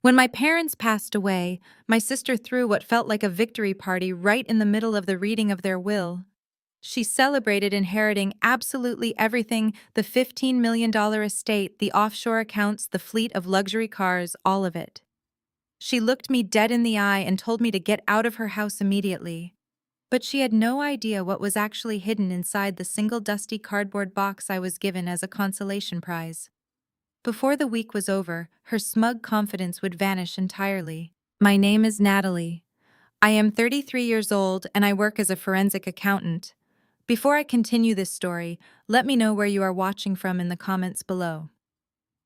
When my parents passed away, my sister threw what felt like a victory party right in the middle of the reading of their will. She celebrated inheriting absolutely everything: the $15 million estate, the offshore accounts, the fleet of luxury cars, all of it. She looked me dead in the eye and told me to get out of her house immediately. But she had no idea what was actually hidden inside the single dusty cardboard box I was given as a consolation prize. Before the week was over, her smug confidence would vanish entirely. My name is Natalie. I am 33 years old and I work as a forensic accountant. Before I continue this story, let me know where you are watching from in the comments below.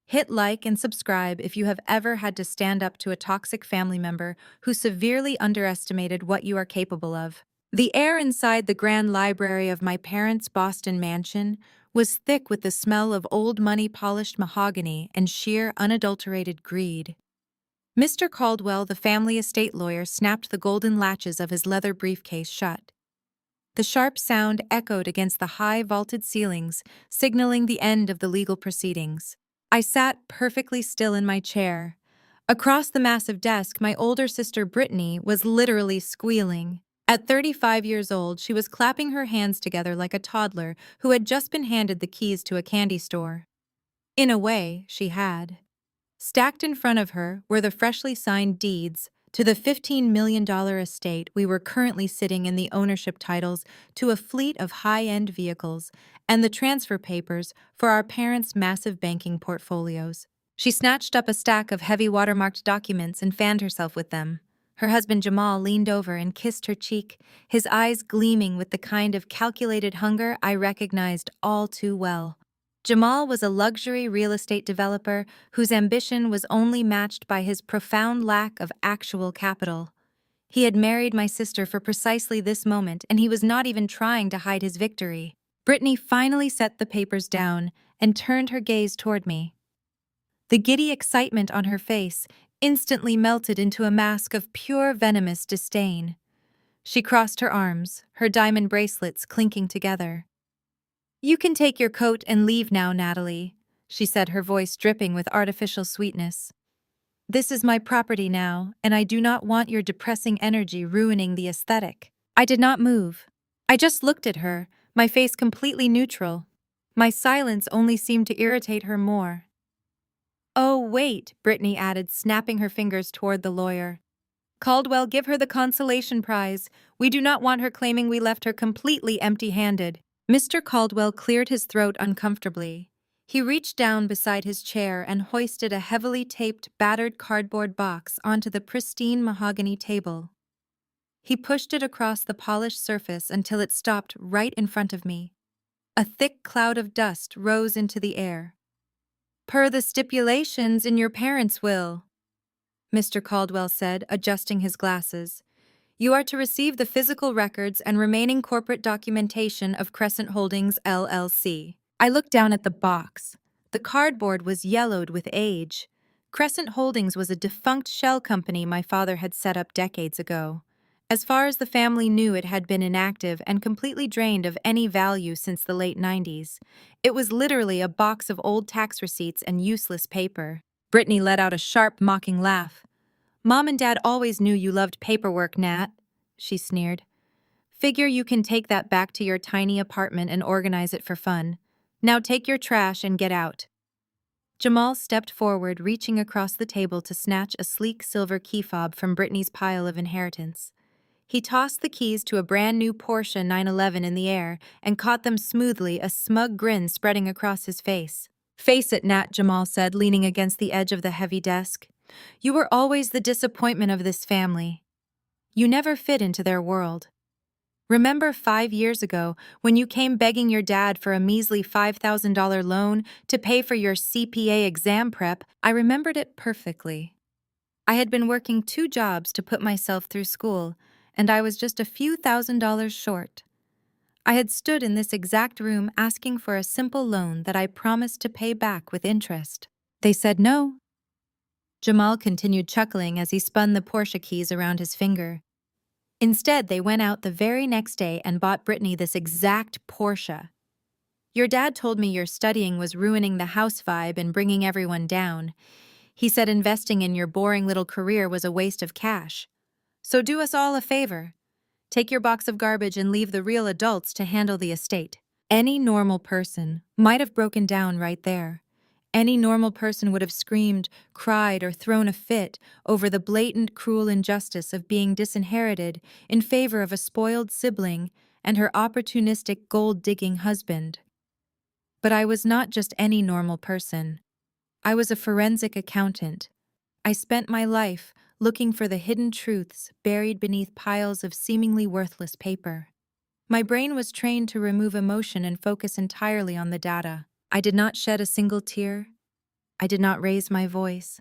Hit like and subscribe if you have ever had to stand up to a toxic family member who severely underestimated what you are capable of. The air inside the grand library of my parents' Boston mansion was thick with the smell of old money-polished mahogany and sheer, unadulterated greed. Mr. Caldwell, the family estate lawyer, snapped the golden latches of his leather briefcase shut. The sharp sound echoed against the high vaulted ceilings, signaling the end of the legal proceedings. I sat perfectly still in my chair. Across the massive desk, my older sister Brittany was literally squealing. At 35 years old, she was clapping her hands together like a toddler who had just been handed the keys to a candy store. In a way, she had. Stacked in front of her were the freshly signed deeds to the $15 million estate. We were currently sitting in the ownership titles to a fleet of high-end vehicles and the transfer papers for our parents' massive banking portfolios. She snatched up a stack of heavy watermarked documents and fanned herself with them. Her husband Jamal leaned over and kissed her cheek, his eyes gleaming with the kind of calculated hunger I recognized all too well. Jamal was a luxury real estate developer whose ambition was only matched by his profound lack of actual capital. He had married my sister for precisely this moment, and he was not even trying to hide his victory. Brittany finally set the papers down and turned her gaze toward me. The giddy excitement on her face instantly melted into a mask of pure venomous disdain. She crossed her arms, her diamond bracelets clinking together. "You can take your coat and leave now, Natalie," she said, her voice dripping with artificial sweetness. "This is my property now, and I do not want your depressing energy ruining the aesthetic." I did not move. I just looked at her, my face completely neutral. My silence only seemed to irritate her more. "Oh, wait," Brittany added, snapping her fingers toward the lawyer. "Caldwell, give her the consolation prize. We do not want her claiming we left her completely empty-handed." Mr. Caldwell cleared his throat uncomfortably. He reached down beside his chair and hoisted a heavily taped, battered cardboard box onto the pristine mahogany table. He pushed it across the polished surface until it stopped right in front of me. A thick cloud of dust rose into the air. "Per the stipulations in your parents' will," Mr. Caldwell said, adjusting his glasses, "you are to receive the physical records and remaining corporate documentation of Crescent Holdings, LLC. I looked down at the box. The cardboard was yellowed with age. Crescent Holdings was a defunct shell company my father had set up decades ago. As far as the family knew, it had been inactive and completely drained of any value since the late 90s. It was literally a box of old tax receipts and useless paper. Brittany let out a sharp, mocking laugh. "Mom and Dad always knew you loved paperwork, Nat," she sneered. "Figure you can take that back to your tiny apartment and organize it for fun. Now take your trash and get out." Jamal stepped forward, reaching across the table to snatch a sleek silver key fob from Brittany's pile of inheritance. He tossed the keys to a brand-new Porsche 911 in the air and caught them smoothly, a smug grin spreading across his face. "Face it, Nat," Jamal said, leaning against the edge of the heavy desk. "You were always the disappointment of this family. You never fit into their world. Remember 5 years ago when you came begging your dad for a measly $5,000 loan to pay for your CPA exam prep?" I remembered it perfectly. I had been working 2 jobs to put myself through school, and I was just a few $1,000s short. I had stood in this exact room asking for a simple loan that I promised to pay back with interest. They said no. Jamal continued chuckling as he spun the Porsche keys around his finger. Instead, they went out the very next day and bought Brittany this exact Porsche. "Your dad told me your studying was ruining the house vibe and bringing everyone down. He said investing in your boring little career was a waste of cash. So do us all a favor. Take your box of garbage and leave the real adults to handle the estate. Any normal person might have broken down right there. Any normal person would have screamed, cried, or thrown a fit over the blatant, cruel injustice of being disinherited in favor of a spoiled sibling and her opportunistic gold-digging husband. But I was not just any normal person. I was a forensic accountant. I spent my life looking for the hidden truths buried beneath piles of seemingly worthless paper. My brain was trained to remove emotion and focus entirely on the data. I did not shed a single tear. I did not raise my voice.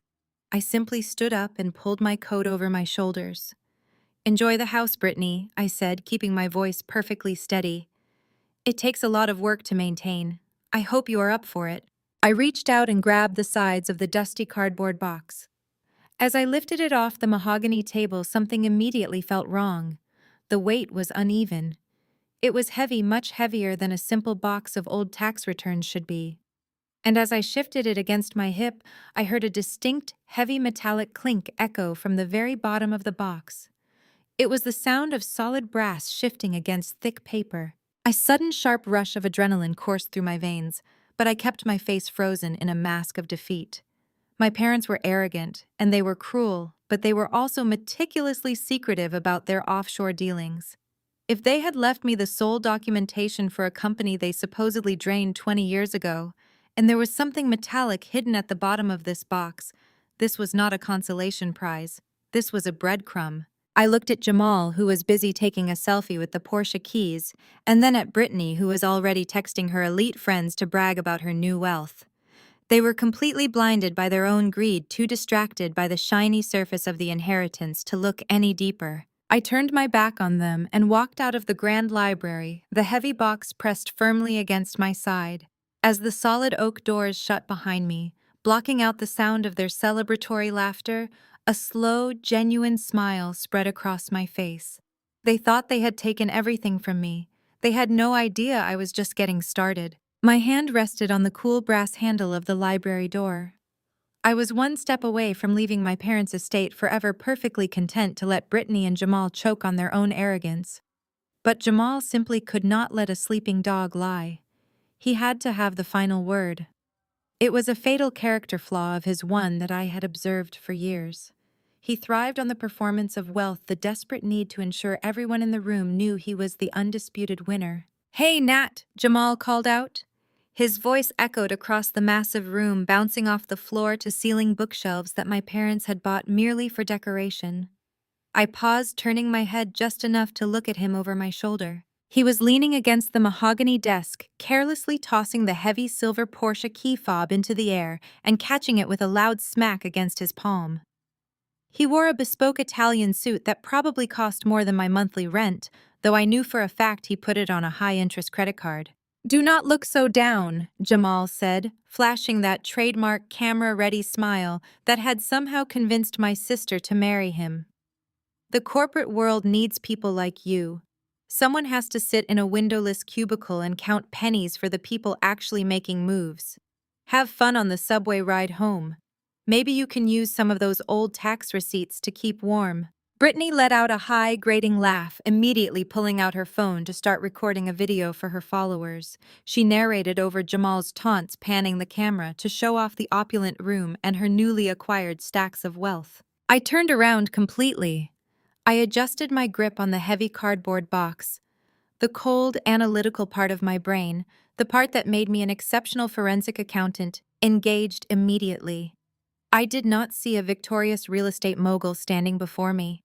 I simply stood up and pulled my coat over my shoulders. "Enjoy the house, Brittany," I said, keeping my voice perfectly steady. "It takes a lot of work to maintain. I hope you are up for it." I reached out and grabbed the sides of the dusty cardboard box. As I lifted it off the mahogany table, something immediately felt wrong. The weight was uneven. It was heavy, much heavier than a simple box of old tax returns should be. And as I shifted it against my hip, I heard a distinct, heavy metallic clink echo from the very bottom of the box. It was the sound of solid brass shifting against thick paper. A sudden sharp rush of adrenaline coursed through my veins, but I kept my face frozen in a mask of defeat. My parents were arrogant, and they were cruel, but they were also meticulously secretive about their offshore dealings. If they had left me the sole documentation for a company they supposedly drained 20 years ago, and there was something metallic hidden at the bottom of this box, this was not a consolation prize. This was a breadcrumb. I looked at Jamal, who was busy taking a selfie with the Porsche keys, and then at Brittany, who was already texting her elite friends to brag about her new wealth. They were completely blinded by their own greed, too distracted by the shiny surface of the inheritance to look any deeper. I turned my back on them and walked out of the grand library, the heavy box pressed firmly against my side. As the solid oak doors shut behind me, blocking out the sound of their celebratory laughter, a slow, genuine smile spread across my face. They thought they had taken everything from me. They had no idea I was just getting started. My hand rested on the cool brass handle of the library door. I was one step away from leaving my parents' estate forever, perfectly content to let Brittany and Jamal choke on their own arrogance. But Jamal simply could not let a sleeping dog lie. He had to have the final word. It was a fatal character flaw of his, one that I had observed for years. He thrived on the performance of wealth, the desperate need to ensure everyone in the room knew he was the undisputed winner. "Hey, Nat," Jamal called out. His voice echoed across the massive room, bouncing off the floor-to-ceiling bookshelves that my parents had bought merely for decoration. I paused, turning my head just enough to look at him over my shoulder. He was leaning against the mahogany desk, carelessly tossing the heavy silver Porsche key fob into the air and catching it with a loud smack against his palm. He wore a bespoke Italian suit that probably cost more than my monthly rent, though I knew for a fact he put it on a high-interest credit card. "Do not look so down," Jamal said, flashing that trademark camera-ready smile that had somehow convinced my sister to marry him. "The corporate world needs people like you. Someone has to sit in a windowless cubicle and count pennies for the people actually making moves. Have fun on the subway ride home. Maybe you can use some of those old tax receipts to keep warm." Brittany let out a high, grating laugh, immediately pulling out her phone to start recording a video for her followers. She narrated over Jamal's taunts, panning the camera to show off the opulent room and her newly acquired stacks of wealth. I turned around completely. I adjusted my grip on the heavy cardboard box. The cold, analytical part of my brain, the part that made me an exceptional forensic accountant, engaged immediately. I did not see a victorious real estate mogul standing before me.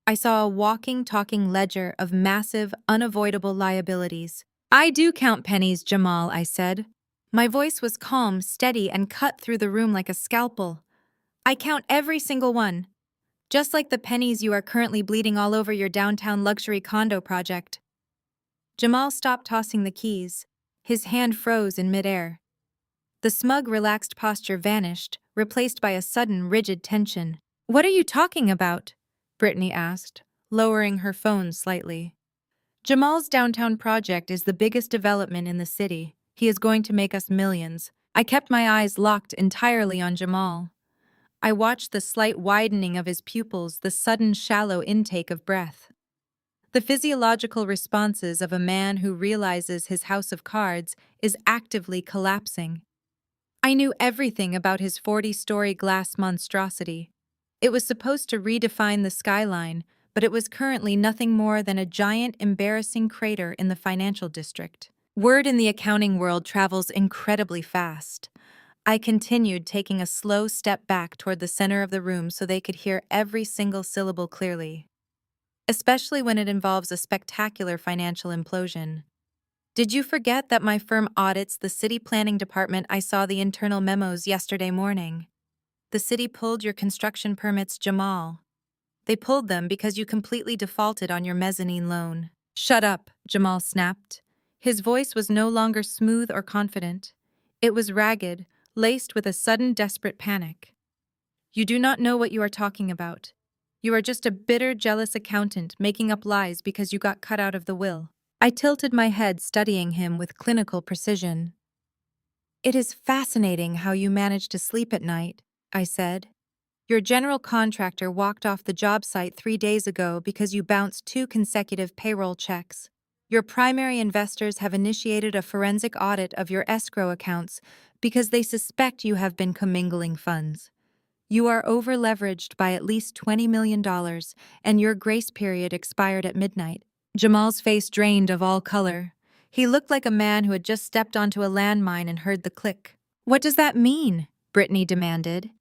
I saw a walking, talking ledger of massive, unavoidable liabilities. "I do count pennies, Jamal," I said. My voice was calm, steady, and cut through the room like a scalpel. "I count every single one. Just like the pennies you are currently bleeding all over your downtown luxury condo project." Jamal stopped tossing the keys. His hand froze in midair. The smug, relaxed posture vanished, replaced by a sudden, rigid tension. "What are you talking about?" Brittany asked, lowering her phone slightly. "Jamal's downtown project is the biggest development in the city. He is going to make us millions." I kept my eyes locked entirely on Jamal. I watched the slight widening of his pupils, the sudden shallow intake of breath. The physiological responses of a man who realizes his house of cards is actively collapsing. I knew everything about his 40-story glass monstrosity. It was supposed to redefine the skyline, but it was currently nothing more than a giant, embarrassing crater in the financial district. Word in the accounting world travels incredibly fast. I continued, taking a slow step back toward the center of the room so they could hear every single syllable clearly, especially when it involves a spectacular financial implosion. Did you forget that my firm audits the city planning department? I saw the internal memos yesterday morning. The city pulled your construction permits, Jamal. They pulled them because you completely defaulted on your mezzanine loan. Shut up, Jamal snapped. His voice was no longer smooth or confident. It was ragged, laced with a sudden desperate panic. You do not know what you are talking about. You are just a bitter, jealous accountant making up lies because you got cut out of the will. I tilted my head, studying him with clinical precision. It is fascinating how you manage to sleep at night, I said. Your general contractor walked off the job site 3 days ago because you bounced 2 consecutive payroll checks. Your primary investors have initiated a forensic audit of your escrow accounts because they suspect you have been commingling funds. You are over-leveraged by at least $20 million, and your grace period expired at midnight. Jamal's face drained of all color. He looked like a man who had just stepped onto a landmine and heard the click. What does that mean? Brittany demanded.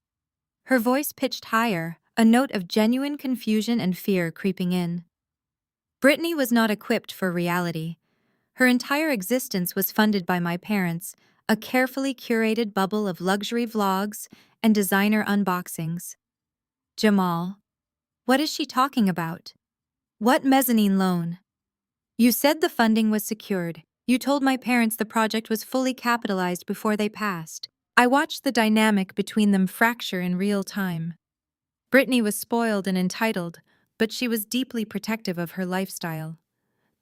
Her voice pitched higher, a note of genuine confusion and fear creeping in. Brittany was not equipped for reality. Her entire existence was funded by my parents, a carefully curated bubble of luxury vlogs and designer unboxings. Jamal, what is she talking about? What mezzanine loan? You said the funding was secured. You told my parents the project was fully capitalized before they passed. I watched the dynamic between them fracture in real time. Brittany was spoiled and entitled, but she was deeply protective of her lifestyle.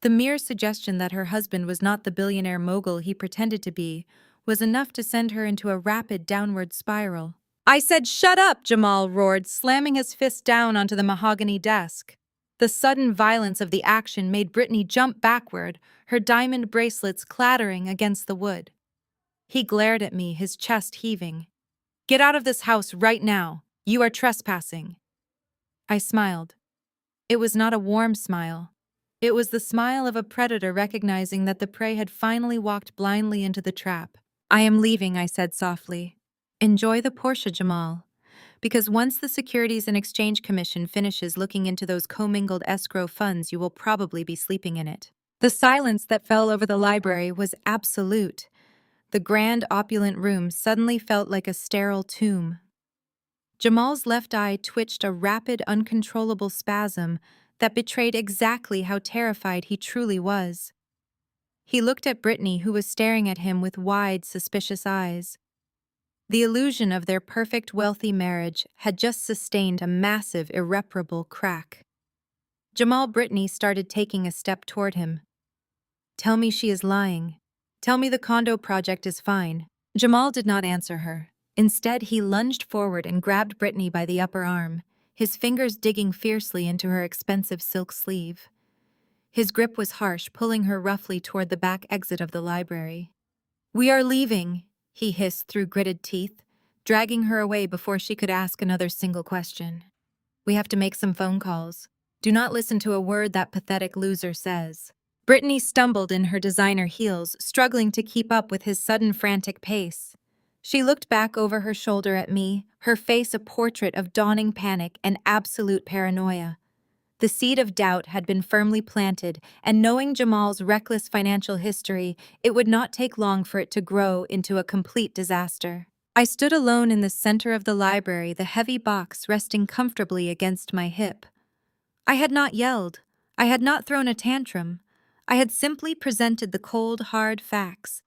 The mere suggestion that her husband was not the billionaire mogul he pretended to be was enough to send her into a rapid downward spiral. I said, "Shut up!" Jamal roared, slamming his fist down onto the mahogany desk. The sudden violence of the action made Brittany jump backward, her diamond bracelets clattering against the wood. He glared at me, his chest heaving. "Get out of this house right now! You are trespassing!" I smiled. It was not a warm smile. It was the smile of a predator recognizing that the prey had finally walked blindly into the trap. "I am leaving," I said softly. "Enjoy the Porsche, Jamal. Because once the Securities and Exchange Commission finishes looking into those commingled escrow funds, you will probably be sleeping in it." The silence that fell over the library was absolute. The grand, opulent room suddenly felt like a sterile tomb. Jamal's left eye twitched a rapid, uncontrollable spasm that betrayed exactly how terrified he truly was. He looked at Brittany, who was staring at him with wide, suspicious eyes. The illusion of their perfect, wealthy marriage had just sustained a massive, irreparable crack. Brittany started taking a step toward him. "Tell me she is lying. Tell me the condo project is fine." Jamal did not answer her. Instead, he lunged forward and grabbed Brittany by the upper arm, his fingers digging fiercely into her expensive silk sleeve. His grip was harsh, pulling her roughly toward the back exit of the library. "We are leaving," he hissed through gritted teeth, dragging her away before she could ask another single question. "We have to make some phone calls. Do not listen to a word that pathetic loser says." Brittany stumbled in her designer heels, struggling to keep up with his sudden frantic pace. She looked back over her shoulder at me, her face a portrait of dawning panic and absolute paranoia. The seed of doubt had been firmly planted, and knowing Jamal's reckless financial history, it would not take long for it to grow into a complete disaster. I stood alone in the center of the library, the heavy box resting comfortably against my hip. I had not yelled. I had not thrown a tantrum. I had simply presented the cold, hard facts.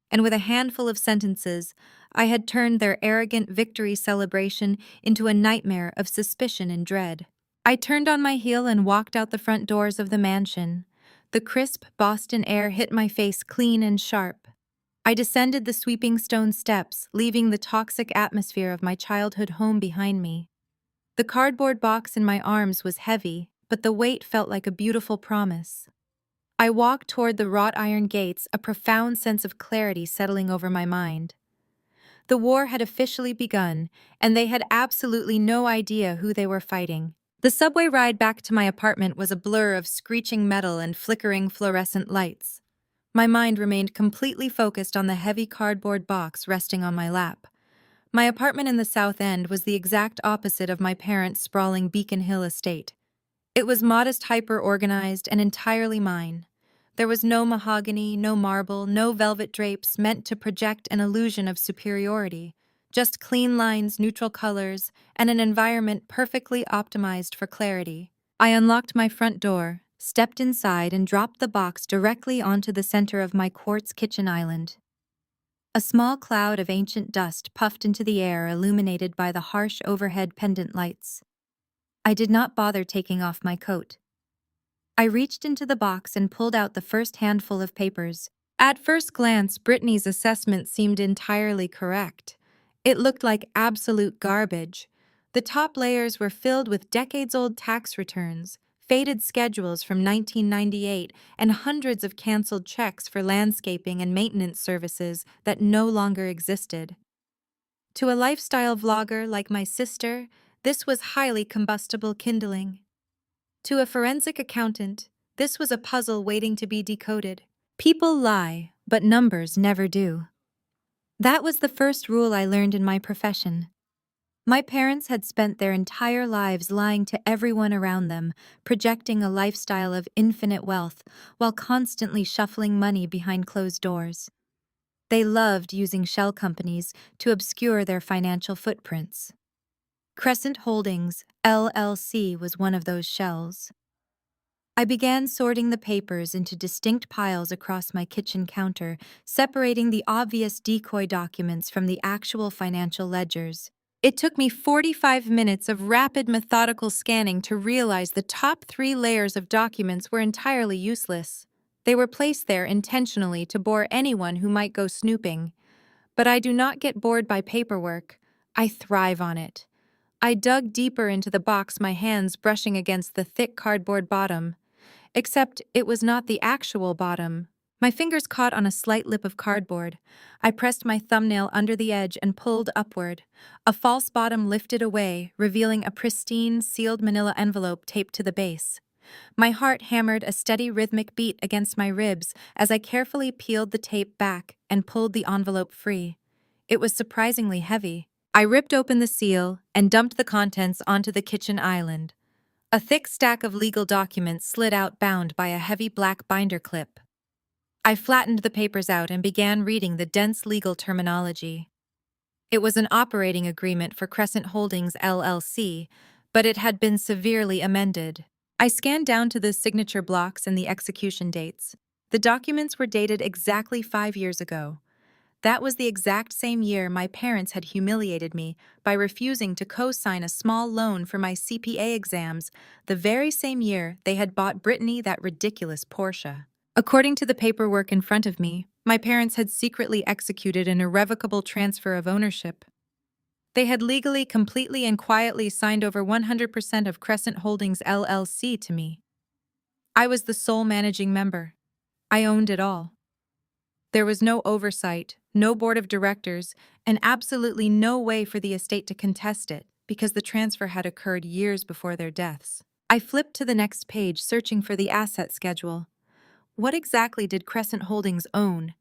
And with a handful of sentences, I had turned their arrogant victory celebration into a nightmare of suspicion and dread. I turned on my heel and walked out the front doors of the mansion. The crisp Boston air hit my face clean and sharp. I descended the sweeping stone steps, leaving the toxic atmosphere of my childhood home behind me. The cardboard box in my arms was heavy, but the weight felt like a beautiful promise. I walked toward the wrought iron gates, a profound sense of clarity settling over my mind. The war had officially begun, and they had absolutely no idea who they were fighting. The subway ride back to my apartment was a blur of screeching metal and flickering fluorescent lights. My mind remained completely focused on the heavy cardboard box resting on my lap. My apartment in the South End was the exact opposite of my parents' sprawling Beacon Hill estate. It was modest, hyper-organized, and entirely mine. There was no mahogany, no marble, no velvet drapes meant to project an illusion of superiority. Just clean lines, neutral colors, and an environment perfectly optimized for clarity. I unlocked my front door, stepped inside, and dropped the box directly onto the center of my quartz kitchen island. A small cloud of ancient dust puffed into the air, illuminated by the harsh overhead pendant lights. I did not bother taking off my coat. I reached into the box and pulled out the first handful of papers. At first glance, Brittany's assessment seemed entirely correct. It looked like absolute garbage. The top layers were filled with decades-old tax returns, faded schedules from 1998, and hundreds of canceled checks for landscaping and maintenance services that no longer existed. To a lifestyle vlogger like my sister, this was highly combustible kindling. To a forensic accountant, this was a puzzle waiting to be decoded. People lie, but numbers never do. That was the first rule I learned in my profession. My parents had spent their entire lives lying to everyone around them, projecting a lifestyle of infinite wealth while constantly shuffling money behind closed doors. They loved using shell companies to obscure their financial footprints. Crescent Holdings, LLC, was one of those shells. I began sorting the papers into distinct piles across my kitchen counter, separating the obvious decoy documents from the actual financial ledgers. It took me 45 minutes of rapid methodical scanning to realize the top 3 layers of documents were entirely useless. They were placed there intentionally to bore anyone who might go snooping. But I do not get bored by paperwork. I thrive on it. I dug deeper into the box, my hands brushing against the thick cardboard bottom. Except it was not the actual bottom. My fingers caught on a slight lip of cardboard. I pressed my thumbnail under the edge and pulled upward. A false bottom lifted away, revealing a pristine, sealed manila envelope taped to the base. My heart hammered a steady rhythmic beat against my ribs as I carefully peeled the tape back and pulled the envelope free. It was surprisingly heavy. I ripped open the seal and dumped the contents onto the kitchen island. A thick stack of legal documents slid out, bound by a heavy black binder clip. I flattened the papers out and began reading the dense legal terminology. It was an operating agreement for Crescent Holdings LLC, but it had been severely amended. I scanned down to the signature blocks and the execution dates. The documents were dated exactly 5 years ago. That was the exact same year my parents had humiliated me by refusing to co-sign a small loan for my CPA exams, the very same year they had bought Brittany that ridiculous Porsche. According to the paperwork in front of me, my parents had secretly executed an irrevocable transfer of ownership. They had legally, completely, and quietly signed over 100% of Crescent Holdings LLC to me. I was the sole managing member. I owned it all. There was no oversight, no board of directors, and absolutely no way for the estate to contest it because the transfer had occurred years before their deaths. I flipped to the next page, searching for the asset schedule. What exactly did Crescent Holdings own?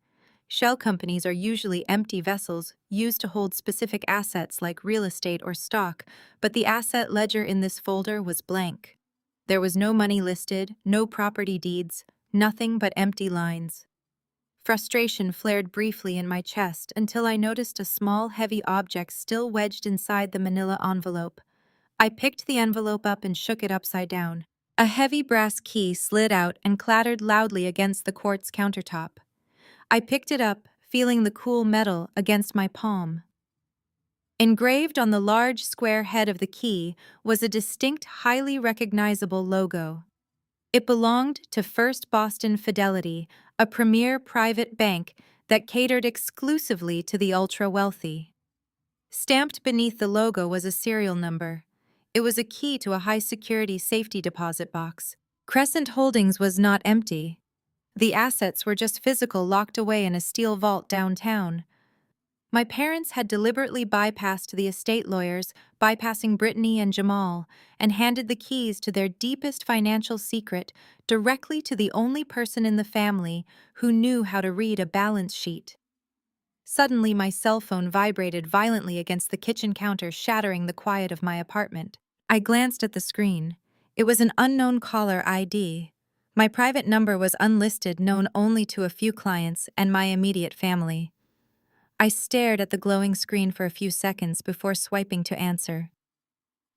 Shell companies are usually empty vessels used to hold specific assets like real estate or stock, but the asset ledger in this folder was blank. There was no money listed, no property deeds, nothing but empty lines. Frustration flared briefly in my chest until I noticed a small, heavy object still wedged inside the manila envelope. I picked the envelope up and shook it upside down. A heavy brass key slid out and clattered loudly against the quartz countertop. I picked it up, feeling the cool metal against my palm. Engraved on the large square head of the key was a distinct, highly recognizable logo. It belonged to First Boston Fidelity, a premier private bank that catered exclusively to the ultra-wealthy. Stamped beneath the logo was a serial number. It was a key to a high-security safety deposit box. Crescent Holdings was not empty. The assets were just physical, locked away in a steel vault downtown. My parents had deliberately bypassed the estate lawyers, bypassing Brittany and Jamal, and handed the keys to their deepest financial secret directly to the only person in the family who knew how to read a balance sheet. Suddenly, my cell phone vibrated violently against the kitchen counter, shattering the quiet of my apartment. I glanced at the screen. It was an unknown caller ID. My private number was unlisted, known only to a few clients and my immediate family. I stared at the glowing screen for a few seconds before swiping to answer.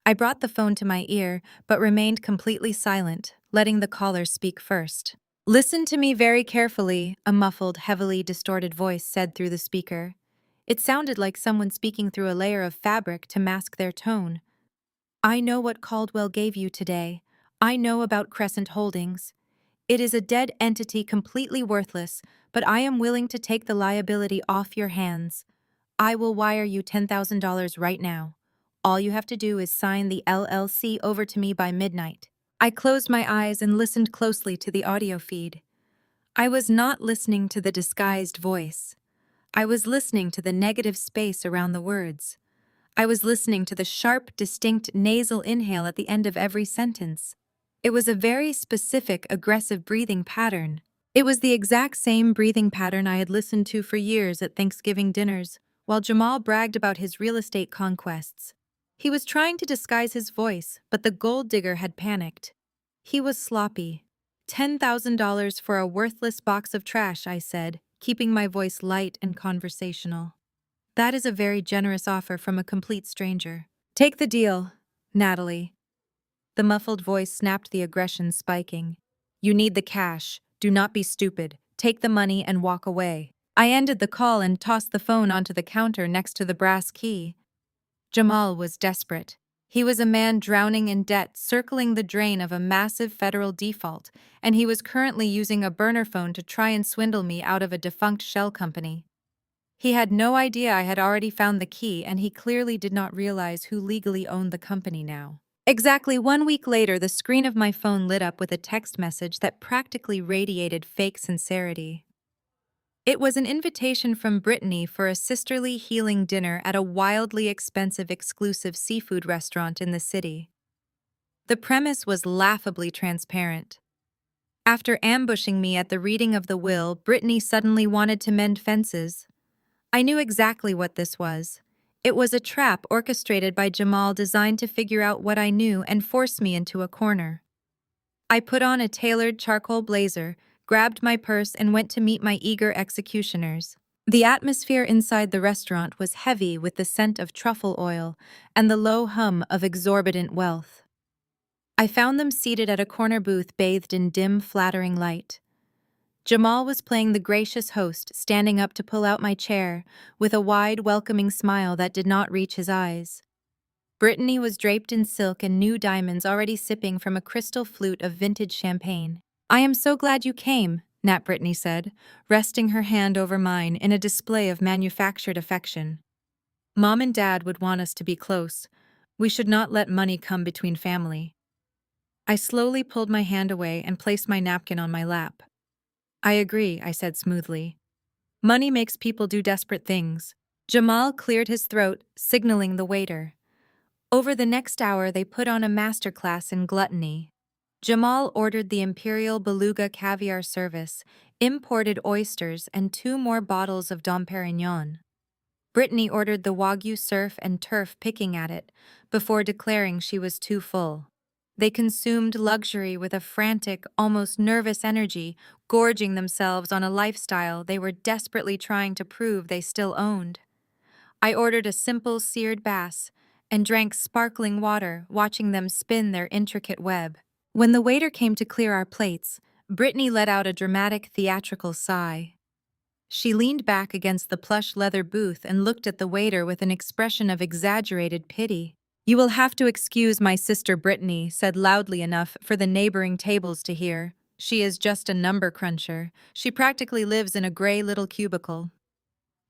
I brought the phone to my ear, but remained completely silent, letting the caller speak first. "Listen to me very carefully," a muffled, heavily distorted voice said through the speaker. It sounded like someone speaking through a layer of fabric to mask their tone. "I know what Caldwell gave you today. I know about Crescent Holdings. It is a dead entity, completely worthless, but I am willing to take the liability off your hands. I will wire you $10,000 right now. All you have to do is sign the LLC over to me by midnight." I closed my eyes and listened closely to the audio feed. I was not listening to the disguised voice. I was listening to the negative space around the words. I was listening to the sharp, distinct nasal inhale at the end of every sentence. It was a very specific, aggressive breathing pattern. It was the exact same breathing pattern I had listened to for years at Thanksgiving dinners, while Jamal bragged about his real estate conquests. He was trying to disguise his voice, but the gold digger had panicked. He was sloppy. $10,000 for a worthless box of trash, I said, keeping my voice light and conversational. That is a very generous offer from a complete stranger. Take the deal, Natalie. The muffled voice snapped, the aggression spiking. You need the cash. Do not be stupid. Take the money and walk away. I ended the call and tossed the phone onto the counter next to the brass key. Jamal was desperate. He was a man drowning in debt, circling the drain of a massive federal default, and he was currently using a burner phone to try and swindle me out of a defunct shell company. He had no idea I had already found the key, and he clearly did not realize who legally owned the company now. Exactly 1 week later, the screen of my phone lit up with a text message that practically radiated fake sincerity. It was an invitation from Brittany for a sisterly healing dinner at a wildly expensive exclusive seafood restaurant in the city. The premise was laughably transparent. After ambushing me at the reading of the will, Brittany suddenly wanted to mend fences. I knew exactly what this was. It was a trap orchestrated by Jamal, designed to figure out what I knew and force me into a corner. I put on a tailored charcoal blazer, grabbed my purse, and went to meet my eager executioners. The atmosphere inside the restaurant was heavy with the scent of truffle oil and the low hum of exorbitant wealth. I found them seated at a corner booth bathed in dim, flattering light. Jamal was playing the gracious host, standing up to pull out my chair, with a wide, welcoming smile that did not reach his eyes. Brittany was draped in silk and new diamonds, already sipping from a crystal flute of vintage champagne. "I am so glad you came," Nat Brittany said, resting her hand over mine in a display of manufactured affection. "Mom and Dad would want us to be close. We should not let money come between family." I slowly pulled my hand away and placed my napkin on my lap. "I agree," I said smoothly. "Money makes people do desperate things." Jamal cleared his throat, signaling the waiter. Over the next hour, they put on a masterclass in gluttony. Jamal ordered the Imperial Beluga caviar service, imported oysters, and 2 more bottles of Dom Perignon. Brittany ordered the Wagyu surf and turf, picking at it, before declaring she was too full. They consumed luxury with a frantic, almost nervous energy, gorging themselves on a lifestyle they were desperately trying to prove they still owned. I ordered a simple seared bass and drank sparkling water, watching them spin their intricate web. When the waiter came to clear our plates, Brittany let out a dramatic, theatrical sigh. She leaned back against the plush leather booth and looked at the waiter with an expression of exaggerated pity. "You will have to excuse my sister Brittany," said loudly enough for the neighboring tables to hear. She is just a number cruncher. She practically lives in a gray little cubicle.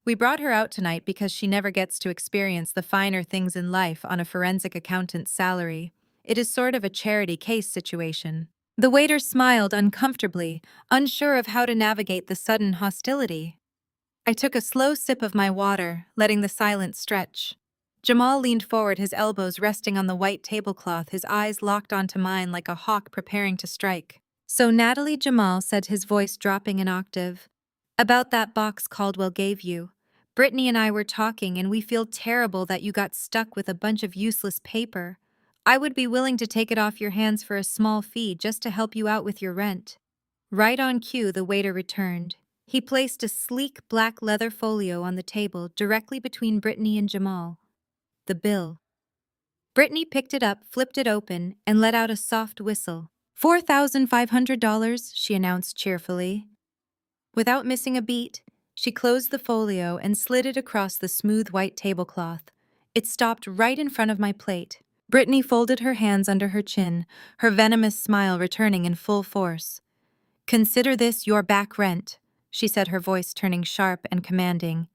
We brought her out tonight because she never gets to experience the finer things in life on a forensic accountant's salary. It is sort of a charity case situation. The waiter smiled uncomfortably, unsure of how to navigate the sudden hostility. I took a slow sip of my water, letting the silence stretch. Jamal leaned forward, his elbows resting on the white tablecloth, his eyes locked onto mine like a hawk preparing to strike. "So Natalie," Jamal said, his voice dropping an octave. "About that box Caldwell gave you. Brittany and I were talking, and we feel terrible that you got stuck with a bunch of useless paper. I would be willing to take it off your hands for a small fee just to help you out with your rent." Right on cue, the waiter returned. He placed a sleek black leather folio on the table directly between Brittany and Jamal. The bill. Brittany picked it up, flipped it open, and let out a soft whistle. $4,500, she announced cheerfully. Without missing a beat, she closed the folio and slid it across the smooth white tablecloth. It stopped right in front of my plate. Brittany folded her hands under her chin, her venomous smile returning in full force. "Consider this your back rent," she said, her voice turning sharp and commanding.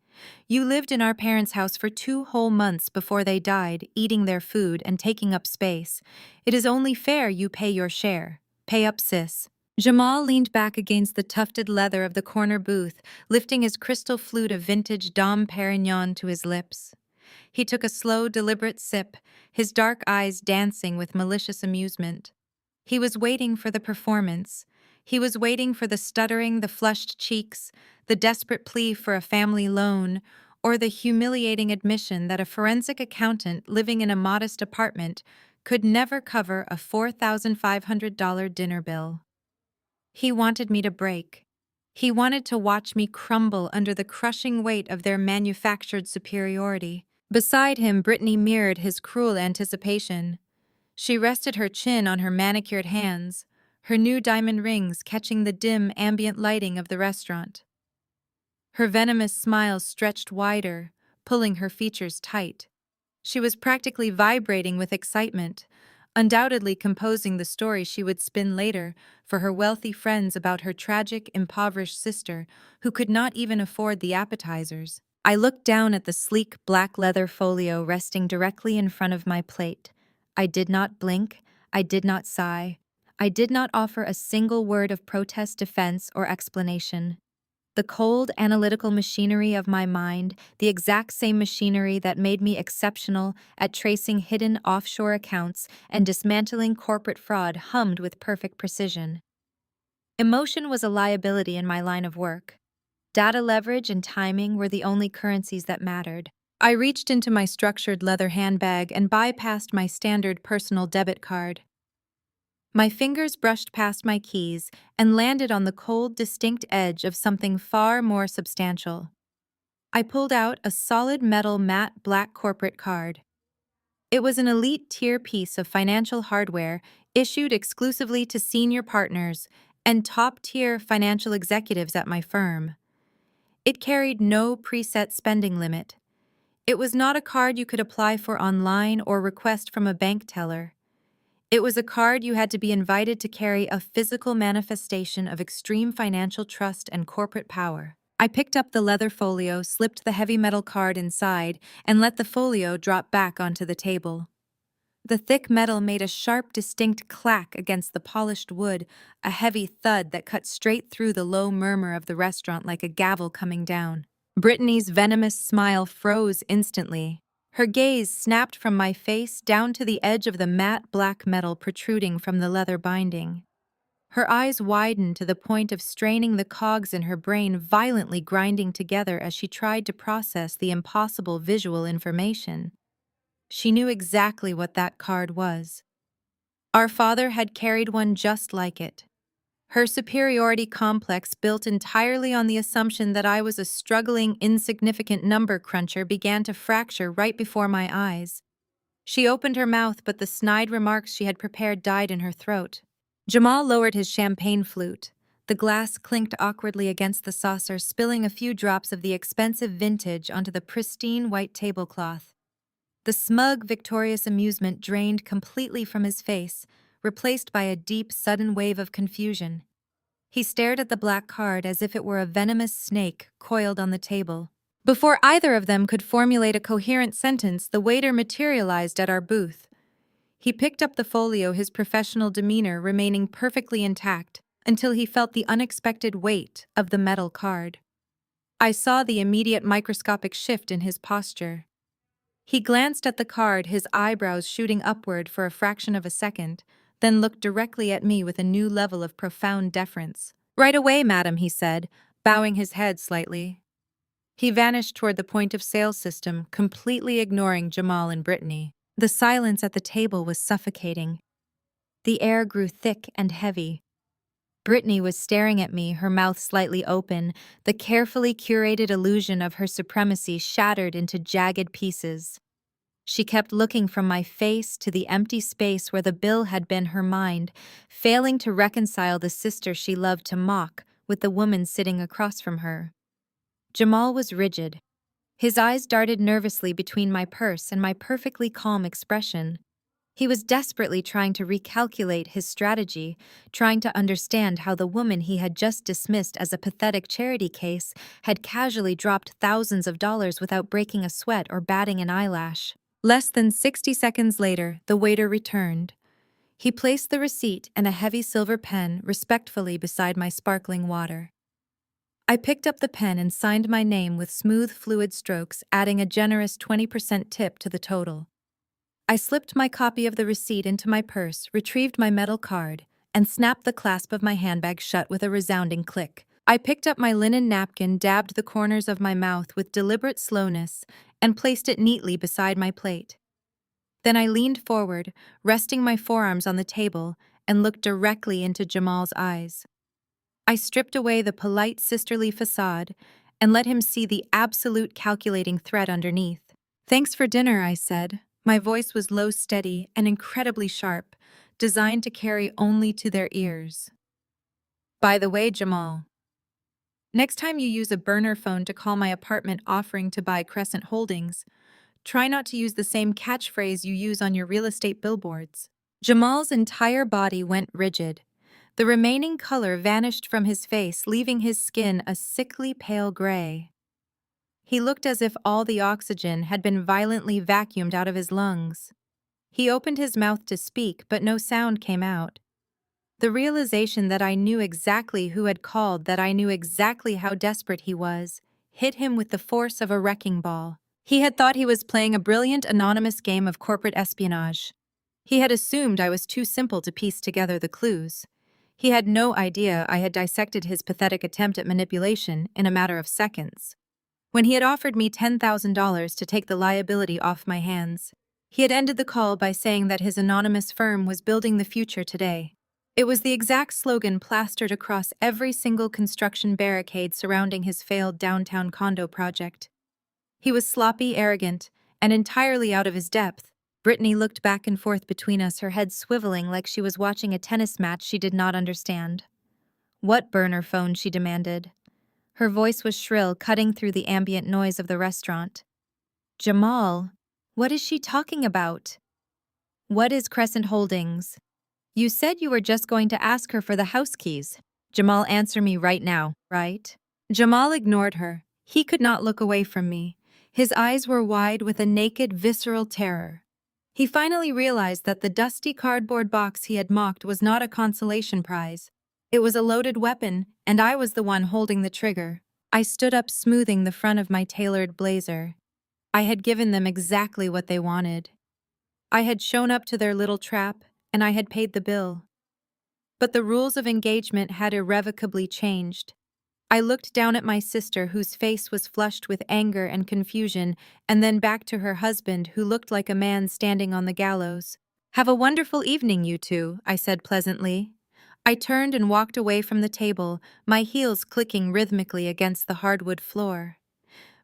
"You lived in our parents' house for 2 whole months before they died, eating their food and taking up space. It is only fair you pay your share. Pay up, sis." Jamal leaned back against the tufted leather of the corner booth, lifting his crystal flute of vintage Dom Perignon to his lips. He took a slow, deliberate sip, his dark eyes dancing with malicious amusement. He was waiting for the performance. He was waiting for the stuttering, the flushed cheeks, the desperate plea for a family loan, or the humiliating admission that a forensic accountant living in a modest apartment could never cover a $4,500 dinner bill. He wanted me to break. He wanted to watch me crumble under the crushing weight of their manufactured superiority. Beside him, Brittany mirrored his cruel anticipation. She rested her chin on her manicured hands, her new diamond rings catching the dim, ambient lighting of the restaurant. Her venomous smile stretched wider, pulling her features tight. She was practically vibrating with excitement, undoubtedly composing the story she would spin later for her wealthy friends about her tragic, impoverished sister who could not even afford the appetizers. I looked down at the sleek black leather folio resting directly in front of my plate. I did not blink. I did not sigh. I did not offer a single word of protest, defense, or explanation. The cold, analytical machinery of my mind, the exact same machinery that made me exceptional at tracing hidden offshore accounts and dismantling corporate fraud, hummed with perfect precision. Emotion was a liability in my line of work. Data leverage and timing were the only currencies that mattered. I reached into my structured leather handbag and bypassed my standard personal debit card. My fingers brushed past my keys and landed on the cold, distinct edge of something far more substantial. I pulled out a solid metal matte black corporate card. It was an elite tier piece of financial hardware issued exclusively to senior partners and top-tier financial executives at my firm. It carried no preset spending limit. It was not a card you could apply for online or request from a bank teller. It was a card you had to be invited to carry, a physical manifestation of extreme financial trust and corporate power. I picked up the leather folio, slipped the heavy metal card inside, and let the folio drop back onto the table. The thick metal made a sharp, distinct clack against the polished wood, a heavy thud that cut straight through the low murmur of the restaurant like a gavel coming down. Brittany's venomous smile froze instantly. Her gaze snapped from my face down to the edge of the matte black metal protruding from the leather binding. Her eyes widened to the point of straining the cogs in her brain, violently grinding together as she tried to process the impossible visual information. She knew exactly what that card was. Our father had carried one just like it. Her superiority complex, built entirely on the assumption that I was a struggling, insignificant number cruncher, began to fracture right before my eyes. She opened her mouth, but the snide remarks she had prepared died in her throat. Jamal lowered his champagne flute. The glass clinked awkwardly against the saucer, spilling a few drops of the expensive vintage onto the pristine white tablecloth. The smug, victorious amusement drained completely from his face, replaced by a deep, sudden wave of confusion. He stared at the black card as if it were a venomous snake coiled on the table. Before either of them could formulate a coherent sentence, the waiter materialized at our booth. He picked up the folio, his professional demeanor remaining perfectly intact until he felt the unexpected weight of the metal card. I saw the immediate microscopic shift in his posture. He glanced at the card, his eyebrows shooting upward for a fraction of a second, then looked directly at me with a new level of profound deference. "Right away, madam," he said, bowing his head slightly. He vanished toward the point-of-sale system, completely ignoring Jamal and Brittany. The silence at the table was suffocating. The air grew thick and heavy. Brittany was staring at me, her mouth slightly open, the carefully curated illusion of her supremacy shattered into jagged pieces. She kept looking from my face to the empty space where the bill had been, her mind, failing to reconcile the sister she loved to mock with the woman sitting across from her. Jamal was rigid. His eyes darted nervously between my purse and my perfectly calm expression. He was desperately trying to recalculate his strategy, trying to understand how the woman he had just dismissed as a pathetic charity case had casually dropped thousands of dollars without breaking a sweat or batting an eyelash. Less than 60 seconds later, the waiter returned. He placed the receipt and a heavy silver pen respectfully beside my sparkling water. I picked up the pen and signed my name with smooth, fluid strokes, adding a generous 20% tip to the total. I slipped my copy of the receipt into my purse, retrieved my metal card, and snapped the clasp of my handbag shut with a resounding click. I picked up my linen napkin, dabbed the corners of my mouth with deliberate slowness, and placed it neatly beside my plate. Then I leaned forward, resting my forearms on the table, and looked directly into Jamal's eyes. I stripped away the polite sisterly facade and let him see the absolute calculating threat underneath. "Thanks for dinner," I said. My voice was low, steady, and incredibly sharp, designed to carry only to their ears. "By the way, Jamal, next time you use a burner phone to call my apartment offering to buy Crescent Holdings, try not to use the same catchphrase you use on your real estate billboards." Jamal's entire body went rigid. The remaining color vanished from his face, leaving his skin a sickly pale gray. He looked as if all the oxygen had been violently vacuumed out of his lungs. He opened his mouth to speak, but no sound came out. The realization that I knew exactly who had called, that I knew exactly how desperate he was, hit him with the force of a wrecking ball. He had thought he was playing a brilliant anonymous game of corporate espionage. He had assumed I was too simple to piece together the clues. He had no idea I had dissected his pathetic attempt at manipulation in a matter of seconds. When he had offered me $10,000 to take the liability off my hands, he had ended the call by saying that his anonymous firm was building the future today. It was the exact slogan plastered across every single construction barricade surrounding his failed downtown condo project. He was sloppy, arrogant, and entirely out of his depth. Brittany looked back and forth between us, her head swiveling like she was watching a tennis match she did not understand. "What burner phone?" she demanded. Her voice was shrill, cutting through the ambient noise of the restaurant. "Jamal, what is she talking about? What is Crescent Holdings? You said you were just going to ask her for the house keys. Jamal, answer me right now, right?" Jamal ignored her. He could not look away from me. His eyes were wide with a naked, visceral terror. He finally realized that the dusty cardboard box he had mocked was not a consolation prize. It was a loaded weapon, and I was the one holding the trigger. I stood up, smoothing the front of my tailored blazer. I had given them exactly what they wanted. I had shown up to their little trap, and I had paid the bill. But the rules of engagement had irrevocably changed. I looked down at my sister, whose face was flushed with anger and confusion, and then back to her husband, who looked like a man standing on the gallows. "Have a wonderful evening, you two," I said pleasantly. I turned and walked away from the table, my heels clicking rhythmically against the hardwood floor.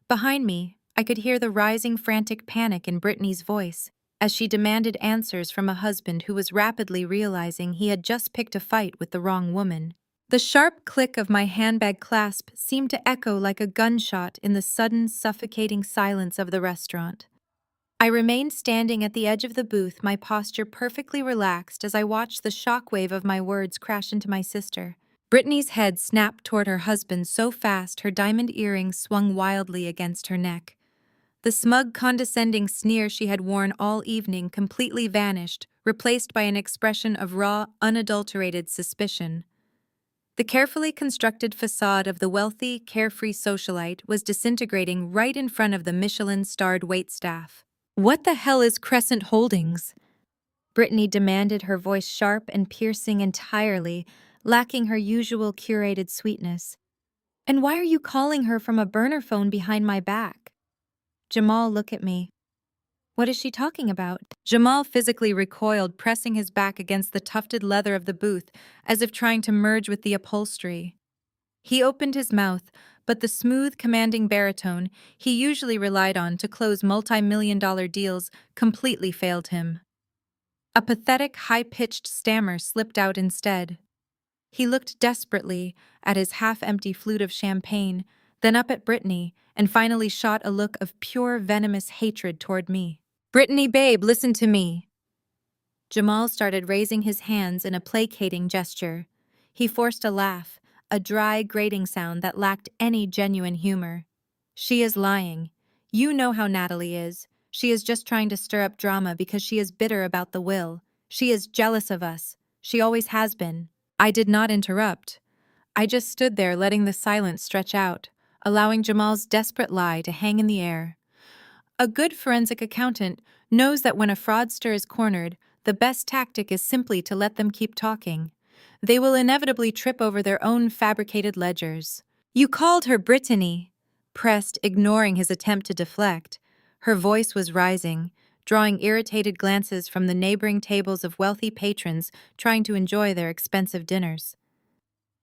Behind me, I could hear the rising frantic panic in Brittany's voice as she demanded answers from a husband who was rapidly realizing he had just picked a fight with the wrong woman. The sharp click of my handbag clasp seemed to echo like a gunshot in the sudden, suffocating silence of the restaurant. I remained standing at the edge of the booth, my posture perfectly relaxed as I watched the shockwave of my words crash into my sister. Brittany's head snapped toward her husband so fast her diamond earrings swung wildly against her neck. The smug, condescending sneer she had worn all evening completely vanished, replaced by an expression of raw, unadulterated suspicion. The carefully constructed facade of the wealthy, carefree socialite was disintegrating right in front of the Michelin-starred waitstaff. "What the hell is Crescent Holdings?" Brittany demanded, her voice sharp and piercing entirely, lacking her usual curated sweetness. "And why are you calling her from a burner phone behind my back?" "Jamal, look at me." "What is she talking about?" Jamal physically recoiled, pressing his back against the tufted leather of the booth, as if trying to merge with the upholstery. He opened his mouth, but the smooth, commanding baritone he usually relied on to close multi-million-dollar deals completely failed him. A pathetic, high-pitched stammer slipped out instead. He looked desperately at his half-empty flute of champagne, then up at Brittany, and finally shot a look of pure, venomous hatred toward me. "Brittany, babe, listen to me." Jamal started raising his hands in a placating gesture. He forced a laugh, a dry, grating sound that lacked any genuine humor. "She is lying. You know how Natalie is. She is just trying to stir up drama because she is bitter about the will. She is jealous of us. She always has been." I did not interrupt. I just stood there letting the silence stretch out, allowing Jamal's desperate lie to hang in the air. A good forensic accountant knows that when a fraudster is cornered, the best tactic is simply to let them keep talking. They will inevitably trip over their own fabricated ledgers. "You called her Brittany," pressed, ignoring his attempt to deflect. Her voice was rising, drawing irritated glances from the neighboring tables of wealthy patrons trying to enjoy their expensive dinners.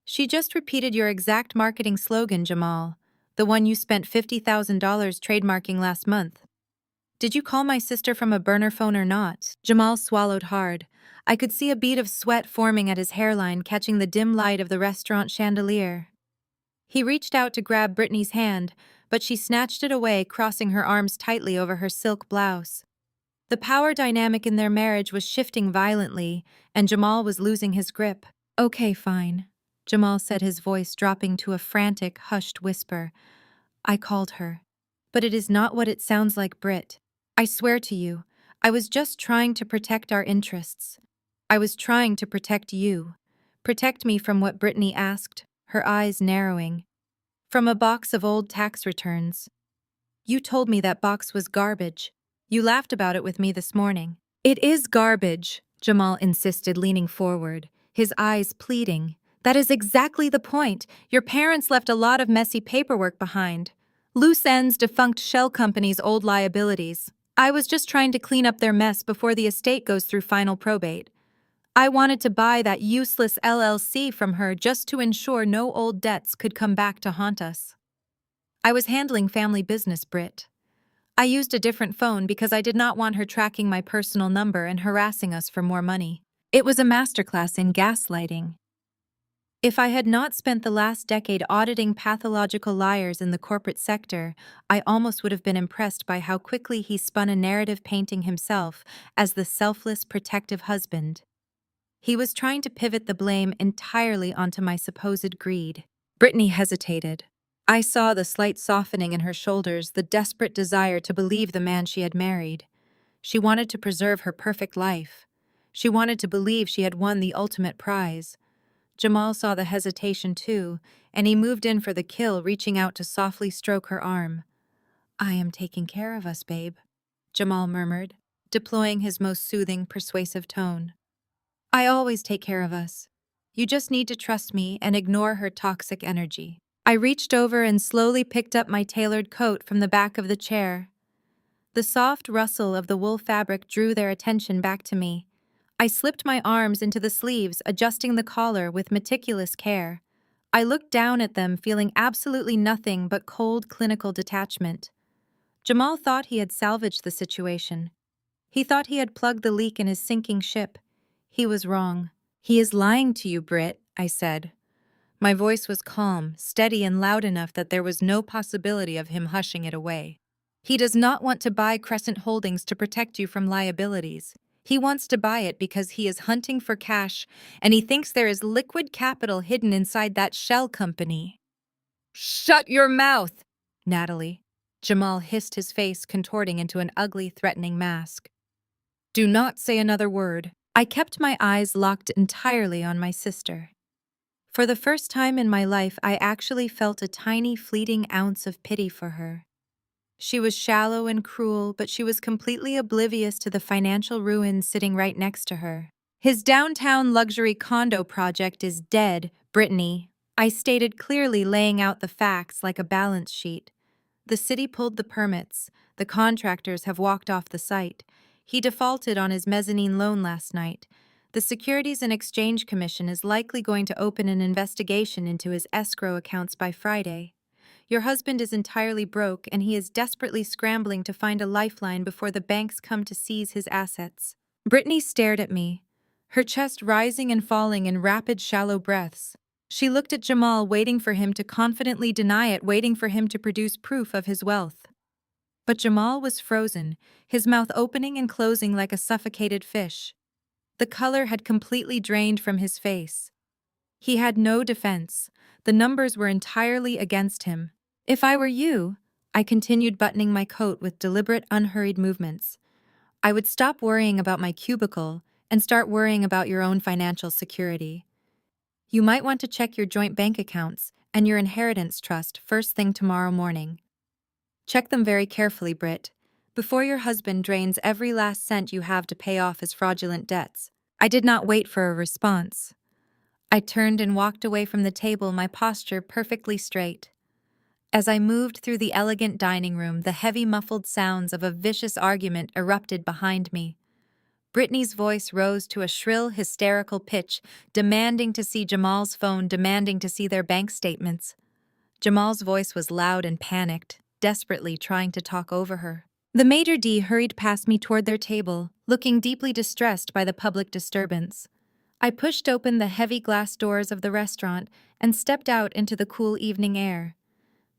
"She just repeated your exact marketing slogan, Jamal, the one you spent $50,000 trademarking last month. Did you call my sister from a burner phone or not?" Jamal swallowed hard. I could see a bead of sweat forming at his hairline, catching the dim light of the restaurant chandelier. He reached out to grab Brittany's hand, but she snatched it away, crossing her arms tightly over her silk blouse. The power dynamic in their marriage was shifting violently, and Jamal was losing his grip. "Okay, fine," Jamal said, his voice dropping to a frantic, hushed whisper. "I called her. But it is not what it sounds like, Britt. I swear to you, I was just trying to protect our interests. I was trying to protect you. Protect me from what Brittany asked, her eyes narrowing. From a box of old tax returns. You told me that box was garbage. You laughed about it with me this morning." "It is garbage," Jamal insisted, leaning forward, his eyes pleading. "That is exactly the point. Your parents left a lot of messy paperwork behind. Loose ends, defunct shell companies' old liabilities. I was just trying to clean up their mess before the estate goes through final probate. I wanted to buy that useless LLC from her just to ensure no old debts could come back to haunt us. I was handling family business, Britt. I used a different phone because I did not want her tracking my personal number and harassing us for more money. It was a masterclass in gaslighting. If I had not spent the last decade auditing pathological liars in the corporate sector, I almost would have been impressed by how quickly he spun a narrative painting himself as the selfless, protective husband. He was trying to pivot the blame entirely onto my supposed greed. Brittany hesitated. I saw the slight softening in her shoulders, the desperate desire to believe the man she had married. She wanted to preserve her perfect life. She wanted to believe she had won the ultimate prize. Jamal saw the hesitation too, and he moved in for the kill, reaching out to softly stroke her arm. "I am taking care of us, babe," Jamal murmured, deploying his most soothing, persuasive tone. "I always take care of us. You just need to trust me and ignore her toxic energy." I reached over and slowly picked up my tailored coat from the back of the chair. The soft rustle of the wool fabric drew their attention back to me. I slipped my arms into the sleeves, adjusting the collar with meticulous care. I looked down at them, feeling absolutely nothing but cold, clinical detachment. Jamal thought he had salvaged the situation. He thought he had plugged the leak in his sinking ship. He was wrong. "He is lying to you, Britt," I said. My voice was calm, steady, and loud enough that there was no possibility of him hushing it away. "He does not want to buy Crescent Holdings to protect you from liabilities. He wants to buy it because he is hunting for cash, and he thinks there is liquid capital hidden inside that shell company. Shut your mouth, Natalie. Jamal hissed, his face contorting into an ugly, threatening mask. Do not say another word. I kept my eyes locked entirely on my sister. For the first time in my life, I actually felt a tiny, fleeting ounce of pity for her. She was shallow and cruel, but she was completely oblivious to the financial ruin sitting right next to her. His downtown luxury condo project is dead, Brittany. I stated clearly, laying out the facts like a balance sheet. The city pulled the permits. The contractors have walked off the site. He defaulted on his mezzanine loan last night. The Securities and Exchange Commission is likely going to open an investigation into his escrow accounts by Friday. Your husband is entirely broke, and he is desperately scrambling to find a lifeline before the banks come to seize his assets. Brittany stared at me, her chest rising and falling in rapid, shallow breaths. She looked at Jamal, waiting for him to confidently deny it, waiting for him to produce proof of his wealth. But Jamal was frozen, his mouth opening and closing like a suffocated fish. The color had completely drained from his face. He had no defense. The numbers were entirely against him. If I were you, I continued, buttoning my coat with deliberate, unhurried movements, I would stop worrying about my cubicle and start worrying about your own financial security. You might want to check your joint bank accounts and your inheritance trust first thing tomorrow morning. Check them very carefully, Britt, before your husband drains every last cent you have to pay off his fraudulent debts. I did not wait for a response. I turned and walked away from the table, my posture perfectly straight. As I moved through the elegant dining room, the heavy, muffled sounds of a vicious argument erupted behind me. Brittany's voice rose to a shrill, hysterical pitch, demanding to see Jamal's phone, demanding to see their bank statements. Jamal's voice was loud and panicked, desperately trying to talk over her. The maitre d' hurried past me toward their table, looking deeply distressed by the public disturbance. I pushed open the heavy glass doors of the restaurant and stepped out into the cool evening air.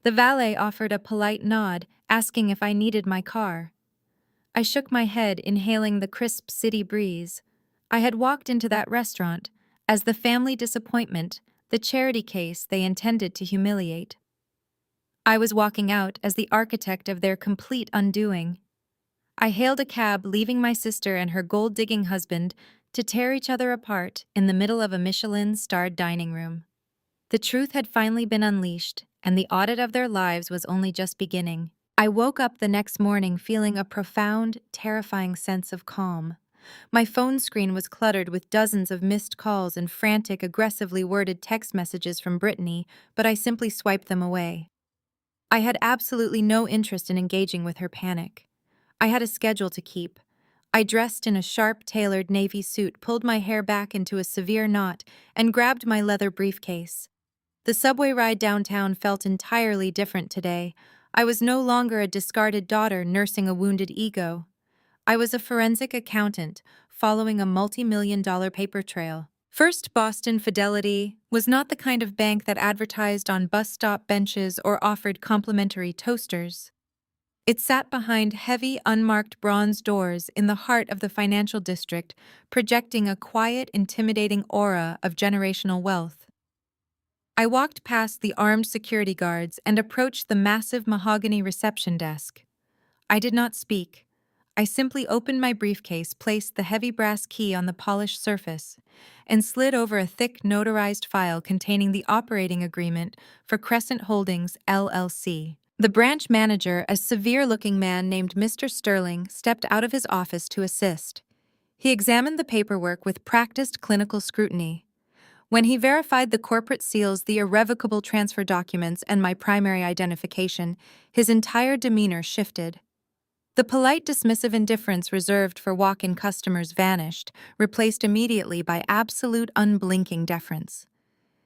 The valet offered a polite nod, asking if I needed my car. I shook my head, inhaling the crisp city breeze. I had walked into that restaurant as the family disappointment, the charity case they intended to humiliate. I was walking out as the architect of their complete undoing. I hailed a cab, leaving my sister and her gold-digging husband to tear each other apart in the middle of a Michelin-starred dining room. The truth had finally been unleashed, and the audit of their lives was only just beginning. I woke up the next morning feeling a profound, terrifying sense of calm. My phone screen was cluttered with dozens of missed calls and frantic, aggressively worded text messages from Brittany, but I simply swiped them away. I had absolutely no interest in engaging with her panic. I had a schedule to keep. I dressed in a sharp, tailored navy suit, pulled my hair back into a severe knot, and grabbed my leather briefcase. The subway ride downtown felt entirely different today. I was no longer a discarded daughter nursing a wounded ego. I was a forensic accountant following a multi-million-dollar paper trail. First Boston Fidelity was not the kind of bank that advertised on bus stop benches or offered complimentary toasters. It sat behind heavy, unmarked bronze doors in the heart of the financial district, projecting a quiet, intimidating aura of generational wealth. I walked past the armed security guards and approached the massive mahogany reception desk. I did not speak. I simply opened my briefcase, placed the heavy brass key on the polished surface, and slid over a thick notarized file containing the operating agreement for Crescent Holdings, LLC. The branch manager, a severe-looking man named Mr. Sterling, stepped out of his office to assist. He examined the paperwork with practiced clinical scrutiny. When he verified the corporate seals, the irrevocable transfer documents, and my primary identification, his entire demeanor shifted. The polite, dismissive indifference reserved for walk-in customers vanished, replaced immediately by absolute, unblinking deference.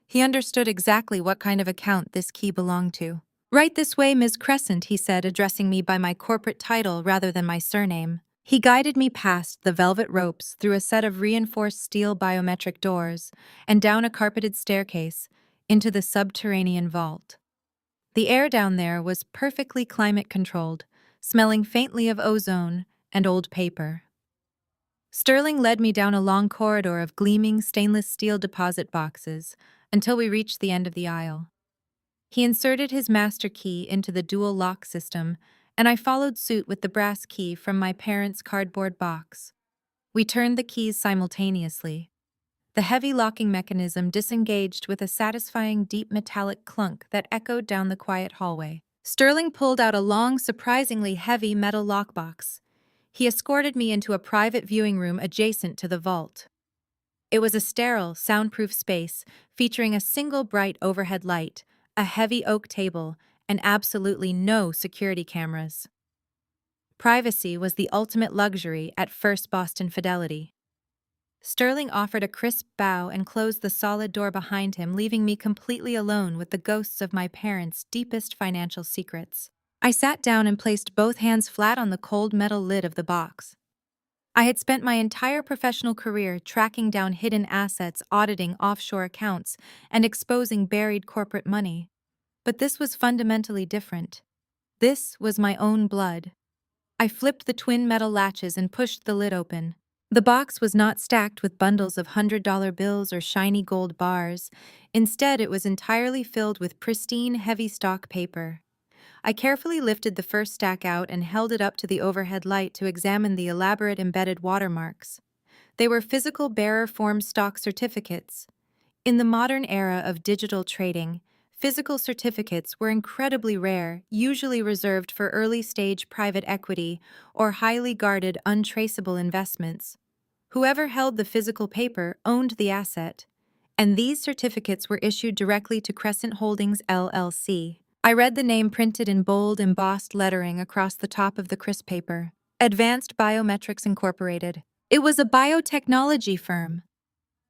He understood exactly what kind of account this key belonged to. "Right this way, Ms. Crescent," he said, addressing me by my corporate title rather than my surname. He guided me past the velvet ropes, through a set of reinforced steel biometric doors, and down a carpeted staircase into the subterranean vault. The air down there was perfectly climate-controlled, smelling faintly of ozone and old paper. Sterling led me down a long corridor of gleaming stainless steel deposit boxes until we reached the end of the aisle. He inserted his master key into the dual lock system, and I followed suit with the brass key from my parents' cardboard box. We turned the keys simultaneously. The heavy locking mechanism disengaged with a satisfying deep metallic clunk that echoed down the quiet hallway. Sterling pulled out a long, surprisingly heavy metal lockbox. He escorted me into a private viewing room adjacent to the vault. It was a sterile, soundproof space featuring a single bright overhead light, a heavy oak table, and absolutely no security cameras. Privacy was the ultimate luxury at First Boston Fidelity. Sterling offered a crisp bow and closed the solid door behind him, leaving me completely alone with the ghosts of my parents' deepest financial secrets. I sat down and placed both hands flat on the cold metal lid of the box. I had spent my entire professional career tracking down hidden assets, auditing offshore accounts, and exposing buried corporate money. But this was fundamentally different. This was my own blood. I flipped the twin metal latches and pushed the lid open. The box was not stacked with bundles of $100 bills or shiny gold bars. Instead, it was entirely filled with pristine, heavy stock paper. I carefully lifted the first stack out and held it up to the overhead light to examine the elaborate embedded watermarks. They were physical bearer-form stock certificates. In the modern era of digital trading, physical certificates were incredibly rare, usually reserved for early-stage private equity or highly guarded, untraceable investments. Whoever held the physical paper owned the asset, and these certificates were issued directly to Crescent Holdings, LLC. I read the name printed in bold, embossed lettering across the top of the crisp paper. Advanced Biometrics Incorporated. It was a biotechnology firm.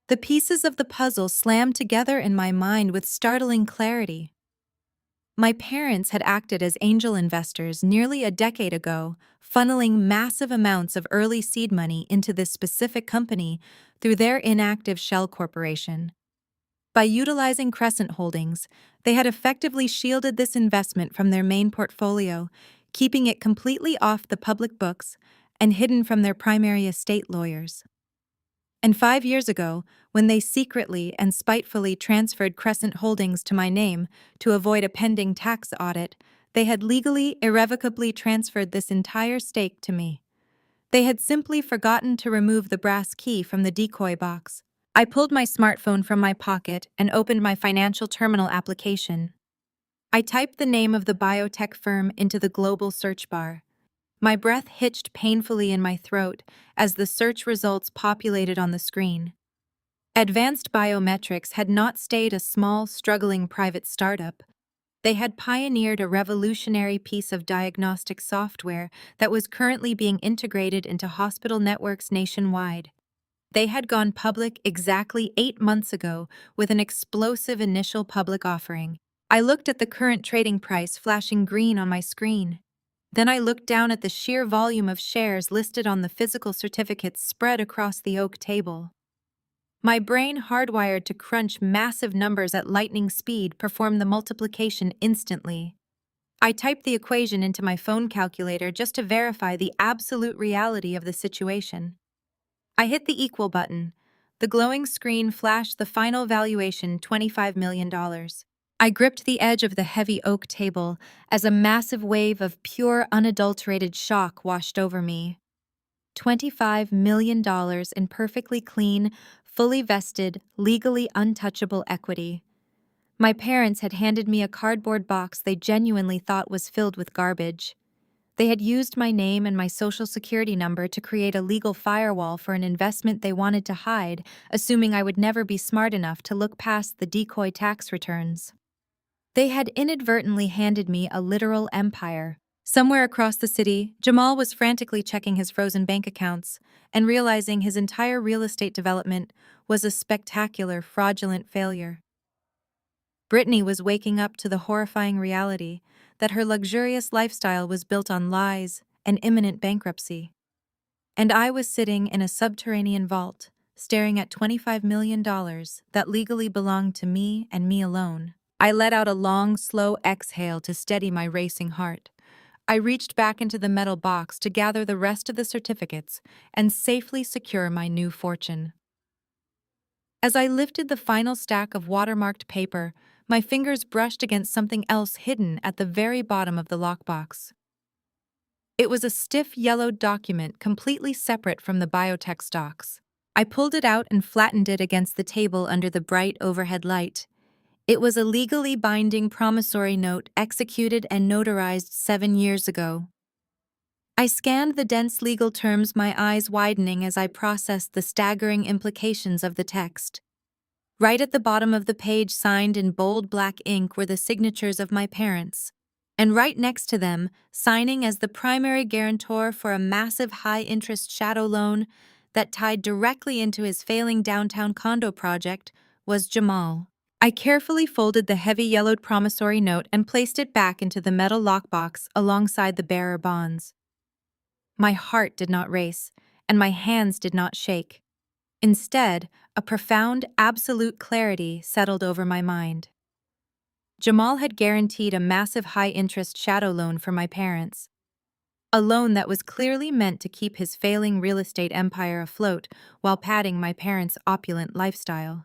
The pieces of the puzzle slammed together in my mind with startling clarity. My parents had acted as angel investors nearly a decade ago, funneling massive amounts of early seed money into this specific company through their inactive shell corporation. By utilizing Crescent Holdings, they had effectively shielded this investment from their main portfolio, keeping it completely off the public books and hidden from their primary estate lawyers. And 5 years ago, when they secretly and spitefully transferred Crescent Holdings to my name to avoid a pending tax audit, they had legally, irrevocably transferred this entire stake to me. They had simply forgotten to remove the brass key from the decoy box. I pulled my smartphone from my pocket and opened my financial terminal application. I typed the name of the biotech firm into the global search bar. My breath hitched painfully in my throat as the search results populated on the screen. Advanced Biometrics had not stayed a small, struggling private startup. They had pioneered a revolutionary piece of diagnostic software that was currently being integrated into hospital networks nationwide. They had gone public exactly 8 months ago with an explosive initial public offering. I looked at the current trading price flashing green on my screen. Then I looked down at the sheer volume of shares listed on the physical certificates spread across the oak table. My brain, hardwired to crunch massive numbers at lightning speed, performed the multiplication instantly. I typed the equation into my phone calculator just to verify the absolute reality of the situation. I hit the equal button. The glowing screen flashed the final valuation, $25 million. I gripped the edge of the heavy oak table as a massive wave of pure, unadulterated shock washed over me. $25 million in perfectly clean, fully vested, legally untouchable equity. My parents had handed me a cardboard box they genuinely thought was filled with garbage. They had used my name and my social security number to create a legal firewall for an investment they wanted to hide, assuming I would never be smart enough to look past the decoy tax returns. They had inadvertently handed me a literal empire. Somewhere across the city, Jamal was frantically checking his frozen bank accounts and realizing his entire real estate development was a spectacular, fraudulent failure. Brittany was waking up to the horrifying reality that her luxurious lifestyle was built on lies and imminent bankruptcy. And I was sitting in a subterranean vault, staring at $25 million that legally belonged to me and me alone. I let out a long, slow exhale to steady my racing heart. I reached back into the metal box to gather the rest of the certificates and safely secure my new fortune. As I lifted the final stack of watermarked paper, my fingers brushed against something else hidden at the very bottom of the lockbox. It was a stiff yellowed document completely separate from the biotech stocks. I pulled it out and flattened it against the table under the bright overhead light. It was a legally binding promissory note executed and notarized 7 years ago. I scanned the dense legal terms, my eyes widening as I processed the staggering implications of the text. Right at the bottom of the page, signed in bold black ink, were the signatures of my parents. And right next to them, signing as the primary guarantor for a massive high-interest shadow loan that tied directly into his failing downtown condo project, was Jamal. I carefully folded the heavy yellowed promissory note and placed it back into the metal lockbox alongside the bearer bonds. My heart did not race, and my hands did not shake. Instead, a profound, absolute clarity settled over my mind. Jamal had guaranteed a massive high-interest shadow loan for my parents, a loan that was clearly meant to keep his failing real estate empire afloat while padding my parents' opulent lifestyle.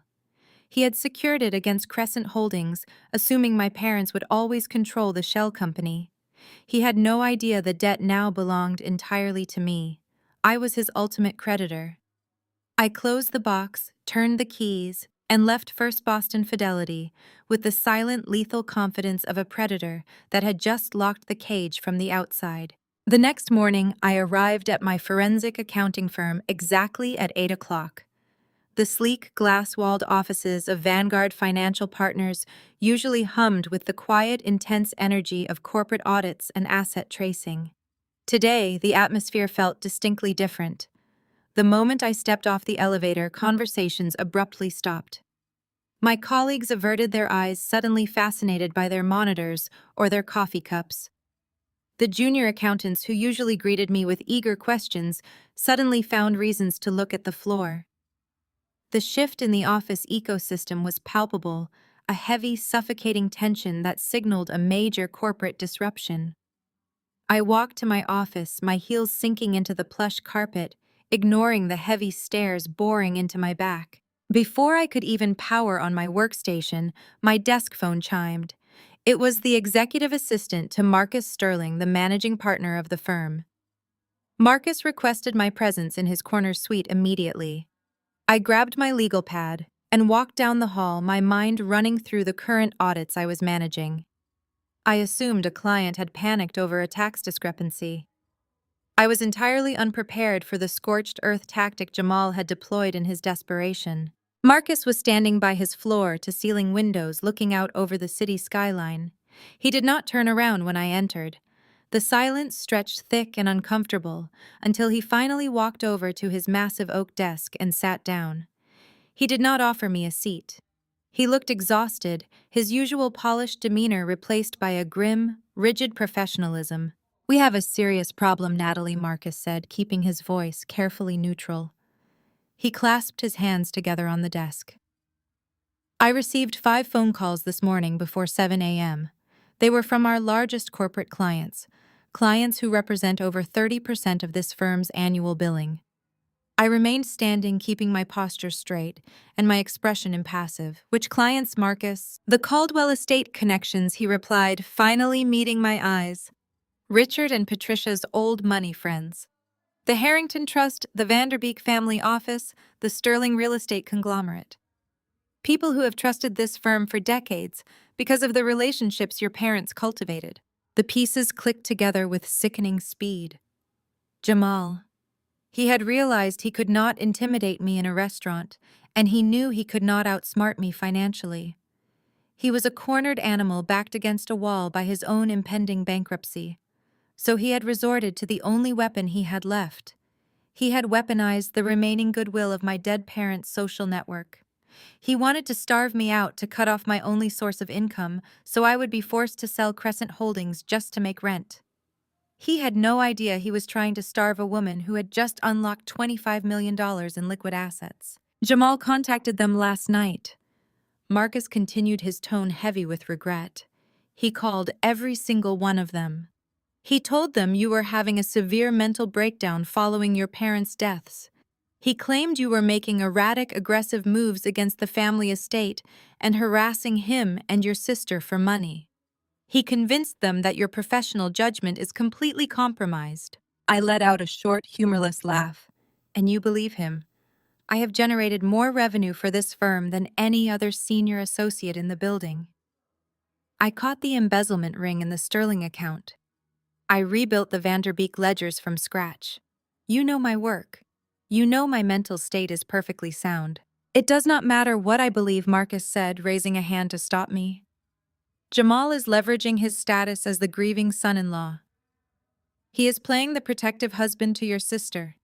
He had secured it against Crescent Holdings, assuming my parents would always control the shell company. He had no idea the debt now belonged entirely to me. I was his ultimate creditor. I closed the box, turned the keys, and left First Boston Fidelity with the silent, lethal confidence of a predator that had just locked the cage from the outside. The next morning, I arrived at my forensic accounting firm exactly at 8 o'clock. The sleek, glass-walled offices of Vanguard Financial Partners usually hummed with the quiet, intense energy of corporate audits and asset tracing. Today, the atmosphere felt distinctly different. The moment I stepped off the elevator, conversations abruptly stopped. My colleagues averted their eyes, suddenly fascinated by their monitors or their coffee cups. The junior accountants, who usually greeted me with eager questions, suddenly found reasons to look at the floor. The shift in the office ecosystem was palpable, a heavy, suffocating tension that signaled a major corporate disruption. I walked to my office, my heels sinking into the plush carpet, ignoring the heavy stairs boring into my back. Before I could even power on my workstation, my desk phone chimed. It was the executive assistant to Marcus Sterling, the managing partner of the firm. Marcus requested my presence in his corner suite immediately. I grabbed my legal pad and walked down the hall, my mind running through the current audits I was managing. I assumed a client had panicked over a tax discrepancy. I was entirely unprepared for the scorched earth tactic Jamal had deployed in his desperation. Marcus was standing by his floor-to-ceiling windows looking out over the city skyline. He did not turn around when I entered. The silence stretched thick and uncomfortable until he finally walked over to his massive oak desk and sat down. He did not offer me a seat. He looked exhausted, his usual polished demeanor replaced by a grim, rigid professionalism. "We have a serious problem, Natalie," Marcus said, keeping his voice carefully neutral. He clasped his hands together on the desk. "I received 5 phone calls this morning before 7 a.m. They were from our largest corporate clients who represent over 30% of this firm's annual billing." I remained standing, keeping my posture straight and my expression impassive. "Which clients, Marcus?" "The Caldwell Estate connections," he replied, finally meeting my eyes. "Richard and Patricia's old money friends. The Harrington Trust, the Vanderbeek family office, the Sterling real estate conglomerate. People who have trusted this firm for decades because of the relationships your parents cultivated." The pieces clicked together with sickening speed. Jamal. He had realized he could not intimidate me in a restaurant, and he knew he could not outsmart me financially. He was a cornered animal backed against a wall by his own impending bankruptcy. So he had resorted to the only weapon he had left. He had weaponized the remaining goodwill of my dead parents' social network. He wanted to starve me out to cut off my only source of income, so I would be forced to sell Crescent Holdings just to make rent. He had no idea he was trying to starve a woman who had just unlocked $25 million in liquid assets. "Jamal contacted them last night." Marcus continued, his tone heavy with regret. "He called every single one of them. He told them you were having a severe mental breakdown following your parents' deaths. He claimed you were making erratic, aggressive moves against the family estate and harassing him and your sister for money. He convinced them that your professional judgment is completely compromised. I let out a short, humorless laugh. And you believe him. I have generated more revenue for this firm than any other senior associate in the building. I caught the embezzlement ring in the Sterling account. I rebuilt the Vanderbeek ledgers from scratch. You know my work. You know my mental state is perfectly sound. It does not matter what I believe, Marcus said, raising a hand to stop me. Jamal is leveraging his status as the grieving son-in-law. He is playing the protective husband to your sister.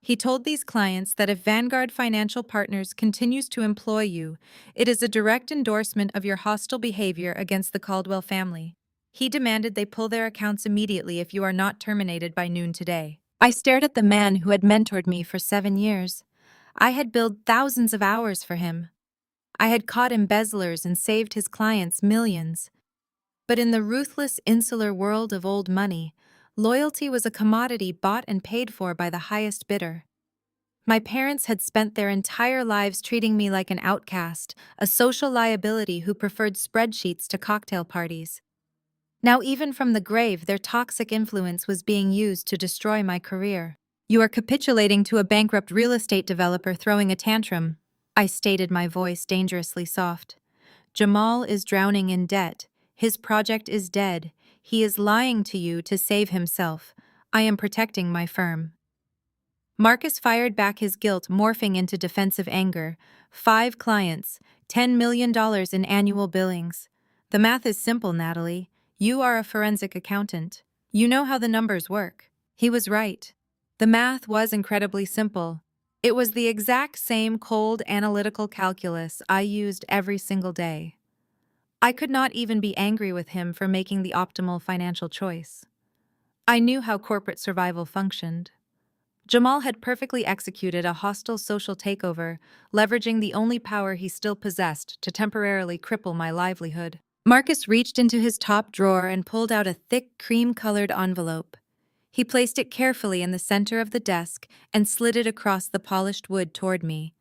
He told these clients that if Vanguard Financial Partners continues to employ you, it is a direct endorsement of your hostile behavior against the Caldwell family. He demanded they pull their accounts immediately if you are not terminated by noon today. I stared at the man who had mentored me for 7 years. I had billed thousands of hours for him. I had caught embezzlers and saved his clients millions. But in the ruthless, insular world of old money, loyalty was a commodity bought and paid for by the highest bidder. My parents had spent their entire lives treating me like an outcast, a social liability who preferred spreadsheets to cocktail parties. Now, even from the grave, their toxic influence was being used to destroy my career. You are capitulating to a bankrupt real estate developer throwing a tantrum, I stated, my voice dangerously soft. Jamal is drowning in debt. His project is dead. He is lying to you to save himself. I am protecting my firm. Marcus fired back, his guilt morphing into defensive anger. 5 clients, $10 million in annual billings. The math is simple, Natalie. You are a forensic accountant. You know how the numbers work. He was right. The math was incredibly simple. It was the exact same cold analytical calculus I used every single day. I could not even be angry with him for making the optimal financial choice. I knew how corporate survival functioned. Jamal had perfectly executed a hostile social takeover, leveraging the only power he still possessed to temporarily cripple my livelihood. Marcus reached into his top drawer and pulled out a thick, cream-colored envelope. He placed it carefully in the center of the desk and slid it across the polished wood toward me.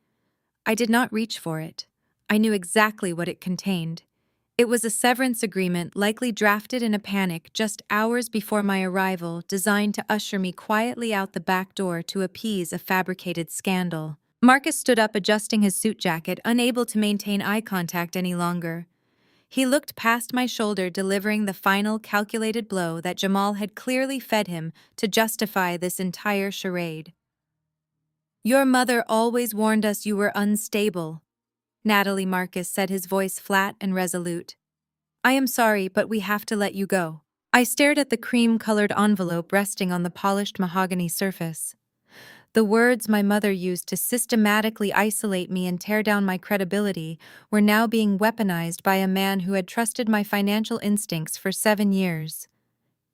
I did not reach for it. I knew exactly what it contained. It was a severance agreement likely drafted in a panic just hours before my arrival, designed to usher me quietly out the back door to appease a fabricated scandal. Marcus stood up, adjusting his suit jacket, unable to maintain eye contact any longer. He looked past my shoulder, delivering the final calculated blow that Jamal had clearly fed him to justify this entire charade. Your mother always warned us you were unstable, Natalie, Marcus said, his voice flat and resolute. I am sorry, but we have to let you go. I stared at the cream-colored envelope resting on the polished mahogany surface. The words my mother used to systematically isolate me and tear down my credibility were now being weaponized by a man who had trusted my financial instincts for 7 years.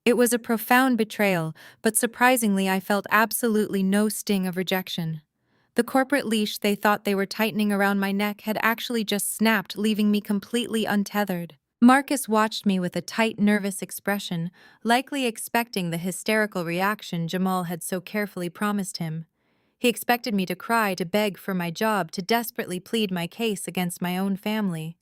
It was a profound betrayal, but surprisingly I felt absolutely no sting of rejection. The corporate leash they thought they were tightening around my neck had actually just snapped, leaving me completely untethered. Marcus watched me with a tight, nervous expression, likely expecting the hysterical reaction Jamal had so carefully promised him. He expected me to cry, to beg for my job, to desperately plead my case against my own family.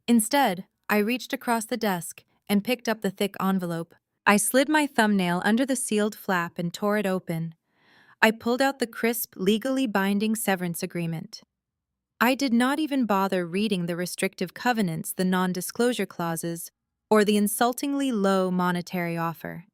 Instead, I reached across the desk and picked up the thick envelope. I slid my thumbnail under the sealed flap and tore it open. I pulled out the crisp, legally binding severance agreement. I did not even bother reading the restrictive covenants, the non-disclosure clauses, or the insultingly low monetary offer.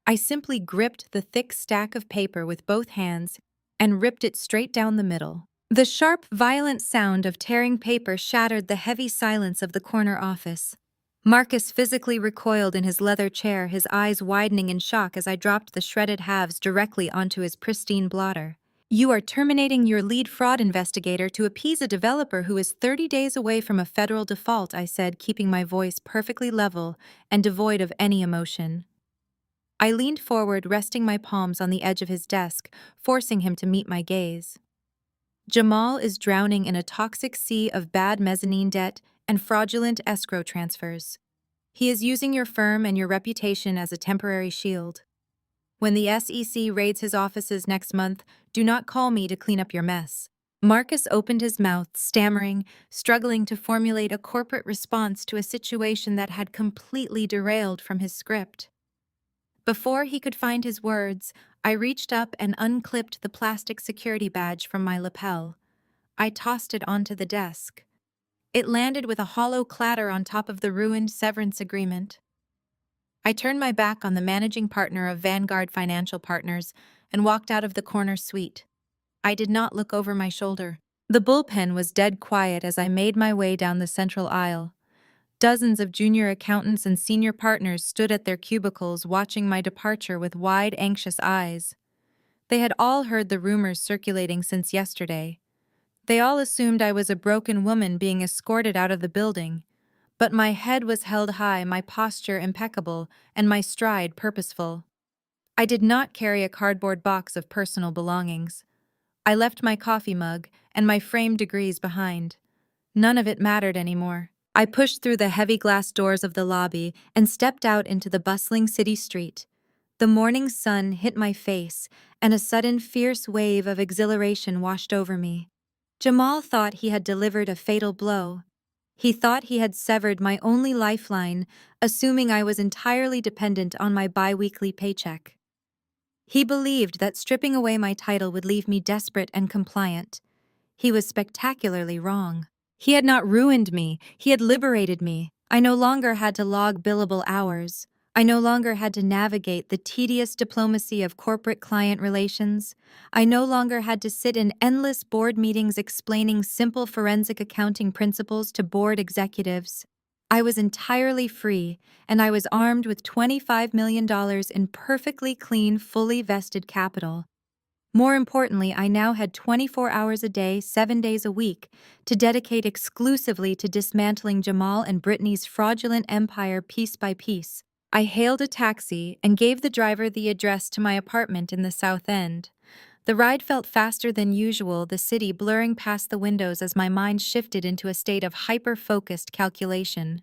I simply gripped the thick stack of paper with both hands and ripped it straight down the middle. The sharp, violent sound of tearing paper shattered the heavy silence of the corner office. Marcus physically recoiled in his leather chair, his eyes widening in shock as I dropped the shredded halves directly onto his pristine blotter. You are terminating your lead fraud investigator to appease a developer who is 30 days away from a federal default, I said, keeping my voice perfectly level and devoid of any emotion. I leaned forward, resting my palms on the edge of his desk, forcing him to meet my gaze. Jamal is drowning in a toxic sea of bad mezzanine debt and fraudulent escrow transfers. He is using your firm and your reputation as a temporary shield. When the SEC raids his offices next month, do not call me to clean up your mess." Marcus opened his mouth, stammering, struggling to formulate a corporate response to a situation that had completely derailed from his script. Before he could find his words, I reached up and unclipped the plastic security badge from my lapel. I tossed it onto the desk. It landed with a hollow clatter on top of the ruined severance agreement. I turned my back on the managing partner of Vanguard Financial Partners and walked out of the corner suite. I did not look over my shoulder. The bullpen was dead quiet as I made my way down the central aisle. Dozens of junior accountants and senior partners stood at their cubicles watching my departure with wide, anxious eyes. They had all heard the rumors circulating since yesterday. They all assumed I was a broken woman being escorted out of the building. But my head was held high, my posture impeccable, and my stride purposeful. I did not carry a cardboard box of personal belongings. I left my coffee mug and my framed degrees behind. None of it mattered anymore. I pushed through the heavy glass doors of the lobby and stepped out into the bustling city street. The morning sun hit my face, and a sudden fierce wave of exhilaration washed over me. Jamal thought he had delivered a fatal blow. He thought he had severed my only lifeline, assuming I was entirely dependent on my bi-weekly paycheck. He believed that stripping away my title would leave me desperate and compliant. He was spectacularly wrong. He had not ruined me, he had liberated me. I no longer had to log billable hours. I no longer had to navigate the tedious diplomacy of corporate client relations. I no longer had to sit in endless board meetings explaining simple forensic accounting principles to board executives. I was entirely free, and I was armed with $25 million in perfectly clean, fully vested capital. More importantly, I now had 24 hours a day, 7 days a week, to dedicate exclusively to dismantling Jamal and Brittany's fraudulent empire piece by piece. I hailed a taxi and gave the driver the address to my apartment in the South End. The ride felt faster than usual, the city blurring past the windows as my mind shifted into a state of hyper-focused calculation.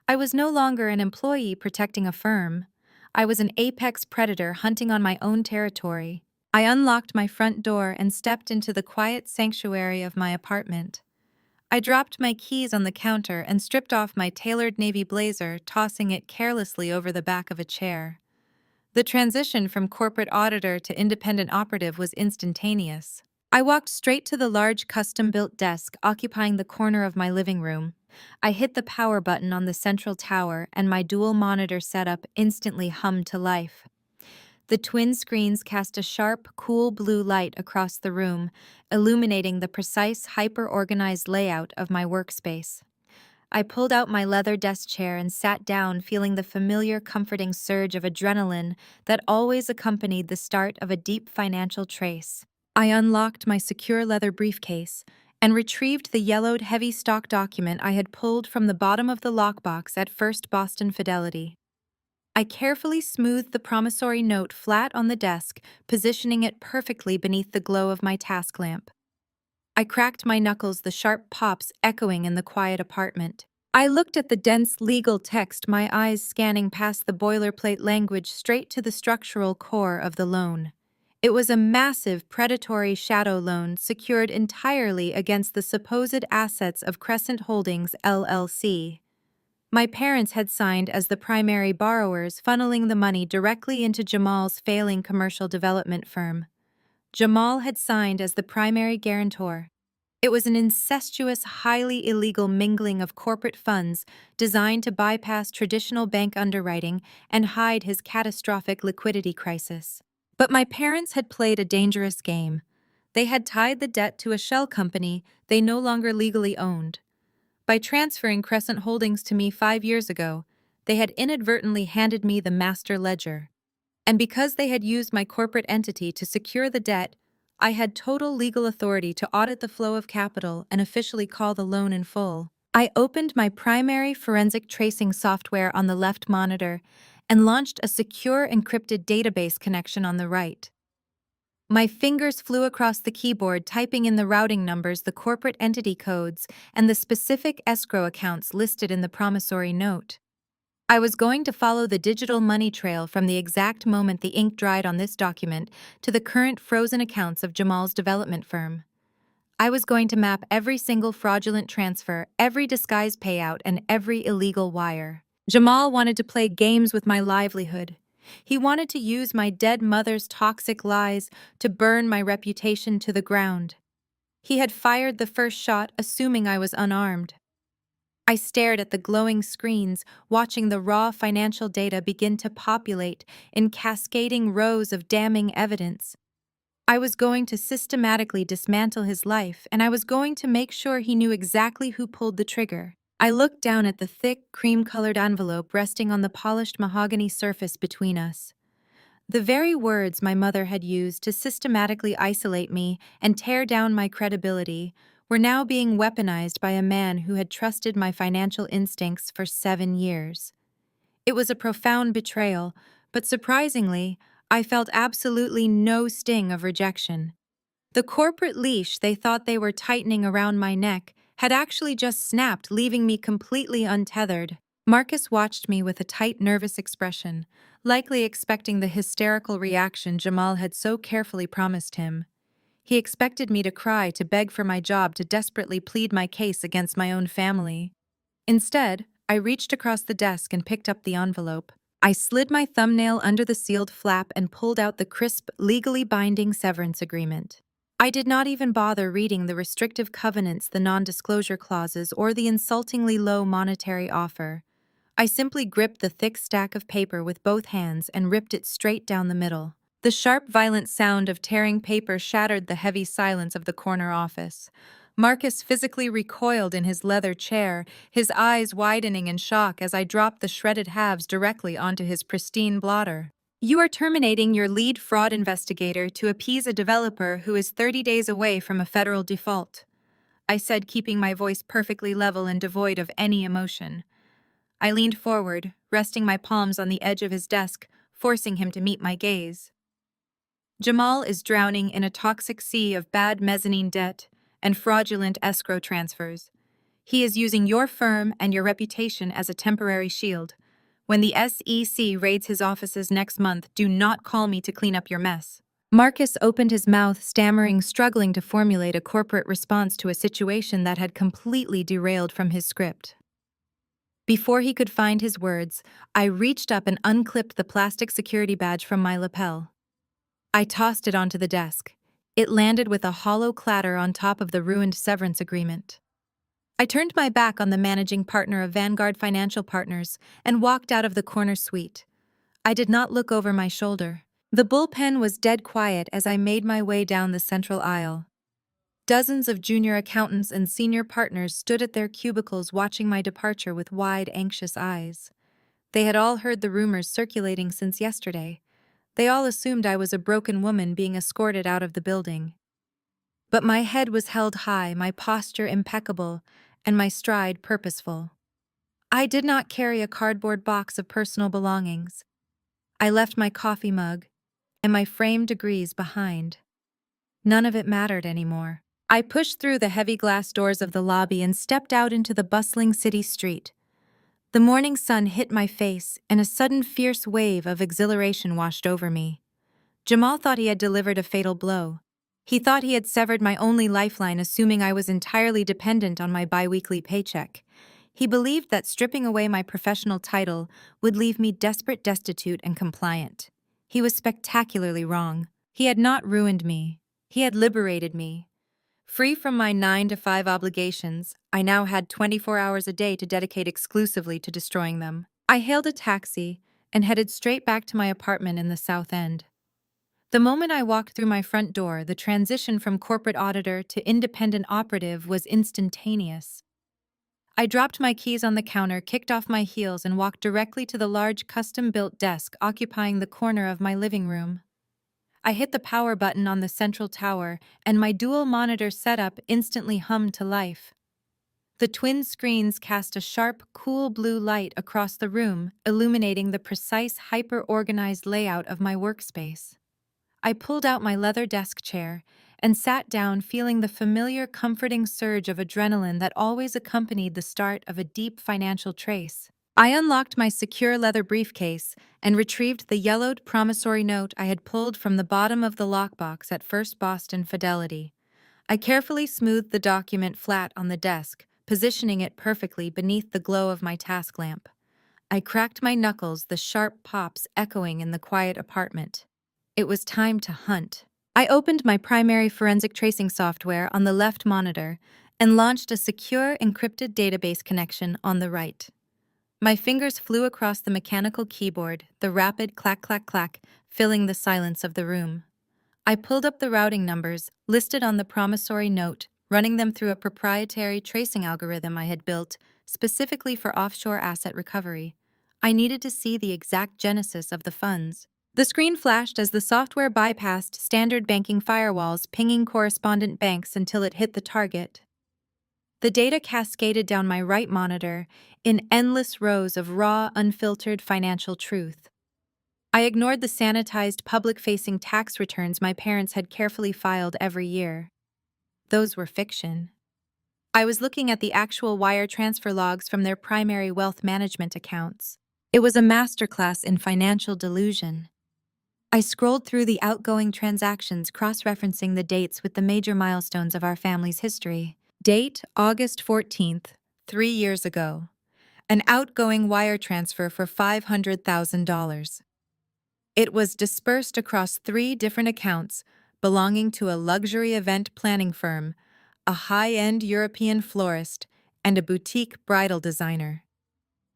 I was no longer an employee protecting a firm. I was an apex predator hunting on my own territory. I unlocked my front door and stepped into the quiet sanctuary of my apartment. I dropped my keys on the counter and stripped off my tailored navy blazer, tossing it carelessly over the back of a chair. The transition from corporate auditor to independent operative was instantaneous. I walked straight to the large custom-built desk occupying the corner of my living room. I hit the power button on the central tower, and my dual-monitor setup instantly hummed to life. The twin screens cast a sharp, cool blue light across the room, illuminating the precise, hyper-organized layout of my workspace. I pulled out my leather desk chair and sat down, feeling the familiar, comforting surge of adrenaline that always accompanied the start of a deep financial trace. I unlocked my secure leather briefcase and retrieved the yellowed, heavy stock document I had pulled from the bottom of the lockbox at First Boston Fidelity. I carefully smoothed the promissory note flat on the desk, positioning it perfectly beneath the glow of my task lamp. I cracked my knuckles, the sharp pops echoing in the quiet apartment. I looked at the dense legal text, my eyes scanning past the boilerplate language straight to the structural core of the loan. It was a massive predatory shadow loan secured entirely against the supposed assets of Crescent Holdings, LLC. My parents had signed as the primary borrowers, funneling the money directly into Jamal's failing commercial development firm. Jamal had signed as the primary guarantor. It was an incestuous, highly illegal mingling of corporate funds designed to bypass traditional bank underwriting and hide his catastrophic liquidity crisis. But my parents had played a dangerous game. They had tied the debt to a shell company they no longer legally owned. By transferring Crescent Holdings to me 5 years ago, they had inadvertently handed me the master ledger. And because they had used my corporate entity to secure the debt, I had total legal authority to audit the flow of capital and officially call the loan in full. I opened my primary forensic tracing software on the left monitor and launched a secure encrypted database connection on the right. My fingers flew across the keyboard, typing in the routing numbers, the corporate entity codes, and the specific escrow accounts listed in the promissory note. I was going to follow the digital money trail from the exact moment the ink dried on this document to the current frozen accounts of Jamal's development firm. I was going to map every single fraudulent transfer, every disguised payout, and every illegal wire. Jamal wanted to play games with my livelihood. He wanted to use my dead mother's toxic lies to burn my reputation to the ground. He had fired the first shot, assuming I was unarmed. I stared at the glowing screens, watching the raw financial data begin to populate in cascading rows of damning evidence. I was going to systematically dismantle his life, and I was going to make sure he knew exactly who pulled the trigger. I looked down at the thick, cream-colored envelope resting on the polished mahogany surface between us. The very words my mother had used to systematically isolate me and tear down my credibility were now being weaponized by a man who had trusted my financial instincts for 7 years. It was a profound betrayal, but surprisingly, I felt absolutely no sting of rejection. The corporate leash they thought they were tightening around my neck had actually just snapped, leaving me completely untethered. Marcus watched me with a tight, nervous expression, likely expecting the hysterical reaction Jamal had so carefully promised him. He expected me to cry, to beg for my job, to desperately plead my case against my own family. Instead, I reached across the desk and picked up the envelope. I slid my thumbnail under the sealed flap and pulled out the crisp, legally binding severance agreement. I did not even bother reading the restrictive covenants, the non-disclosure clauses, or the insultingly low monetary offer. I simply gripped the thick stack of paper with both hands and ripped it straight down the middle. The sharp, violent sound of tearing paper shattered the heavy silence of the corner office. Marcus physically recoiled in his leather chair, his eyes widening in shock as I dropped the shredded halves directly onto his pristine blotter. "You are terminating your lead fraud investigator to appease a developer who is 30 days away from a federal default," I said, keeping my voice perfectly level and devoid of any emotion. I leaned forward, resting my palms on the edge of his desk, forcing him to meet my gaze. "Jamal is drowning in a toxic sea of bad mezzanine debt and fraudulent escrow transfers. He is using your firm and your reputation as a temporary shield. When the SEC raids his offices next month, do not call me to clean up your mess." Marcus opened his mouth, stammering, struggling to formulate a corporate response to a situation that had completely derailed from his script. Before he could find his words, I reached up and unclipped the plastic security badge from my lapel. I tossed it onto the desk. It landed with a hollow clatter on top of the ruined severance agreement. I turned my back on the managing partner of Vanguard Financial Partners and walked out of the corner suite. I did not look over my shoulder. The bullpen was dead quiet as I made my way down the central aisle. Dozens of junior accountants and senior partners stood at their cubicles watching my departure with wide, anxious eyes. They had all heard the rumors circulating since yesterday. They all assumed I was a broken woman being escorted out of the building. But my head was held high, my posture impeccable, and my stride purposeful. I did not carry a cardboard box of personal belongings. I left my coffee mug and my framed degrees behind. None of it mattered anymore. I pushed through the heavy glass doors of the lobby and stepped out into the bustling city street. The morning sun hit my face, and a sudden fierce wave of exhilaration washed over me. Jamal thought he had delivered a fatal blow. He thought he had severed my only lifeline, assuming I was entirely dependent on my biweekly paycheck. He believed that stripping away my professional title would leave me desperate, destitute, and compliant. He was spectacularly wrong. He had not ruined me. He had liberated me. Free from my 9-to-5 obligations, I now had 24 hours a day to dedicate exclusively to destroying them. I hailed a taxi and headed straight back to my apartment in the South End. The moment I walked through my front door, the transition from corporate auditor to independent operative was instantaneous. I dropped my keys on the counter, kicked off my heels, and walked directly to the large custom-built desk occupying the corner of my living room. I hit the power button on the central tower, and my dual-monitor setup instantly hummed to life. The twin screens cast a sharp, cool blue light across the room, illuminating the precise, hyper-organized layout of my workspace. I pulled out my leather desk chair and sat down, feeling the familiar, comforting surge of adrenaline that always accompanied the start of a deep financial trace. I unlocked my secure leather briefcase and retrieved the yellowed promissory note I had pulled from the bottom of the lockbox at First Boston Fidelity. I carefully smoothed the document flat on the desk, positioning it perfectly beneath the glow of my task lamp. I cracked my knuckles, the sharp pops echoing in the quiet apartment. It was time to hunt. I opened my primary forensic tracing software on the left monitor and launched a secure encrypted database connection on the right. My fingers flew across the mechanical keyboard, the rapid clack clack clack filling the silence of the room. I pulled up the routing numbers listed on the promissory note, running them through a proprietary tracing algorithm I had built specifically for offshore asset recovery. I needed to see the exact genesis of the funds. The screen flashed as the software bypassed standard banking firewalls, pinging correspondent banks until it hit the target. The data cascaded down my right monitor in endless rows of raw, unfiltered financial truth. I ignored the sanitized, public-facing tax returns my parents had carefully filed every year. Those were fiction. I was looking at the actual wire transfer logs from their primary wealth management accounts. It was a masterclass in financial delusion. I scrolled through the outgoing transactions, cross-referencing the dates with the major milestones of our family's history. Date, August 14th, 3 years ago. An outgoing wire transfer for $500,000. It was dispersed across 3 different accounts belonging to a luxury event planning firm, a high-end European florist, and a boutique bridal designer.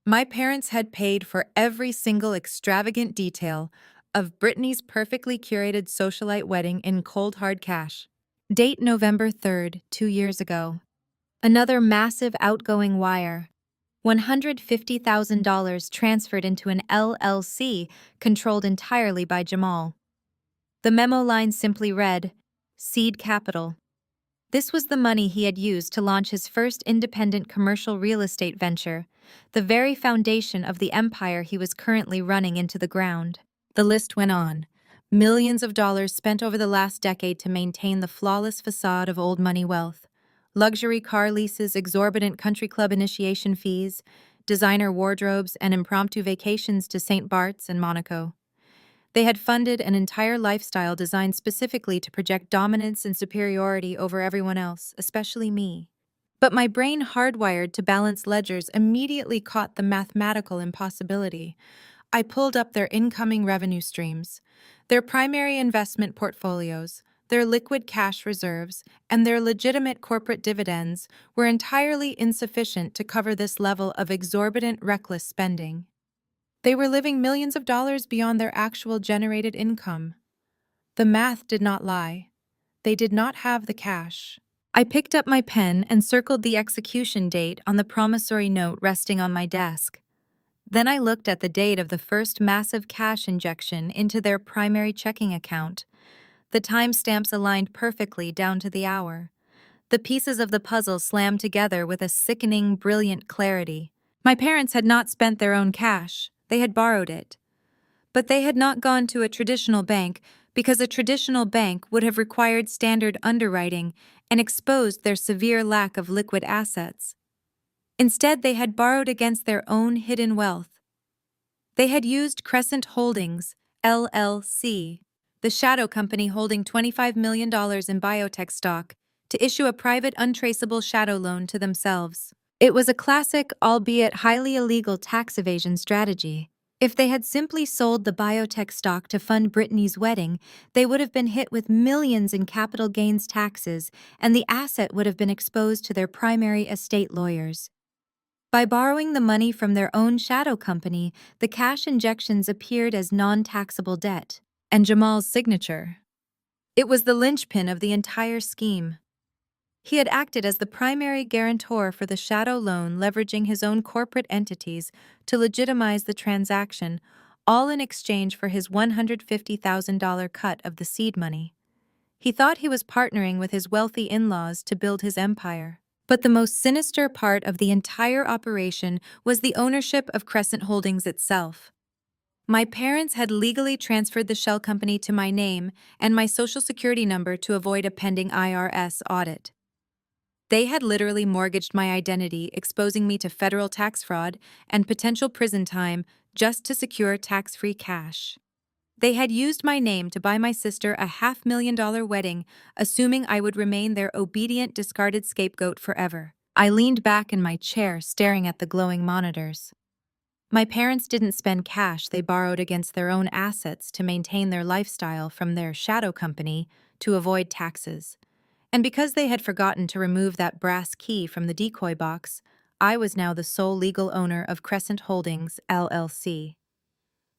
My parents had paid for every single extravagant detail of Brittany's perfectly curated socialite wedding in cold hard cash. Date November 3rd, 2 years ago. Another massive outgoing wire. $150,000 transferred into an LLC controlled entirely by Jamal. The memo line simply read, Seed Capital. This was the money he had used to launch his first independent commercial real estate venture, the very foundation of the empire he was currently running into the ground. The list went on. Millions of dollars spent over the last decade to maintain the flawless facade of old money wealth. Luxury car leases, exorbitant country club initiation fees, designer wardrobes, and impromptu vacations to St. Bart's and Monaco. They had funded an entire lifestyle designed specifically to project dominance and superiority over everyone else, especially me. But my brain, hardwired to balance ledgers, immediately caught the mathematical impossibility. I pulled up their incoming revenue streams, their primary investment portfolios, their liquid cash reserves, and their legitimate corporate dividends were entirely insufficient to cover this level of exorbitant, reckless spending. They were living millions of dollars beyond their actual generated income. The math did not lie. They did not have the cash. I picked up my pen and circled the execution date on the promissory note resting on my desk. Then I looked at the date of the first massive cash injection into their primary checking account. The timestamps aligned perfectly down to the hour. The pieces of the puzzle slammed together with a sickening, brilliant clarity. My parents had not spent their own cash. They had borrowed it. But they had not gone to a traditional bank because a traditional bank would have required standard underwriting and exposed their severe lack of liquid assets. Instead, they had borrowed against their own hidden wealth. They had used Crescent Holdings, LLC, the shadow company holding $25 million in biotech stock, to issue a private untraceable shadow loan to themselves. It was a classic, albeit highly illegal, tax evasion strategy. If they had simply sold the biotech stock to fund Brittany's wedding, they would have been hit with millions in capital gains taxes, and the asset would have been exposed to their primary estate lawyers. By borrowing the money from their own shadow company, the cash injections appeared as non-taxable debt. And Jamal's signature. It was the linchpin of the entire scheme. He had acted as the primary guarantor for the shadow loan, leveraging his own corporate entities to legitimize the transaction, all in exchange for his $150,000 cut of the seed money. He thought he was partnering with his wealthy in-laws to build his empire. But the most sinister part of the entire operation was the ownership of Crescent Holdings itself. My parents had legally transferred the shell company to my name and my social security number to avoid a pending IRS audit. They had literally mortgaged my identity, exposing me to federal tax fraud and potential prison time just to secure tax-free cash. They had used my name to buy my sister a $500,000 wedding, assuming I would remain their obedient, discarded scapegoat forever. I leaned back in my chair, staring at the glowing monitors. My parents didn't spend cash they borrowed against their own assets to maintain their lifestyle from their shadow company to avoid taxes. And because they had forgotten to remove that brass key from the decoy box, I was now the sole legal owner of Crescent Holdings, LLC.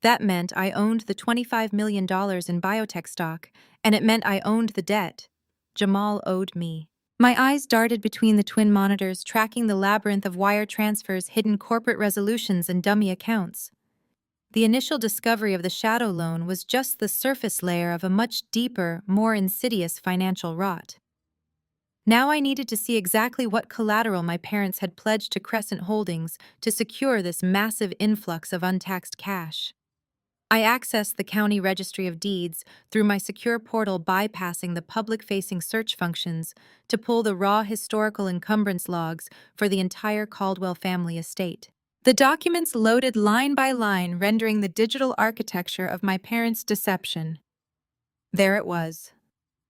That meant I owned the $25 million in biotech stock, and it meant I owned the debt Jamal owed me. My eyes darted between the twin monitors, tracking the labyrinth of wire transfers, hidden corporate resolutions, and dummy accounts. The initial discovery of the shadow loan was just the surface layer of a much deeper, more insidious financial rot. Now I needed to see exactly what collateral my parents had pledged to Crescent Holdings to secure this massive influx of untaxed cash. I accessed the county registry of deeds through my secure portal, bypassing the public-facing search functions to pull the raw historical encumbrance logs for the entire Caldwell family estate. The documents loaded line by line, rendering the digital architecture of my parents' deception. There it was.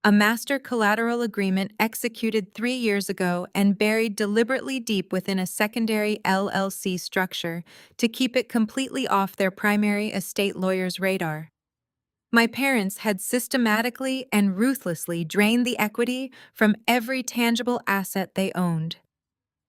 A master collateral agreement executed 3 years ago and buried deliberately deep within a secondary LLC structure to keep it completely off their primary estate lawyer's radar. My parents had systematically and ruthlessly drained the equity from every tangible asset they owned.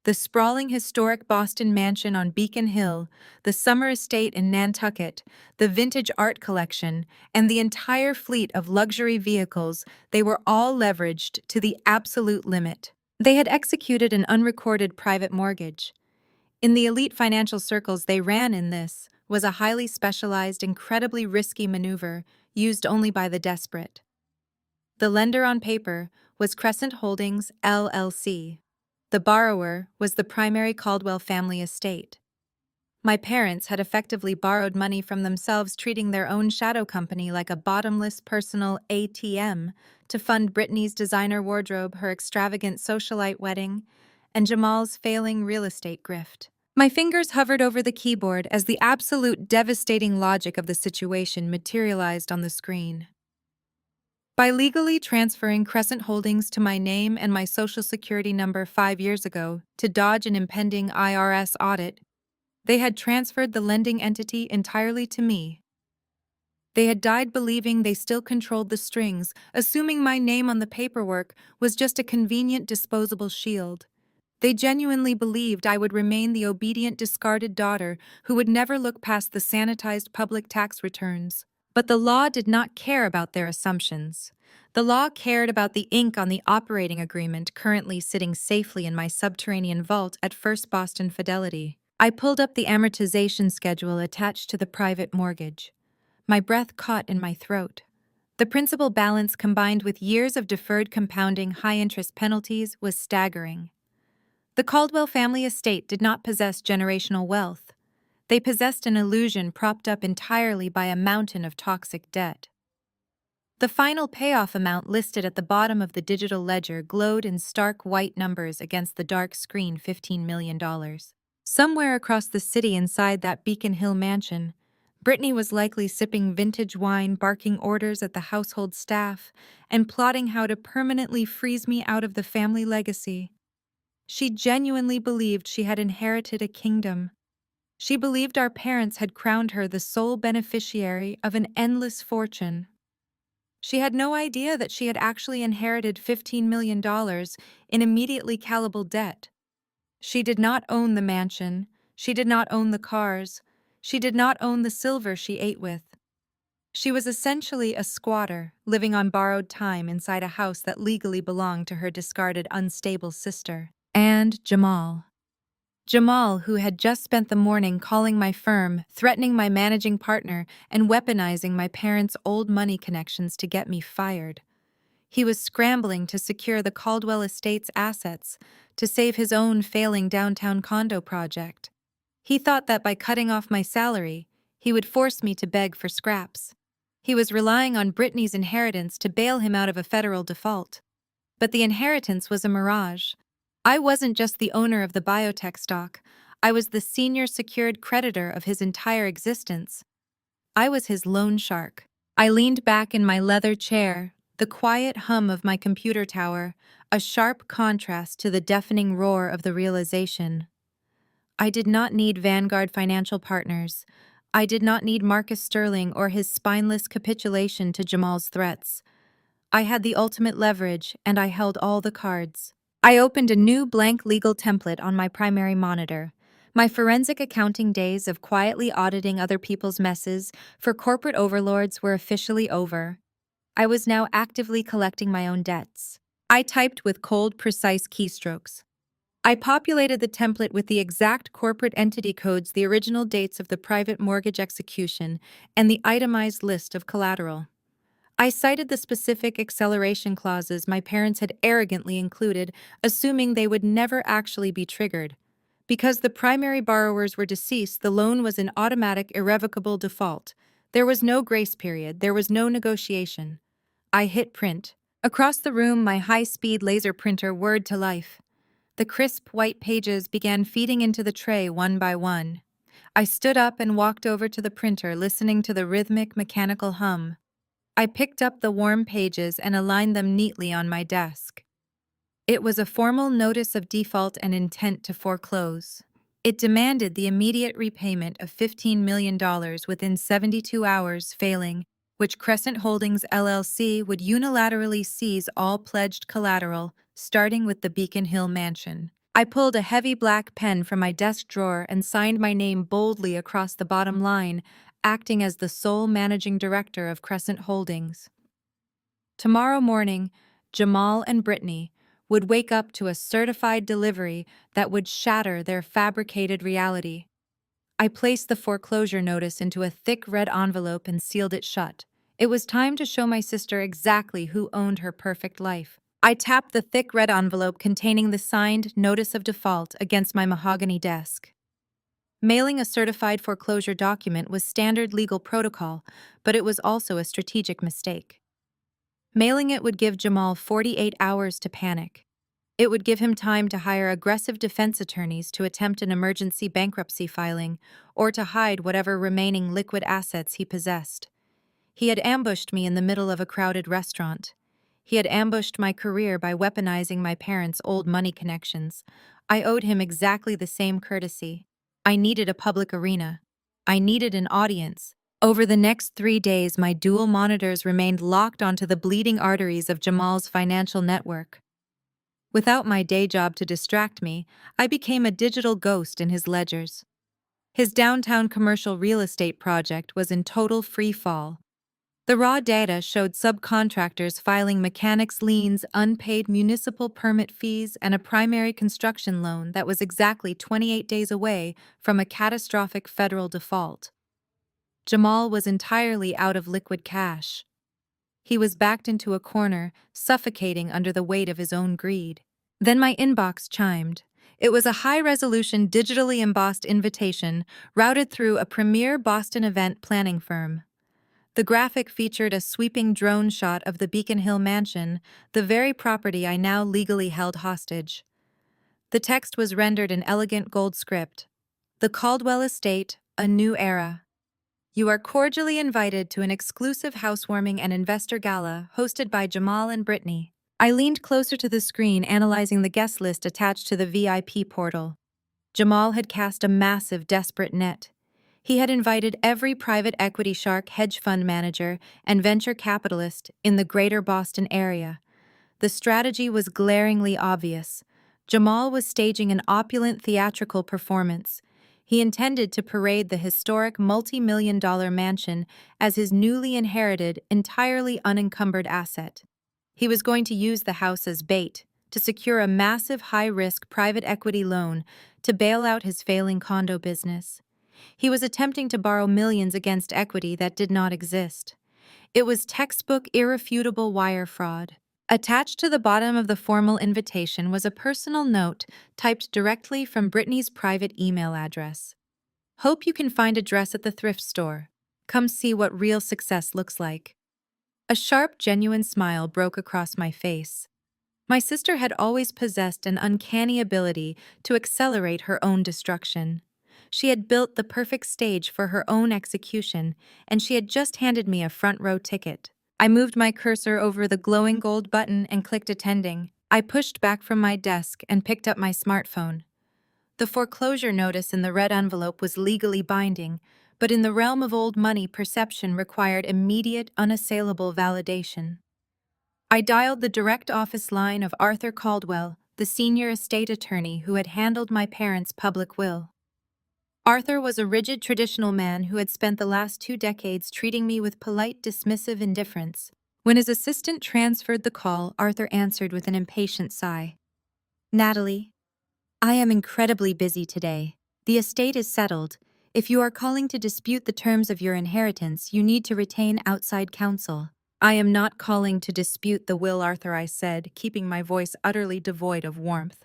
The sprawling historic Boston mansion on Beacon Hill, the summer estate in Nantucket, the vintage art collection, and the entire fleet of luxury vehicles, they were all leveraged to the absolute limit. They had executed an unrecorded private mortgage. In the elite financial circles they ran in, this was a highly specialized, incredibly risky maneuver used only by the desperate. The lender on paper was Crescent Holdings, LLC. The borrower was the primary Caldwell family estate. My parents had effectively borrowed money from themselves, treating their own shadow company like a bottomless personal ATM to fund Brittany's designer wardrobe, her extravagant socialite wedding, and Jamal's failing real estate grift. My fingers hovered over the keyboard as the absolute devastating logic of the situation materialized on the screen. By legally transferring Crescent Holdings to my name and my social security number 5 years ago to dodge an impending IRS audit, they had transferred the lending entity entirely to me. They had died believing they still controlled the strings, assuming my name on the paperwork was just a convenient disposable shield. They genuinely believed I would remain the obedient, discarded daughter who would never look past the sanitized public tax returns. But the law did not care about their assumptions. The law cared about the ink on the operating agreement currently sitting safely in my subterranean vault at First Boston Fidelity. I pulled up the amortization schedule attached to the private mortgage. My breath caught in my throat. The principal balance, combined with years of deferred compounding high-interest penalties, was staggering. The Caldwell family estate did not possess generational wealth. They possessed an illusion propped up entirely by a mountain of toxic debt. The final payoff amount listed at the bottom of the digital ledger glowed in stark white numbers against the dark screen: $15 million. Somewhere across the city inside that Beacon Hill mansion, Brittany was likely sipping vintage wine, barking orders at the household staff, and plotting how to permanently freeze me out of the family legacy. She genuinely believed she had inherited a kingdom. She believed our parents had crowned her the sole beneficiary of an endless fortune. She had no idea that she had actually inherited $15 million in immediately callable debt. She did not own the mansion. She did not own the cars. She did not own the silver she ate with. She was essentially a squatter, living on borrowed time inside a house that legally belonged to her discarded, unstable sister. And Jamal. Jamal, who had just spent the morning calling my firm, threatening my managing partner, and weaponizing my parents' old money connections to get me fired. He was scrambling to secure the Caldwell estate's assets to save his own failing downtown condo project. He thought that by cutting off my salary, he would force me to beg for scraps. He was relying on Brittany's inheritance to bail him out of a federal default. But the inheritance was a mirage. I wasn't just the owner of the biotech stock, I was the senior secured creditor of his entire existence. I was his loan shark. I leaned back in my leather chair, the quiet hum of my computer tower, a sharp contrast to the deafening roar of the realization. I did not need Vanguard Financial Partners. I did not need Marcus Sterling or his spineless capitulation to Jamal's threats. I had the ultimate leverage, and I held all the cards. I opened a new blank legal template on my primary monitor. My forensic accounting days of quietly auditing other people's messes for corporate overlords were officially over. I was now actively collecting my own debts. I typed with cold, precise keystrokes. I populated the template with the exact corporate entity codes, the original dates of the private mortgage execution, and the itemized list of collateral. I cited the specific acceleration clauses my parents had arrogantly included, assuming they would never actually be triggered. Because the primary borrowers were deceased, the loan was an automatic, irrevocable default. There was no grace period, there was no negotiation. I hit print. Across the room, my high-speed laser printer whirred to life. The crisp white pages began feeding into the tray one by one. I stood up and walked over to the printer, listening to the rhythmic, mechanical hum. I picked up the warm pages and aligned them neatly on my desk. It was a formal notice of default and intent to foreclose. It demanded the immediate repayment of $15 million within 72 hours, failing which Crescent Holdings LLC would unilaterally seize all pledged collateral, starting with the Beacon Hill mansion. I pulled a heavy black pen from my desk drawer and signed my name boldly across the bottom line, acting as the sole managing director of Crescent Holdings. Tomorrow morning, Jamal and Brittany would wake up to a certified delivery that would shatter their fabricated reality. I placed the foreclosure notice into a thick red envelope and sealed it shut. It was time to show my sister exactly who owned her perfect life. I tapped the thick red envelope containing the signed notice of default against my mahogany desk. Mailing a certified foreclosure document was standard legal protocol, but it was also a strategic mistake. Mailing it would give Jamal 48 hours to panic. It would give him time to hire aggressive defense attorneys to attempt an emergency bankruptcy filing or to hide whatever remaining liquid assets he possessed. He had ambushed me in the middle of a crowded restaurant. He had ambushed my career by weaponizing my parents' old money connections. I owed him exactly the same courtesy. I needed a public arena. I needed an audience. Over the next 3 days, my dual monitors remained locked onto the bleeding arteries of Jamal's financial network. Without my day job to distract me, I became a digital ghost in his ledgers. His downtown commercial real estate project was in total free fall. The raw data showed subcontractors filing mechanics liens, unpaid municipal permit fees, and a primary construction loan that was exactly 28 days away from a catastrophic federal default. Jamal was entirely out of liquid cash. He was backed into a corner, suffocating under the weight of his own greed. Then my inbox chimed. It was a high-resolution, digitally embossed invitation routed through a premier Boston event planning firm. The graphic featured a sweeping drone shot of the Beacon Hill mansion, the very property I now legally held hostage. The text was rendered in elegant gold script. The Caldwell Estate, a new era. You are cordially invited to an exclusive housewarming and investor gala hosted by Jamal and Brittany. I leaned closer to the screen, analyzing the guest list attached to the VIP portal. Jamal had cast a massive, desperate net. He had invited every private equity shark, hedge fund manager, and venture capitalist in the greater Boston area. The strategy was glaringly obvious. Jamal was staging an opulent theatrical performance. He intended to parade the historic multi-million-dollar mansion as his newly inherited, entirely unencumbered asset. He was going to use the house as bait to secure a massive high-risk private equity loan to bail out his failing condo business. He was attempting to borrow millions against equity that did not exist. It was textbook, irrefutable wire fraud. Attached to the bottom of the formal invitation was a personal note typed directly from Brittany's private email address. Hope you can find a dress at the thrift store. Come see what real success looks like. A sharp, genuine smile broke across my face. My sister had always possessed an uncanny ability to accelerate her own destruction. She had built the perfect stage for her own execution, and she had just handed me a front row ticket. I moved my cursor over the glowing gold button and clicked attending. I pushed back from my desk and picked up my smartphone. The foreclosure notice in the red envelope was legally binding, but in the realm of old money, perception required immediate, unassailable validation. I dialed the direct office line of Arthur Caldwell, the senior estate attorney who had handled my parents' public will. Arthur was a rigid traditional man who had spent the last 2 decades treating me with polite, dismissive indifference. When his assistant transferred the call, Arthur answered with an impatient sigh. "Natalie, I am incredibly busy today. The estate is settled. If you are calling to dispute the terms of your inheritance, you need to retain outside counsel." "I am not calling to dispute the will, Arthur," I said, keeping my voice utterly devoid of warmth.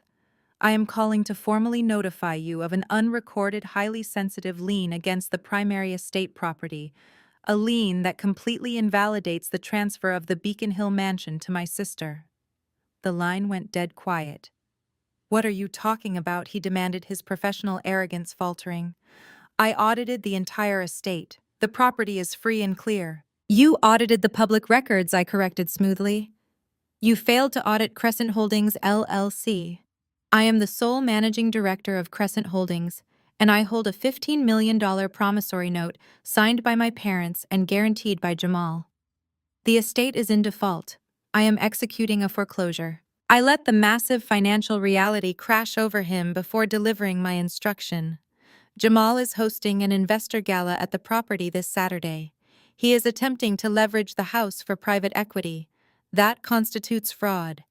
"I am calling to formally notify you of an unrecorded, highly sensitive lien against the primary estate property, a lien that completely invalidates the transfer of the Beacon Hill mansion to my sister." The line went dead quiet. "What are you talking about?" he demanded, his professional arrogance faltering. "I audited the entire estate. The property is free and clear." "You audited the public records," I corrected smoothly. "You failed to audit Crescent Holdings, LLC. I am the sole managing director of Crescent Holdings, and I hold a $15 million promissory note signed by my parents and guaranteed by Jamal. The estate is in default. I am executing a foreclosure." I let the massive financial reality crash over him before delivering my instruction. "Jamal is hosting an investor gala at the property this Saturday. He is attempting to leverage the house for private equity. That constitutes fraud.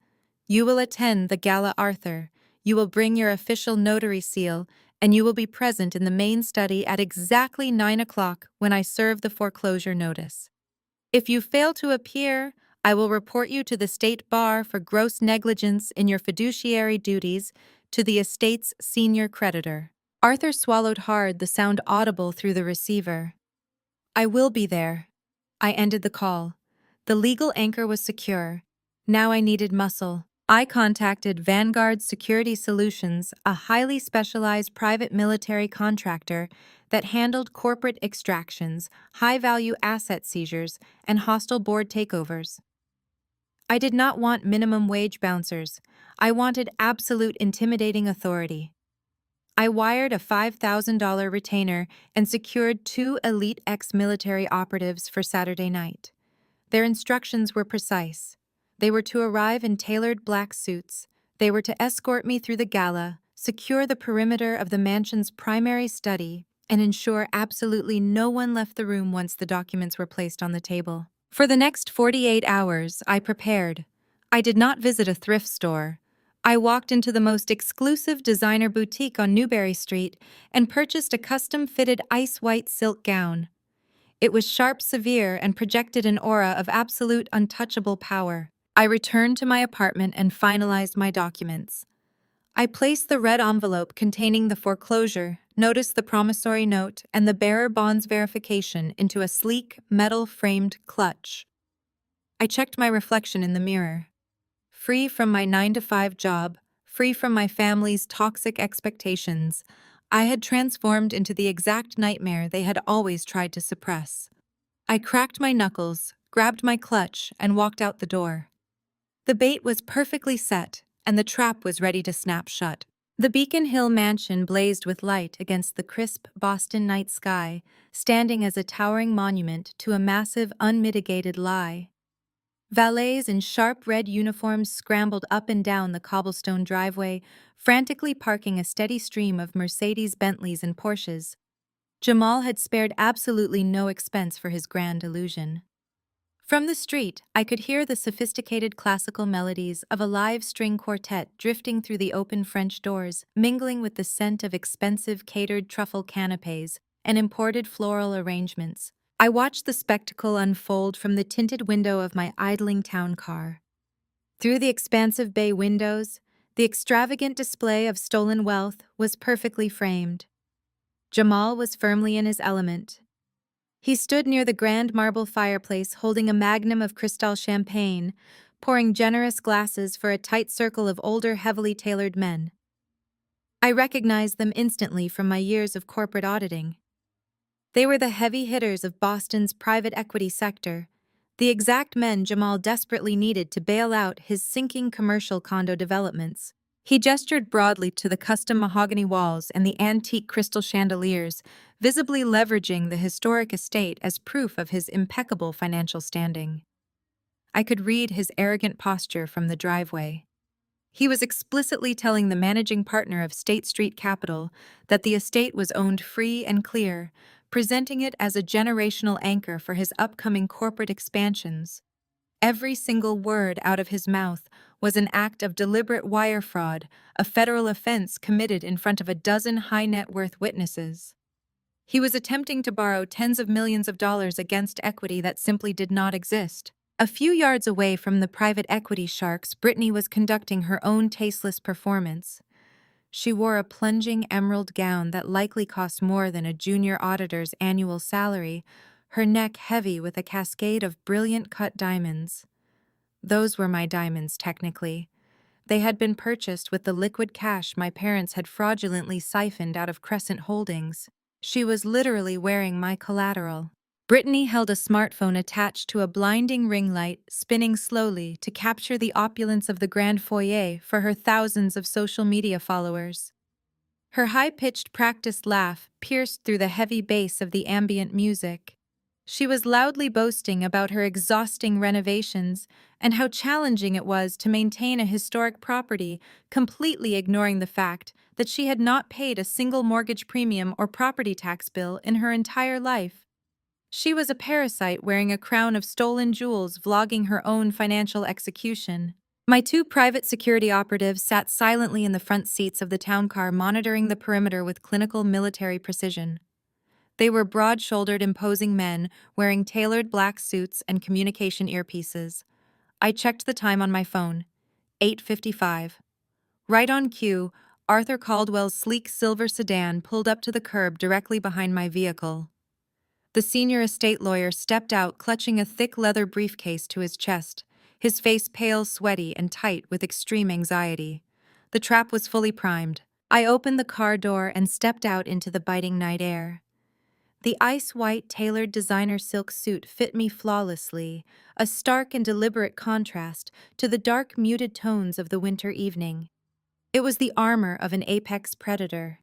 You will attend the gala, Arthur. You will bring your official notary seal, and you will be present in the main study at exactly 9 o'clock when I serve the foreclosure notice. If you fail to appear, I will report you to the state bar for gross negligence in your fiduciary duties to the estate's senior creditor." Arthur swallowed hard, the sound audible through the receiver. "I will be there." I ended the call. The legal anchor was secure. Now I needed muscle. I contacted Vanguard Security Solutions, a highly specialized private military contractor that handled corporate extractions, high-value asset seizures, and hostile board takeovers. I did not want minimum wage bouncers. I wanted absolute intimidating authority. I wired a $5,000 retainer and secured 2 elite ex-military operatives for Saturday night. Their instructions were precise. They were to arrive in tailored black suits. They were to escort me through the gala, secure the perimeter of the mansion's primary study, and ensure absolutely no one left the room once the documents were placed on the table. For the next 48 hours, I prepared. I did not visit a thrift store. I walked into the most exclusive designer boutique on Newberry Street and purchased a custom-fitted ice-white silk gown. It was sharp, severe, and projected an aura of absolute untouchable power. I returned to my apartment and finalized my documents. I placed the red envelope containing the foreclosure, noticed the promissory note, and the bearer bonds verification into a sleek, metal-framed clutch. I checked my reflection in the mirror. Free from my 9-to-5 job, free from my family's toxic expectations, I had transformed into the exact nightmare they had always tried to suppress. I cracked my knuckles, grabbed my clutch, and walked out the door. The bait was perfectly set, and the trap was ready to snap shut. The Beacon Hill mansion blazed with light against the crisp Boston night sky, standing as a towering monument to a massive, unmitigated lie. Valets in sharp red uniforms scrambled up and down the cobblestone driveway, frantically parking a steady stream of Mercedes, Bentleys, and Porsches. Jamal had spared absolutely no expense for his grand illusion. From the street, I could hear the sophisticated classical melodies of a live string quartet drifting through the open French doors, mingling with the scent of expensive catered truffle canapés and imported floral arrangements. I watched the spectacle unfold from the tinted window of my idling town car. Through the expansive bay windows, the extravagant display of stolen wealth was perfectly framed. Jamal was firmly in his element. He stood near the grand marble fireplace holding a magnum of Cristal champagne, pouring generous glasses for a tight circle of older, heavily tailored men. I recognized them instantly from my years of corporate auditing. They were the heavy hitters of Boston's private equity sector, the exact men Jamal desperately needed to bail out his sinking commercial condo developments. He gestured broadly to the custom mahogany walls and the antique crystal chandeliers, visibly leveraging the historic estate as proof of his impeccable financial standing. I could read his arrogant posture from the driveway. He was explicitly telling the managing partner of State Street Capital that the estate was owned free and clear, presenting it as a generational anchor for his upcoming corporate expansions. Every single word out of his mouth was an act of deliberate wire fraud, a federal offense committed in front of a dozen high-net-worth witnesses. He was attempting to borrow tens of millions of dollars against equity that simply did not exist. A few yards away from the private equity sharks, Brittany was conducting her own tasteless performance. She wore a plunging emerald gown that likely cost more than a junior auditor's annual salary, her neck heavy with a cascade of brilliant cut diamonds. Those were my diamonds, technically. They had been purchased with the liquid cash my parents had fraudulently siphoned out of Crescent Holdings. She was literally wearing my collateral. Brittany held a smartphone attached to a blinding ring light, spinning slowly to capture the opulence of the grand foyer for her thousands of social media followers. Her high-pitched practiced laugh pierced through the heavy bass of the ambient music. She was loudly boasting about her exhausting renovations and how challenging it was to maintain a historic property, completely ignoring the fact that she had not paid a single mortgage premium or property tax bill in her entire life. She was a parasite wearing a crown of stolen jewels, vlogging her own financial execution. My two private security operatives sat silently in the front seats of the town car, monitoring the perimeter with clinical military precision. They were broad-shouldered, imposing men wearing tailored black suits and communication earpieces. I checked the time on my phone. 8:55. Right on cue, Arthur Caldwell's sleek silver sedan pulled up to the curb directly behind my vehicle. The senior estate lawyer stepped out, clutching a thick leather briefcase to his chest, his face pale, sweaty, and tight with extreme anxiety. The trap was fully primed. I opened the car door and stepped out into the biting night air. The ice-white tailored designer silk suit fit me flawlessly, a stark and deliberate contrast to the dark, muted tones of the winter evening. It was the armor of an apex predator.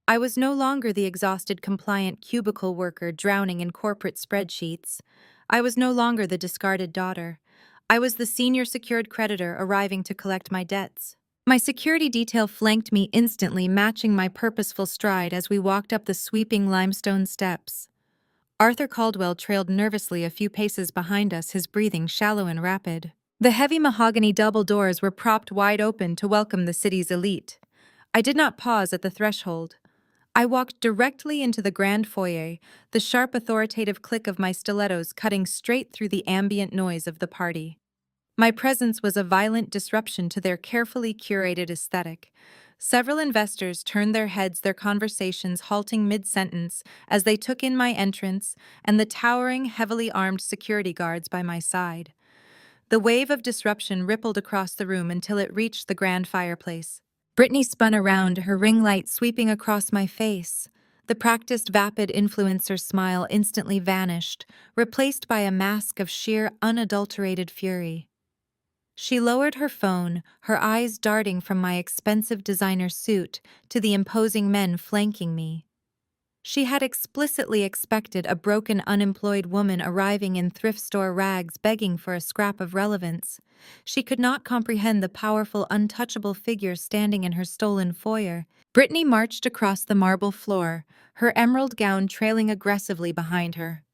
I was no longer the exhausted, compliant cubicle worker drowning in corporate spreadsheets. I was no longer the discarded daughter. I was the senior secured creditor arriving to collect my debts. My security detail flanked me instantly, matching my purposeful stride as we walked up the sweeping limestone steps. Arthur Caldwell trailed nervously a few paces behind us, his breathing shallow and rapid. The heavy mahogany double doors were propped wide open to welcome the city's elite. I did not pause at the threshold. I walked directly into the grand foyer, the sharp, authoritative click of my stilettos cutting straight through the ambient noise of the party. My presence was a violent disruption to their carefully curated aesthetic. Several investors turned their heads, their conversations halting mid-sentence as they took in my entrance and the towering, heavily armed security guards by my side. The wave of disruption rippled across the room until it reached the grand fireplace. Brittany spun around, her ring light sweeping across my face. The practiced, vapid influencer smile instantly vanished, replaced by a mask of sheer, unadulterated fury. She lowered her phone, her eyes darting from my expensive designer suit to the imposing men flanking me. She had explicitly expected a broken, unemployed woman arriving in thrift store rags begging for a scrap of relevance. She could not comprehend the powerful, untouchable figure standing in her stolen foyer. Brittany marched across the marble floor, her emerald gown trailing aggressively behind her.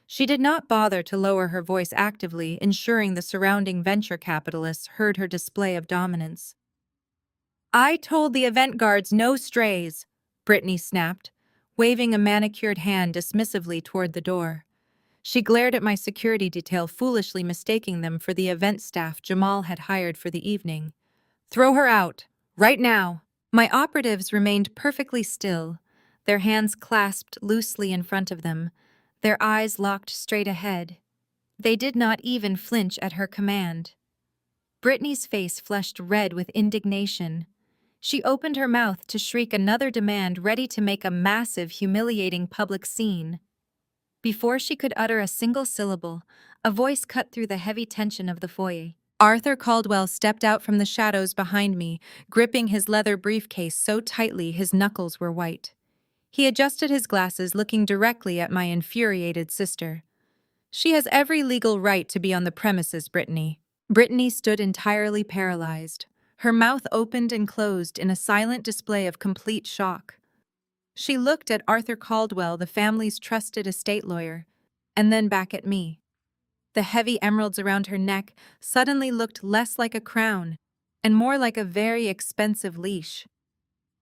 She did not bother to lower her voice, actively ensuring the surrounding venture capitalists heard her display of dominance. "I told the event guards no strays," Brittany snapped, waving a manicured hand dismissively toward the door. She glared at my security detail, foolishly mistaking them for the event staff Jamal had hired for the evening. "Throw her out, right now." My operatives remained perfectly still, their hands clasped loosely in front of them, their eyes locked straight ahead. They did not even flinch at her command. Brittany's face flushed red with indignation. She opened her mouth to shriek another demand, ready to make a massive, humiliating public scene. Before she could utter a single syllable, a voice cut through the heavy tension of the foyer. Arthur Caldwell stepped out from the shadows behind me, gripping his leather briefcase so tightly his knuckles were white. He adjusted his glasses, looking directly at my infuriated sister. "She has every legal right to be on the premises, Brittany." Brittany stood entirely paralyzed. Her mouth opened and closed in a silent display of complete shock. She looked at Arthur Caldwell, the family's trusted estate lawyer, and then back at me. The heavy emeralds around her neck suddenly looked less like a crown and more like a very expensive leash.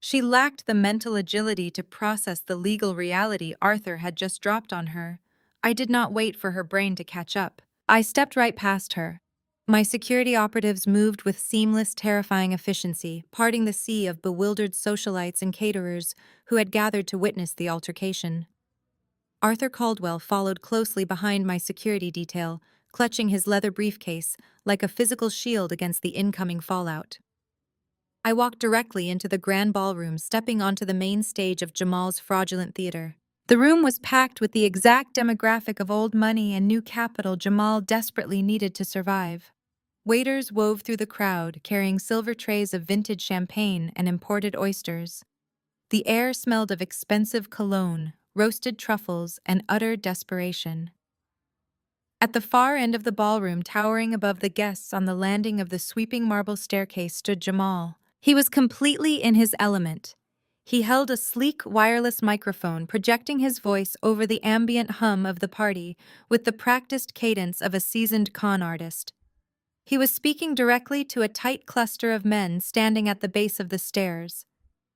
She lacked the mental agility to process the legal reality Arthur had just dropped on her. I did not wait for her brain to catch up. I stepped right past her. My security operatives moved with seamless, terrifying efficiency, parting the sea of bewildered socialites and caterers who had gathered to witness the altercation. Arthur Caldwell followed closely behind my security detail, clutching his leather briefcase like a physical shield against the incoming fallout. I walked directly into the grand ballroom, stepping onto the main stage of Jamal's fraudulent theater. The room was packed with the exact demographic of old money and new capital Jamal desperately needed to survive. Waiters wove through the crowd, carrying silver trays of vintage champagne and imported oysters. The air smelled of expensive cologne, roasted truffles, and utter desperation. At the far end of the ballroom, towering above the guests on the landing of the sweeping marble staircase, stood Jamal. He was completely in his element. He held a sleek wireless microphone, projecting his voice over the ambient hum of the party with the practiced cadence of a seasoned con artist. He was speaking directly to a tight cluster of men standing at the base of the stairs.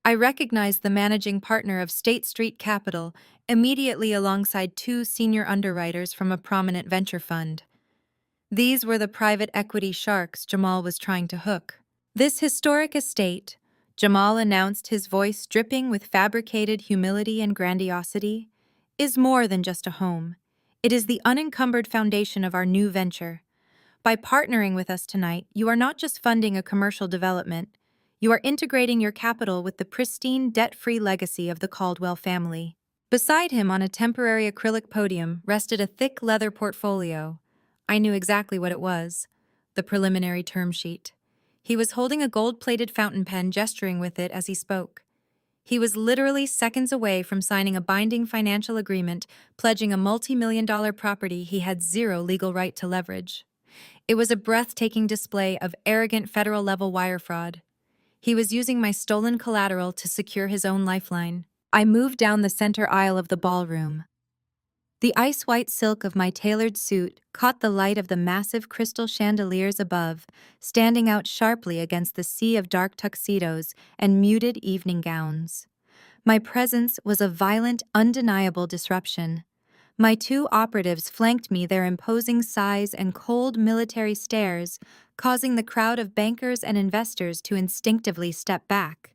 I recognized the managing partner of State Street Capital immediately alongside two senior underwriters from a prominent venture fund. These were the private equity sharks Jamal was trying to hook. "This historic estate," Jamal announced, his voice dripping with fabricated humility and grandiosity, "is more than just a home. It is the unencumbered foundation of our new venture. By partnering with us tonight, you are not just funding a commercial development, you are integrating your capital with the pristine, debt-free legacy of the Caldwell family." Beside him, on a temporary acrylic podium, rested a thick leather portfolio. I knew exactly what it was: the preliminary term sheet. He was holding a gold-plated fountain pen, gesturing with it as he spoke. He was literally seconds away from signing a binding financial agreement, pledging a multi-million-dollar property he had zero legal right to leverage. It was a breathtaking display of arrogant federal-level wire fraud. He was using my stolen collateral to secure his own lifeline. I moved down the center aisle of the ballroom. The ice-white silk of my tailored suit caught the light of the massive crystal chandeliers above, standing out sharply against the sea of dark tuxedos and muted evening gowns. My presence was a violent, undeniable disruption. My two operatives flanked me, their imposing size and cold military stares causing the crowd of bankers and investors to instinctively step back.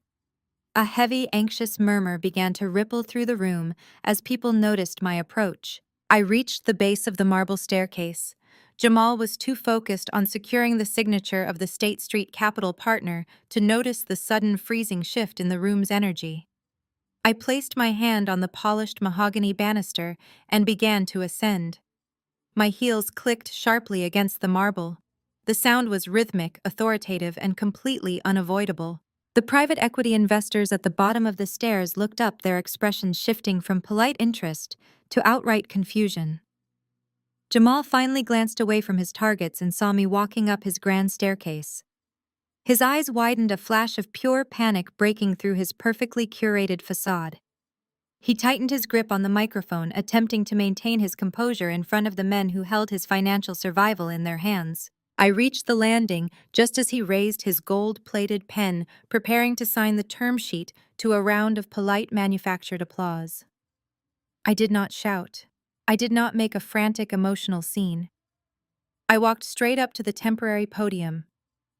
A heavy, anxious murmur began to ripple through the room as people noticed my approach. I reached the base of the marble staircase. Jamal was too focused on securing the signature of the State Street Capital partner to notice the sudden freezing shift in the room's energy. I placed my hand on the polished mahogany banister and began to ascend. My heels clicked sharply against the marble. The sound was rhythmic, authoritative, and completely unavoidable. The private equity investors at the bottom of the stairs looked up, their expressions shifting from polite interest to outright confusion. Jamal finally glanced away from his targets and saw me walking up his grand staircase. His eyes widened, a flash of pure panic breaking through his perfectly curated facade. He tightened his grip on the microphone, attempting to maintain his composure in front of the men who held his financial survival in their hands. I reached the landing just as he raised his gold-plated pen, preparing to sign the term sheet to a round of polite manufactured applause. I did not shout. I did not make a frantic, emotional scene. I walked straight up to the temporary podium.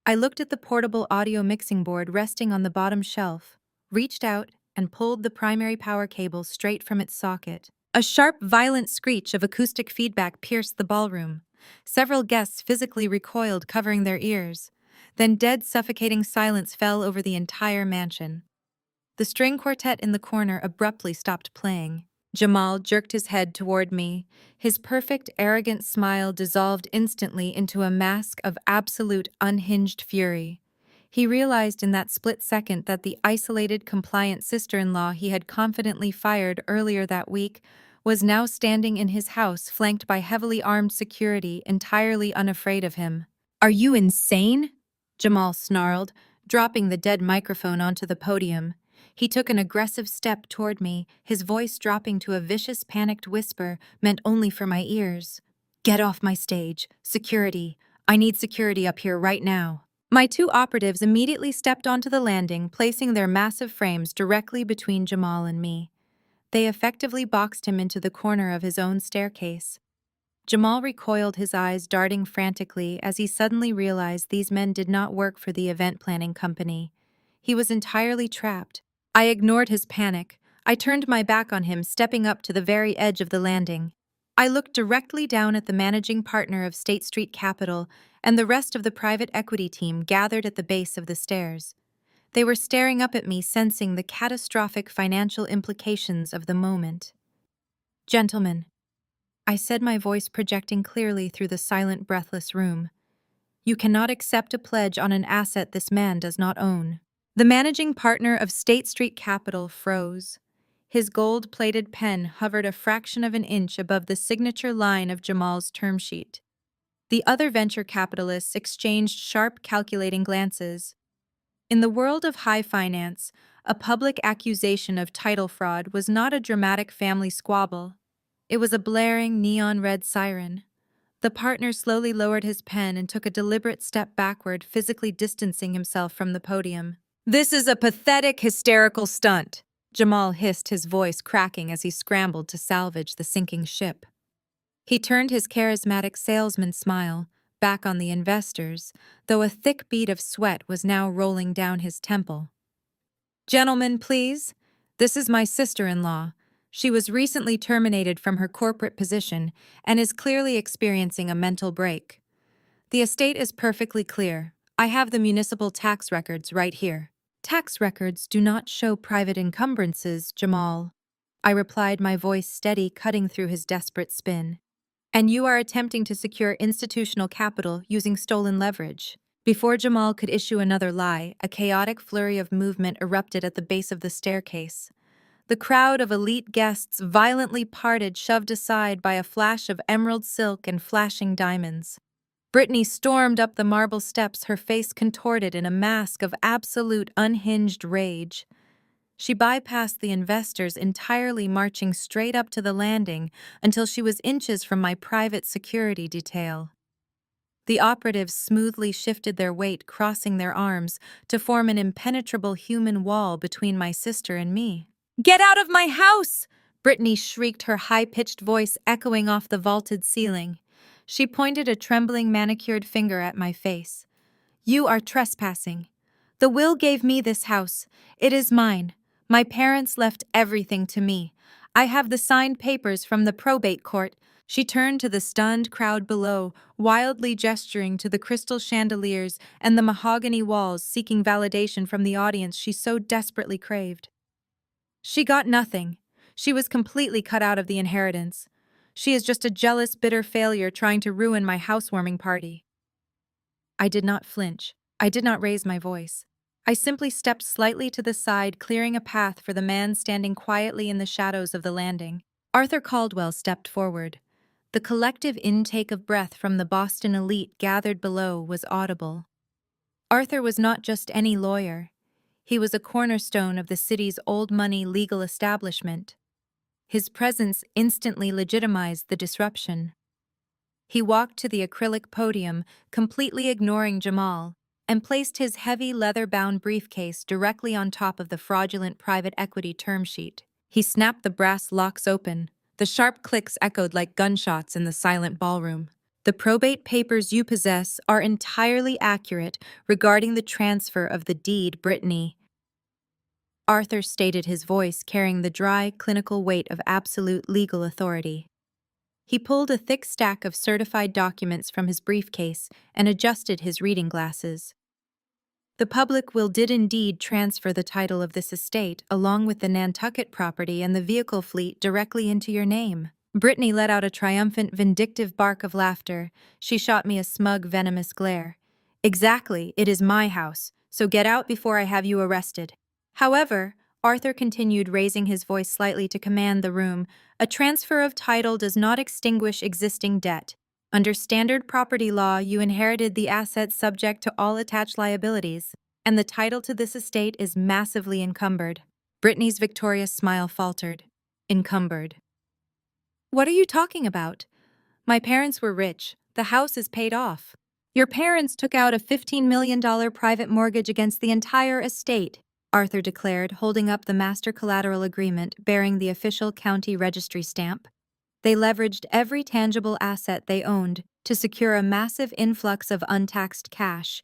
I looked at the portable audio mixing board resting on the bottom shelf, reached out, and pulled the primary power cable straight from its socket. A sharp, violent screech of acoustic feedback pierced the ballroom. Several guests physically recoiled, covering their ears. Then dead, suffocating silence fell over the entire mansion. The string quartet in the corner abruptly stopped playing. Jamal jerked his head toward me. His perfect, arrogant smile dissolved instantly into a mask of absolute, unhinged fury. He realized in that split second that the isolated, compliant sister-in-law he had confidently fired earlier that week was now standing in his house, flanked by heavily armed security, entirely unafraid of him. "Are you insane?" Jamal snarled, dropping the dead microphone onto the podium. He took an aggressive step toward me, his voice dropping to a vicious, panicked whisper meant only for my ears. "Get off my stage. Security. I need security up here right now." My two operatives immediately stepped onto the landing, placing their massive frames directly between Jamal and me. They effectively boxed him into the corner of his own staircase. Jamal recoiled, his eyes darting frantically as he suddenly realized these men did not work for the event planning company. He was entirely trapped. I ignored his panic. I turned my back on him, stepping up to the very edge of the landing. I looked directly down at the managing partner of State Street Capital and the rest of the private equity team gathered at the base of the stairs. They were staring up at me, sensing the catastrophic financial implications of the moment. "Gentlemen," I said, my voice projecting clearly through the silent, breathless room, "you cannot accept a pledge on an asset this man does not own." The managing partner of State Street Capital froze. His gold-plated pen hovered a fraction of an inch above the signature line of Jamal's term sheet. The other venture capitalists exchanged sharp, calculating glances. In the world of high finance, a public accusation of title fraud was not a dramatic family squabble. It was a blaring, neon-red siren. The partner slowly lowered his pen and took a deliberate step backward, physically distancing himself from the podium. "This is a pathetic, hysterical stunt," Jamal hissed, his voice cracking as he scrambled to salvage the sinking ship. He turned his charismatic salesman smile back on the investors, though a thick bead of sweat was now rolling down his temple. "Gentlemen, please. This is my sister-in-law. She was recently terminated from her corporate position and is clearly experiencing a mental break. The estate is perfectly clear. I have the municipal tax records right here." "Tax records do not show private encumbrances, Jamal," I replied, my voice steady, cutting through his desperate spin. "And you are attempting to secure institutional capital using stolen leverage." Before Jamal could issue another lie, a chaotic flurry of movement erupted at the base of the staircase. The crowd of elite guests violently parted, shoved aside by a flash of emerald silk and flashing diamonds. Brittany stormed up the marble steps, her face contorted in a mask of absolute unhinged rage. She bypassed the investors entirely, marching straight up to the landing until she was inches from my private security detail. The operatives smoothly shifted their weight, crossing their arms to form an impenetrable human wall between my sister and me. "Get out of my house!" Brittany shrieked, her high-pitched voice echoing off the vaulted ceiling. She pointed a trembling, manicured finger at my face. "You are trespassing. The will gave me this house. It is mine. My parents left everything to me. I have the signed papers from the probate court." She turned to the stunned crowd below, wildly gesturing to the crystal chandeliers and the mahogany walls, seeking validation from the audience she so desperately craved. "She got nothing. She was completely cut out of the inheritance. She is just a jealous, bitter failure trying to ruin my housewarming party." I did not flinch. I did not raise my voice. I simply stepped slightly to the side, clearing a path for the man standing quietly in the shadows of the landing. Arthur Caldwell stepped forward. The collective intake of breath from the Boston elite gathered below was audible. Arthur was not just any lawyer. He was a cornerstone of the city's old-money legal establishment. His presence instantly legitimized the disruption. He walked to the acrylic podium, completely ignoring Jamal, and placed his heavy leather-bound briefcase directly on top of the fraudulent private equity term sheet. He snapped the brass locks open. The sharp clicks echoed like gunshots in the silent ballroom. "The probate papers you possess are entirely accurate regarding the transfer of the deed, Brittany," Arthur stated, his voice carrying the dry, clinical weight of absolute legal authority. He pulled a thick stack of certified documents from his briefcase and adjusted his reading glasses. The public will did indeed transfer the title of this estate along with the Nantucket property and the vehicle fleet directly into your name. Brittany let out a triumphant, vindictive bark of laughter. She shot me a smug, venomous glare. Exactly, it is my house, so get out before I have you arrested. However, Arthur continued, raising his voice slightly to command the room, a transfer of title does not extinguish existing debt. Under standard property law, you inherited the assets subject to all attached liabilities, and the title to this estate is massively encumbered. Brittany's victorious smile faltered. Encumbered. What are you talking about? My parents were rich. The house is paid off. Your parents took out a $15 million private mortgage against the entire estate, Arthur declared, holding up the master collateral agreement bearing the official county registry stamp. They leveraged every tangible asset they owned to secure a massive influx of untaxed cash.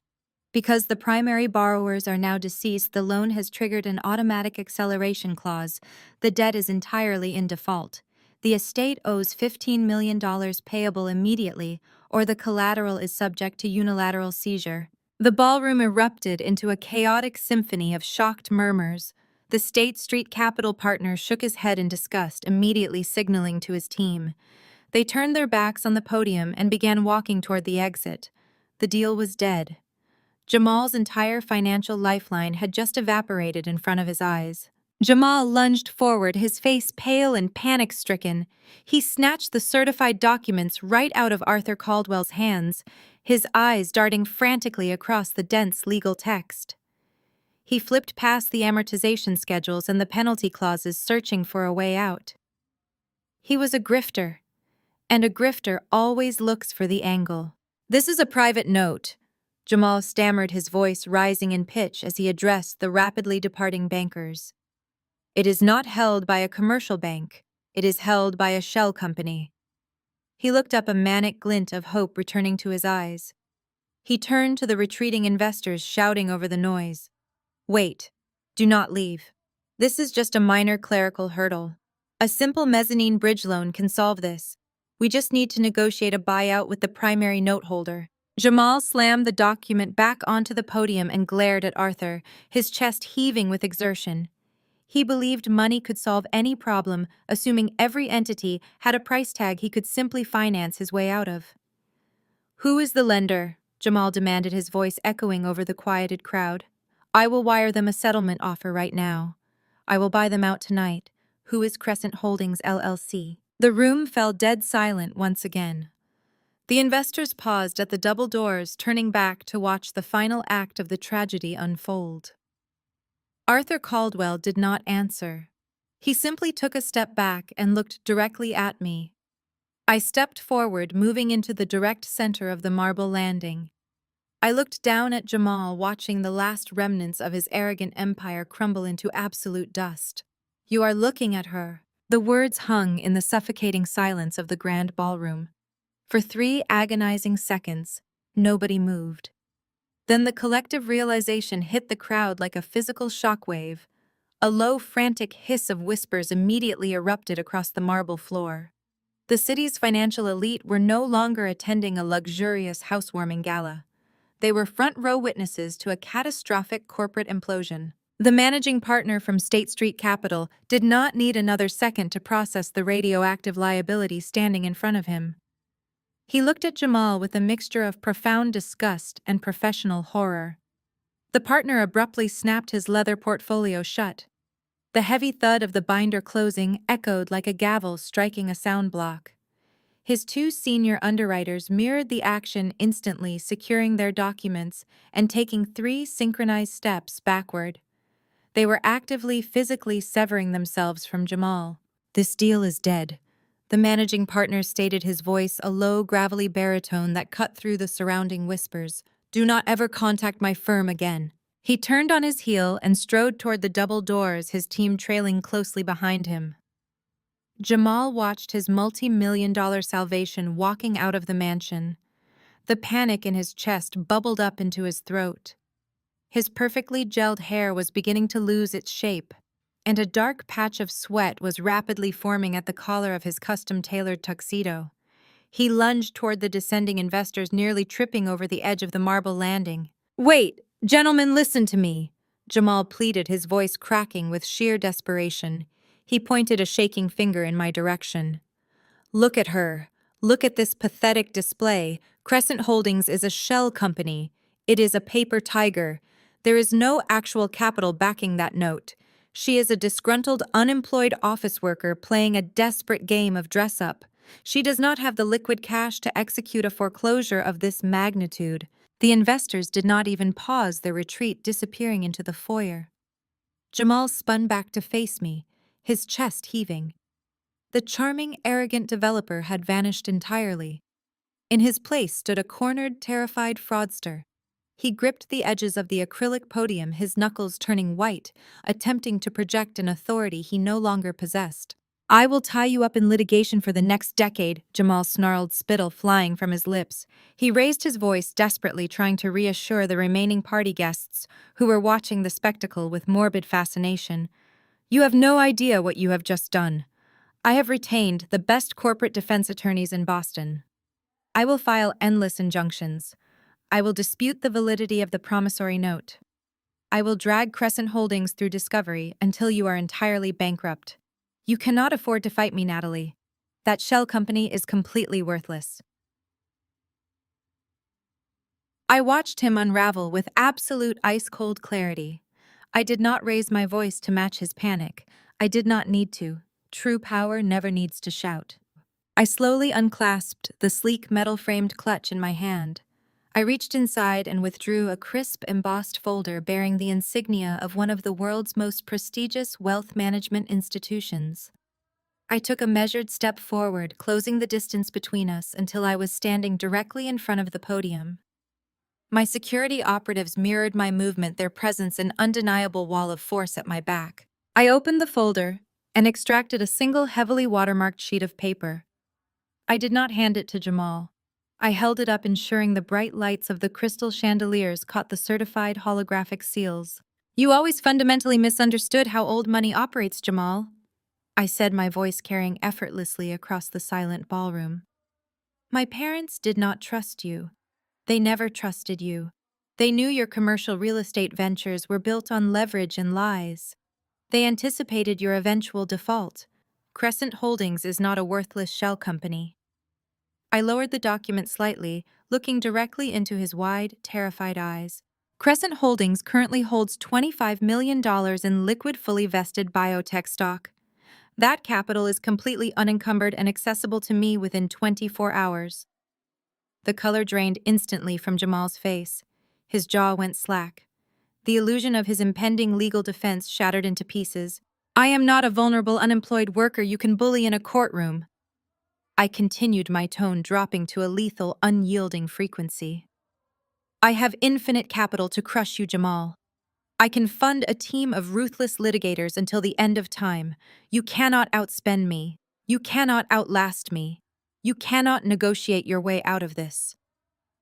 Because the primary borrowers are now deceased, the loan has triggered an automatic acceleration clause. The debt is entirely in default. The estate owes $15 million payable immediately, or the collateral is subject to unilateral seizure. The ballroom erupted into a chaotic symphony of shocked murmurs. The State Street Capital partner shook his head in disgust, immediately signaling to his team. They turned their backs on the podium and began walking toward the exit. The deal was dead. Jamal's entire financial lifeline had just evaporated in front of his eyes. Jamal lunged forward, his face pale and panic-stricken. He snatched the certified documents right out of Arthur Caldwell's hands, his eyes darting frantically across the dense legal text. He flipped past the amortization schedules and the penalty clauses, searching for a way out. He was a grifter, and a grifter always looks for the angle. This is a private note. Jamal stammered, his voice rising in pitch as he addressed the rapidly departing bankers. It is not held by a commercial bank. It is held by a shell company. He looked up, a manic glint of hope returning to his eyes. He turned to the retreating investors, shouting over the noise. Wait. Do not leave. This is just a minor clerical hurdle. A simple mezzanine bridge loan can solve this. We just need to negotiate a buyout with the primary note holder. Jamal slammed the document back onto the podium and glared at Arthur, his chest heaving with exertion. He believed money could solve any problem, assuming every entity had a price tag he could simply finance his way out of. Who is the lender? Jamal demanded, his voice echoing over the quieted crowd. I will wire them a settlement offer right now. I will buy them out tonight. Who is Crescent Holdings, LLC? The room fell dead silent once again. The investors paused at the double doors, turning back to watch the final act of the tragedy unfold. Arthur Caldwell did not answer. He simply took a step back and looked directly at me. I stepped forward, moving into the direct center of the marble landing. I looked down at Jamal, watching the last remnants of his arrogant empire crumble into absolute dust. You are looking at her. The words hung in the suffocating silence of the grand ballroom. For 3 agonizing seconds, nobody moved. Then the collective realization hit the crowd like a physical shockwave. A low, frantic hiss of whispers immediately erupted across the marble floor. The city's financial elite were no longer attending a luxurious housewarming gala. They were front-row witnesses to a catastrophic corporate implosion. The managing partner from State Street Capital did not need another second to process the radioactive liability standing in front of him. He looked at Jamal with a mixture of profound disgust and professional horror. The partner abruptly snapped his leather portfolio shut. The heavy thud of the binder closing echoed like a gavel striking a sound block. His 2 senior underwriters mirrored the action instantly, securing their documents and taking 3 synchronized steps backward. They were actively, physically severing themselves from Jamal. This deal is dead. The managing partner stated, his voice a low, gravelly baritone that cut through the surrounding whispers. Do not ever contact my firm again. He turned on his heel and strode toward the double doors, his team trailing closely behind him. Jamal watched his multi-million-dollar salvation walking out of the mansion. The panic in his chest bubbled up into his throat. His perfectly gelled hair was beginning to lose its shape, and a dark patch of sweat was rapidly forming at the collar of his custom-tailored tuxedo. He lunged toward the descending investors, nearly tripping over the edge of the marble landing. Wait! Gentlemen, listen to me, Jamal pleaded, his voice cracking with sheer desperation. He pointed a shaking finger in my direction. Look at her. Look at this pathetic display. Crescent Holdings is a shell company. It is a paper tiger. There is no actual capital backing that note. She is a disgruntled, unemployed office worker playing a desperate game of dress up. She does not have the liquid cash to execute a foreclosure of this magnitude. The investors did not even pause their retreat, disappearing into the foyer. Jamal spun back to face me, his chest heaving. The charming, arrogant developer had vanished entirely. In his place stood a cornered, terrified fraudster. He gripped the edges of the acrylic podium, his knuckles turning white, attempting to project an authority he no longer possessed. I will tie you up in litigation for the next decade, Jamal snarled, spittle flying from his lips. He raised his voice desperately, trying to reassure the remaining party guests, who were watching the spectacle with morbid fascination. You have no idea what you have just done. I have retained the best corporate defense attorneys in Boston. I will file endless injunctions. I will dispute the validity of the promissory note. I will drag Crescent Holdings through discovery until you are entirely bankrupt. You cannot afford to fight me, Natalie. That shell company is completely worthless. I watched him unravel with absolute ice-cold clarity. I did not raise my voice to match his panic. I did not need to. True power never needs to shout. I slowly unclasped the sleek metal-framed clutch in my hand. I reached inside and withdrew a crisp, embossed folder bearing the insignia of one of the world's most prestigious wealth management institutions. I took a measured step forward, closing the distance between us until I was standing directly in front of the podium. My security operatives mirrored my movement, their presence an undeniable wall of force at my back. I opened the folder and extracted a single heavily watermarked sheet of paper. I did not hand it to Jamal. I held it up, ensuring the bright lights of the crystal chandeliers caught the certified holographic seals. You always fundamentally misunderstood how old money operates, Jamal, I said, my voice carrying effortlessly across the silent ballroom. My parents did not trust you. They never trusted you. They knew your commercial real estate ventures were built on leverage and lies. They anticipated your eventual default. Crescent Holdings is not a worthless shell company. I lowered the document slightly, looking directly into his wide, terrified eyes. Crescent Holdings currently holds $25 million in liquid, fully vested biotech stock. That capital is completely unencumbered and accessible to me within 24 hours. The color drained instantly from Jamal's face. His jaw went slack. The illusion of his impending legal defense shattered into pieces. I am not a vulnerable, unemployed worker you can bully in a courtroom. I continued, my tone dropping to a lethal, unyielding frequency. I have infinite capital to crush you, Jamal. I can fund a team of ruthless litigators until the end of time. You cannot outspend me. You cannot outlast me. You cannot negotiate your way out of this.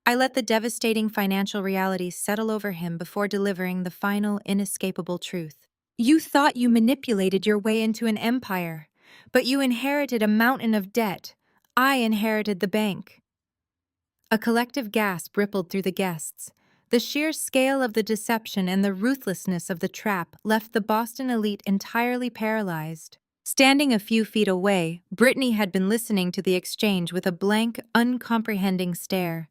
I let the devastating financial reality settle over him before delivering the final, inescapable truth. You thought you manipulated your way into an empire, but you inherited a mountain of debt. I inherited the bank. A collective gasp rippled through the guests. The sheer scale of the deception and the ruthlessness of the trap left the Boston elite entirely paralyzed. Standing a few feet away, Brittany had been listening to the exchange with a blank, uncomprehending stare.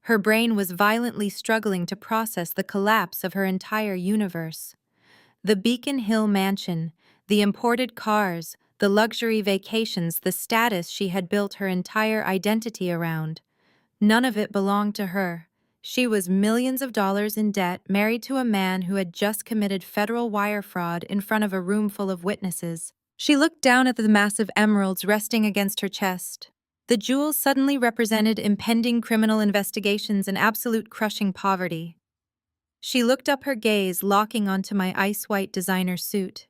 Her brain was violently struggling to process the collapse of her entire universe. The Beacon Hill mansion, the imported cars, the luxury vacations, the status she had built her entire identity around. None of it belonged to her. She was millions of dollars in debt, married to a man who had just committed federal wire fraud in front of a room full of witnesses. She looked down at the massive emeralds resting against her chest. The jewels suddenly represented impending criminal investigations and absolute crushing poverty. She looked up, her gaze locking onto my ice-white designer suit.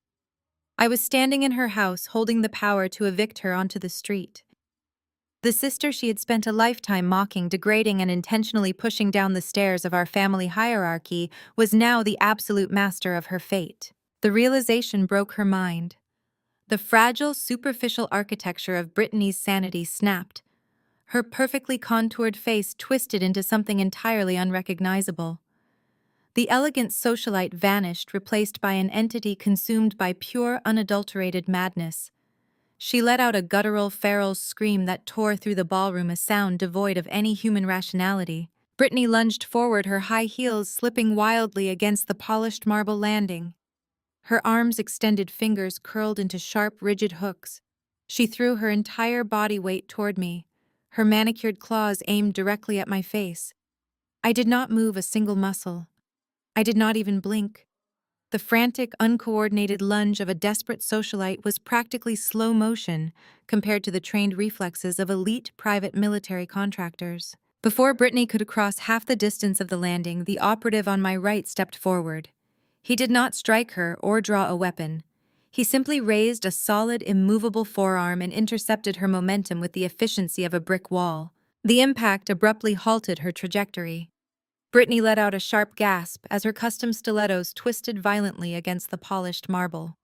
I was standing in her house, holding the power to evict her onto the street. The sister she had spent a lifetime mocking, degrading, and intentionally pushing down the stairs of our family hierarchy was now the absolute master of her fate. The realization broke her mind. The fragile, superficial architecture of Brittany's sanity snapped. Her perfectly contoured face twisted into something entirely unrecognizable. The elegant socialite vanished, replaced by an entity consumed by pure, unadulterated madness. She let out a guttural, feral scream that tore through the ballroom, a sound devoid of any human rationality. Brittany lunged forward, her high heels slipping wildly against the polished marble landing. Her arms' extended fingers curled into sharp, rigid hooks. She threw her entire body weight toward me, her manicured claws aimed directly at my face. I did not move a single muscle. I did not even blink. The frantic, uncoordinated lunge of a desperate socialite was practically slow motion compared to the trained reflexes of elite private military contractors. Before Brittany could cross half the distance of the landing, the operative on my right stepped forward. He did not strike her or draw a weapon. He simply raised a solid, immovable forearm and intercepted her momentum with the efficiency of a brick wall. The impact abruptly halted her trajectory. Brittany let out a sharp gasp as her custom stilettos twisted violently against the polished marble.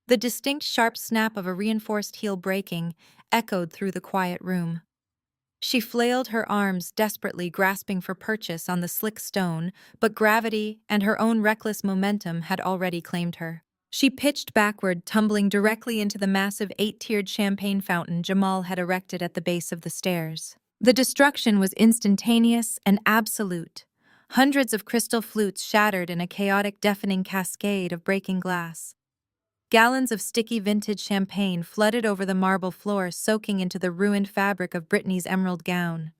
The distinct sharp snap of a reinforced heel breaking echoed through the quiet room. She flailed her arms desperately, grasping for purchase on the slick stone, but gravity and her own reckless momentum had already claimed her. She pitched backward, tumbling directly into the massive 8-tiered champagne fountain Jamal had erected at the base of the stairs. The destruction was instantaneous and absolute. Hundreds of crystal flutes shattered in a chaotic, deafening cascade of breaking glass. Gallons of sticky vintage champagne flooded over the marble floor, soaking into the ruined fabric of Brittany's emerald gown.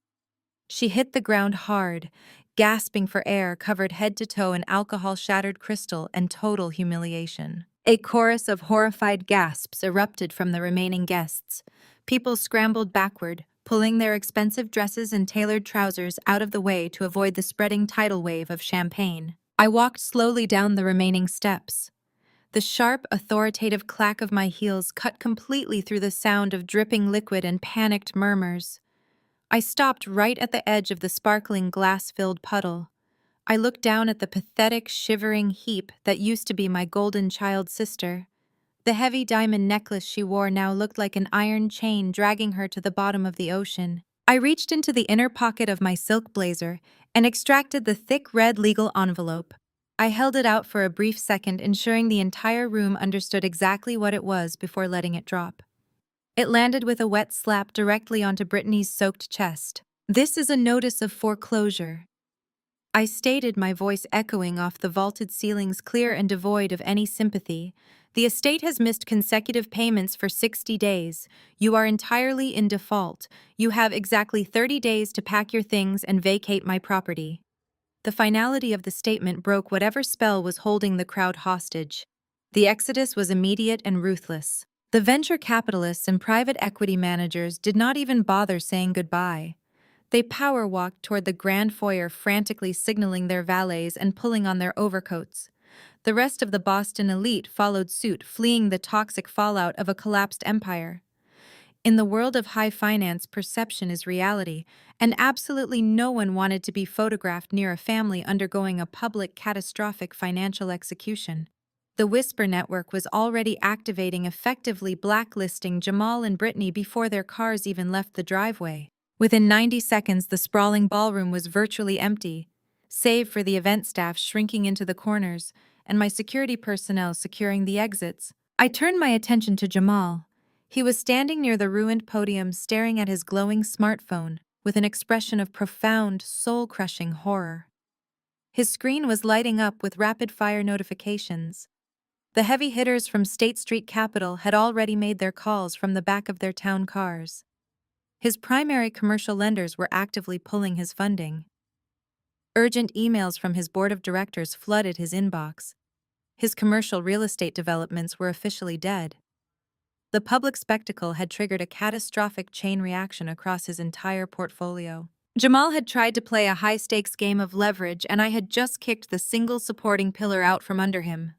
She hit the ground hard, gasping for air, covered head to toe in alcohol-shattered crystal and total humiliation. A chorus of horrified gasps erupted from the remaining guests. People scrambled backward, pulling their expensive dresses and tailored trousers out of the way to avoid the spreading tidal wave of champagne. I walked slowly down the remaining steps. The sharp, authoritative clack of my heels cut completely through the sound of dripping liquid and panicked murmurs. I stopped right at the edge of the sparkling glass-filled puddle. I looked down at the pathetic, shivering heap that used to be my golden child sister. The heavy diamond necklace she wore now looked like an iron chain dragging her to the bottom of the ocean. I reached into the inner pocket of my silk blazer and extracted the thick red legal envelope. I held it out for a brief second, ensuring the entire room understood exactly what it was before letting it drop. It landed with a wet slap directly onto Brittany's soaked chest. "This is a notice of foreclosure," I stated, my voice echoing off the vaulted ceilings, clear and devoid of any sympathy. "The estate has missed consecutive payments for 60 days. You are entirely in default. You have exactly 30 days to pack your things and vacate my property." The finality of the statement broke whatever spell was holding the crowd hostage. The exodus was immediate and ruthless. The venture capitalists and private equity managers did not even bother saying goodbye. They power-walked toward the grand foyer, frantically signaling their valets and pulling on their overcoats. The rest of the Boston elite followed suit, fleeing the toxic fallout of a collapsed empire. In the world of high finance, perception is reality, and absolutely no one wanted to be photographed near a family undergoing a public, catastrophic financial execution. The Whisper Network was already activating, effectively blacklisting Jamal and Brittany before their cars even left the driveway. Within 90 seconds, the sprawling ballroom was virtually empty, save for the event staff shrinking into the corners and my security personnel securing the exits. I turned my attention to Jamal. He was standing near the ruined podium, staring at his glowing smartphone with an expression of profound, soul-crushing horror. His screen was lighting up with rapid-fire notifications. The heavy hitters from State Street Capital had already made their calls from the back of their town cars. His primary commercial lenders were actively pulling his funding. Urgent emails from his board of directors flooded his inbox. His commercial real estate developments were officially dead. The public spectacle had triggered a catastrophic chain reaction across his entire portfolio. Jamal had tried to play a high-stakes game of leverage, and I had just kicked the single supporting pillar out from under him.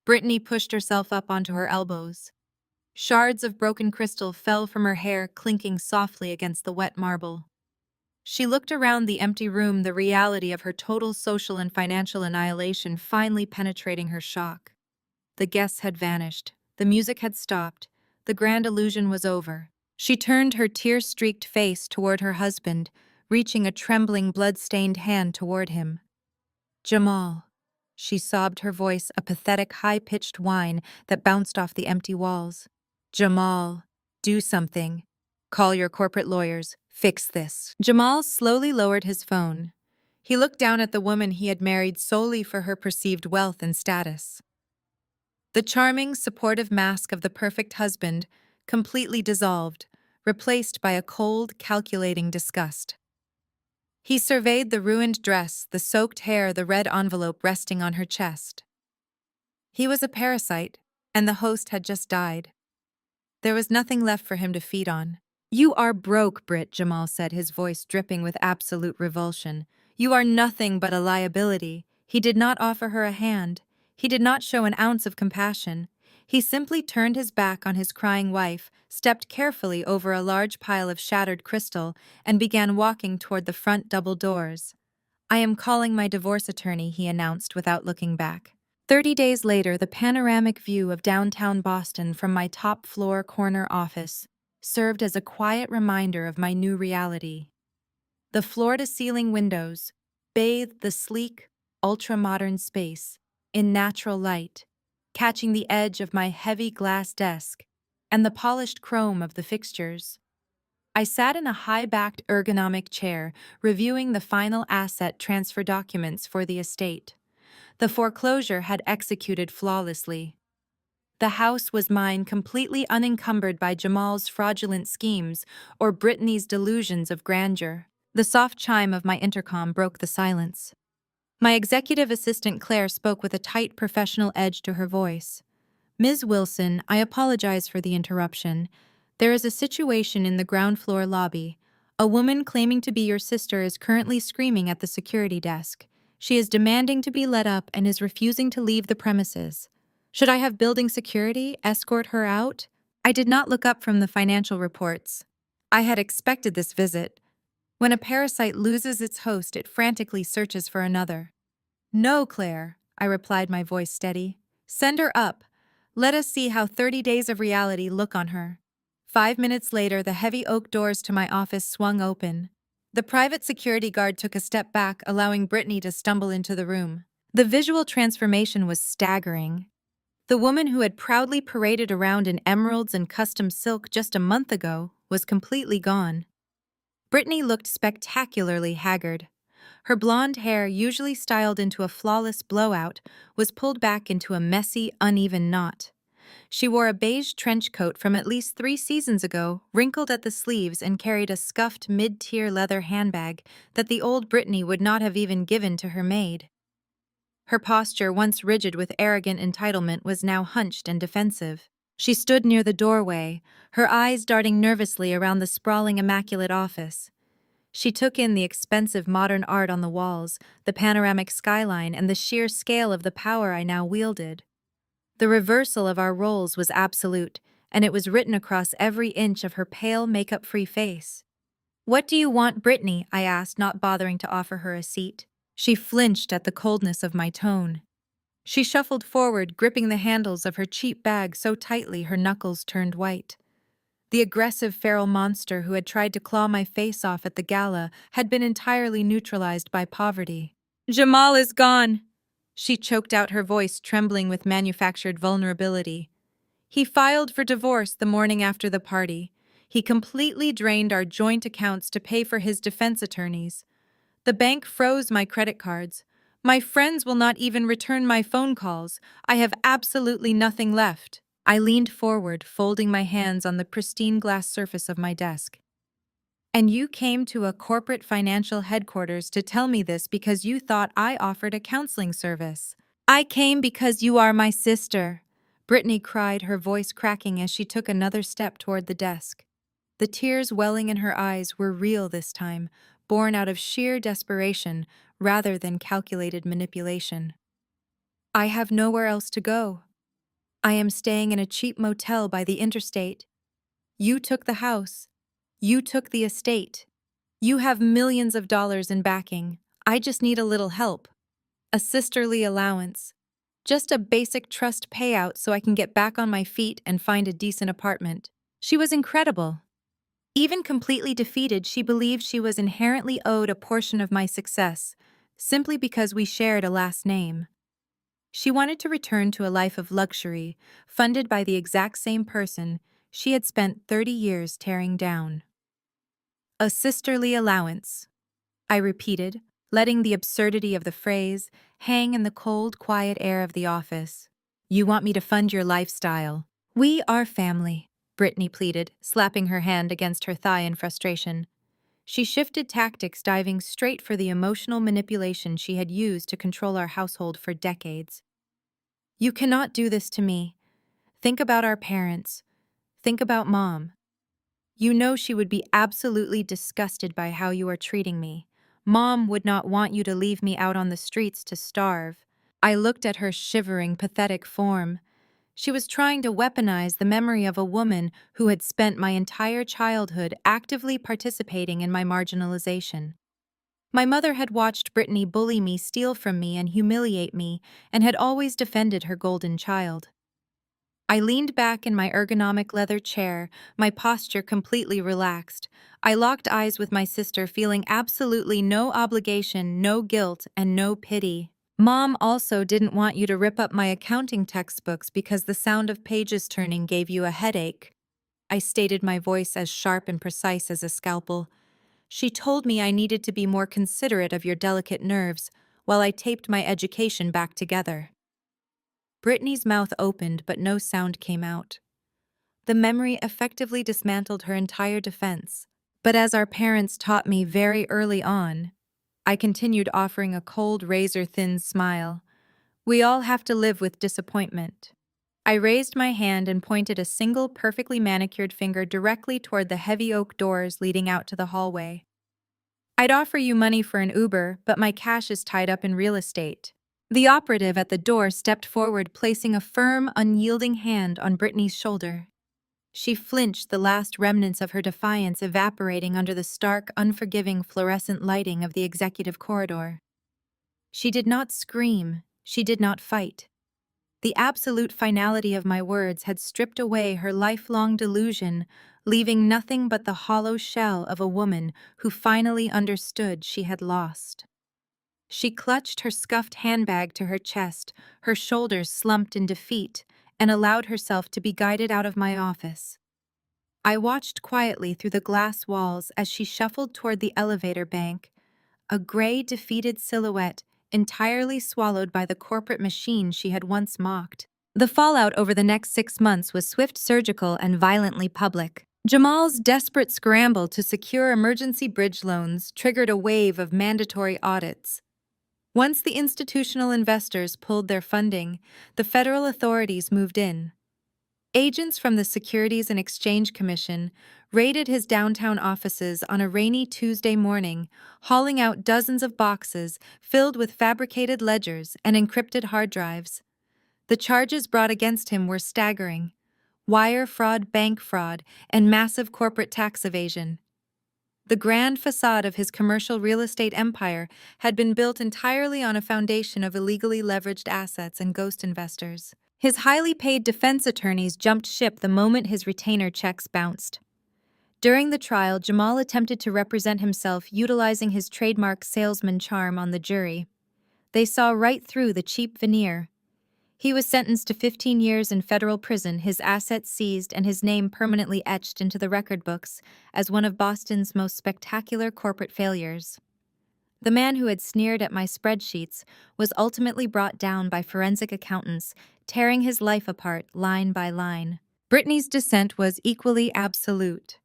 Brittany pushed herself up onto her elbows. Shards of broken crystal fell from her hair, clinking softly against the wet marble. She looked around the empty room, the reality of her total social and financial annihilation finally penetrating her shock. The guests had vanished. The music had stopped. The grand illusion was over. She turned her tear-streaked face toward her husband, reaching a trembling, blood-stained hand toward him. Jamal. She sobbed, her voice a pathetic, high-pitched whine that bounced off the empty walls. Jamal, do something. Call your corporate lawyers. Fix this. Jamal slowly lowered his phone. He looked down at the woman he had married solely for her perceived wealth and status. The charming, supportive mask of the perfect husband completely dissolved, replaced by a cold, calculating disgust. He surveyed the ruined dress, the soaked hair, the red envelope resting on her chest. He was a parasite, and the host had just died. There was nothing left for him to feed on. You are broke, Britt, Jamal said, his voice dripping with absolute revulsion. You are nothing but a liability. He did not offer her a hand. He did not show an ounce of compassion. He simply turned his back on his crying wife, stepped carefully over a large pile of shattered crystal, and began walking toward the front double doors. I am calling my divorce attorney, he announced without looking back. 30 days later, the panoramic view of downtown Boston from my top-floor corner office served as a quiet reminder of my new reality. The floor-to-ceiling windows bathed the sleek, ultra-modern space in natural light, catching the edge of my heavy glass desk and the polished chrome of the fixtures. I sat in a high-backed ergonomic chair, reviewing the final asset transfer documents for the estate. The foreclosure had executed flawlessly. The house was mine, completely unencumbered by Jamal's fraudulent schemes or Brittany's delusions of grandeur. The soft chime of my intercom broke the silence. My executive assistant Claire spoke with a tight professional edge to her voice. Ms. Wilson, I apologize for the interruption. There is a situation in the ground floor lobby. A woman claiming to be your sister is currently screaming at the security desk. She is demanding to be let up and is refusing to leave the premises. Should I have building security escort her out? I did not look up from the financial reports. I had expected this visit. When a parasite loses its host, it frantically searches for another. No, Claire, I replied, my voice steady. Send her up. Let us see how 30 days of reality look on her. 5 minutes later, the heavy oak doors to my office swung open. The private security guard took a step back, allowing Brittany to stumble into the room. The visual transformation was staggering. The woman who had proudly paraded around in emeralds and custom silk just a month ago was completely gone. Brittany looked spectacularly haggard. Her blonde hair, usually styled into a flawless blowout, was pulled back into a messy, uneven knot. She wore a beige trench coat from at least 3 seasons ago, wrinkled at the sleeves, and carried a scuffed mid-tier leather handbag that the old Brittany would not have even given to her maid. Her posture, once rigid with arrogant entitlement, was now hunched and defensive. She stood near the doorway, her eyes darting nervously around the sprawling, immaculate office. She took in the expensive modern art on the walls, the panoramic skyline, and the sheer scale of the power I now wielded. The reversal of our roles was absolute, and it was written across every inch of her pale, makeup-free face. "What do you want, Brittany?" I asked, not bothering to offer her a seat. She flinched at the coldness of my tone. She shuffled forward, gripping the handles of her cheap bag so tightly her knuckles turned white. The aggressive feral monster who had tried to claw my face off at the gala had been entirely neutralized by poverty. "Jamal is gone," she choked out, her voice trembling with manufactured vulnerability. "He filed for divorce the morning after the party. He completely drained our joint accounts to pay for his defense attorneys. The bank froze my credit cards. My friends will not even return my phone calls. I have absolutely nothing left." I leaned forward, folding my hands on the pristine glass surface of my desk. "And you came to a corporate financial headquarters to tell me this because you thought I offered a counseling service." "I came because you are my sister," Brittany cried, her voice cracking as she took another step toward the desk. The tears welling in her eyes were real this time, born out of sheer desperation rather than calculated manipulation. "I have nowhere else to go. I am staying in a cheap motel by the interstate. You took the house. You took the estate. You have millions of dollars in backing. I just need a little help. A sisterly allowance. Just a basic trust payout so I can get back on my feet and find a decent apartment." She was incredible. Even completely defeated, she believed she was inherently owed a portion of my success, simply because we shared a last name. She wanted to return to a life of luxury, funded by the exact same person she had spent 30 years tearing down. A sisterly allowance, I repeated, letting the absurdity of the phrase hang in the cold, quiet air of the office. You want me to fund your lifestyle? We are family, Brittany pleaded, slapping her hand against her thigh in frustration. She shifted tactics, diving straight for the emotional manipulation she had used to control our household for decades. You cannot do this to me. Think about our parents. Think about Mom. You know she would be absolutely disgusted by how you are treating me. Mom would not want you to leave me out on the streets to starve. I looked at her shivering, pathetic form. She was trying to weaponize the memory of a woman who had spent my entire childhood actively participating in my marginalization. My mother had watched Brittany bully me, steal from me, and humiliate me, and had always defended her golden child. I leaned back in my ergonomic leather chair, my posture completely relaxed. I locked eyes with my sister, feeling absolutely no obligation, no guilt, and no pity. Mom also didn't want you to rip up my accounting textbooks because the sound of pages turning gave you a headache. I stated, my voice as sharp and precise as a scalpel. She told me I needed to be more considerate of your delicate nerves while I taped my education back together. Brittany's mouth opened, but no sound came out. The memory effectively dismantled her entire defense. But as our parents taught me very early on, I continued, offering a cold, razor-thin smile. We all have to live with disappointment. I raised my hand and pointed a single perfectly manicured finger directly toward the heavy oak doors leading out to the hallway. I'd offer you money for an Uber, but my cash is tied up in real estate. The operative at the door stepped forward, placing a firm, unyielding hand on Brittany's shoulder. She flinched, the last remnants of her defiance evaporating under the stark, unforgiving fluorescent lighting of the executive corridor. She did not scream. She did not fight. The absolute finality of my words had stripped away her lifelong delusion, leaving nothing but the hollow shell of a woman who finally understood she had lost. She clutched her scuffed handbag to her chest, her shoulders slumped in defeat, and allowed herself to be guided out of my office. I watched quietly through the glass walls as she shuffled toward the elevator bank, a gray, defeated silhouette entirely swallowed by the corporate machine she had once mocked. The fallout over the next 6 months was swift, surgical, and violently public. Jamal's desperate scramble to secure emergency bridge loans triggered a wave of mandatory audits. Once the institutional investors pulled their funding, the federal authorities moved in. Agents from the Securities and Exchange Commission raided his downtown offices on a rainy Tuesday morning, hauling out dozens of boxes filled with fabricated ledgers and encrypted hard drives. The charges brought against him were staggering: wire fraud, bank fraud, and massive corporate tax evasion. The grand facade of his commercial real estate empire had been built entirely on a foundation of illegally leveraged assets and ghost investors. His highly paid defense attorneys jumped ship the moment his retainer checks bounced. During the trial, Jamal attempted to represent himself utilizing his trademark salesman charm on the jury. They saw right through the cheap veneer. He was sentenced to 15 years in federal prison, his assets seized, and his name permanently etched into the record books as one of Boston's most spectacular corporate failures. The man who had sneered at my spreadsheets was ultimately brought down by forensic accountants, tearing his life apart line by line. Brittany's descent was equally absolute.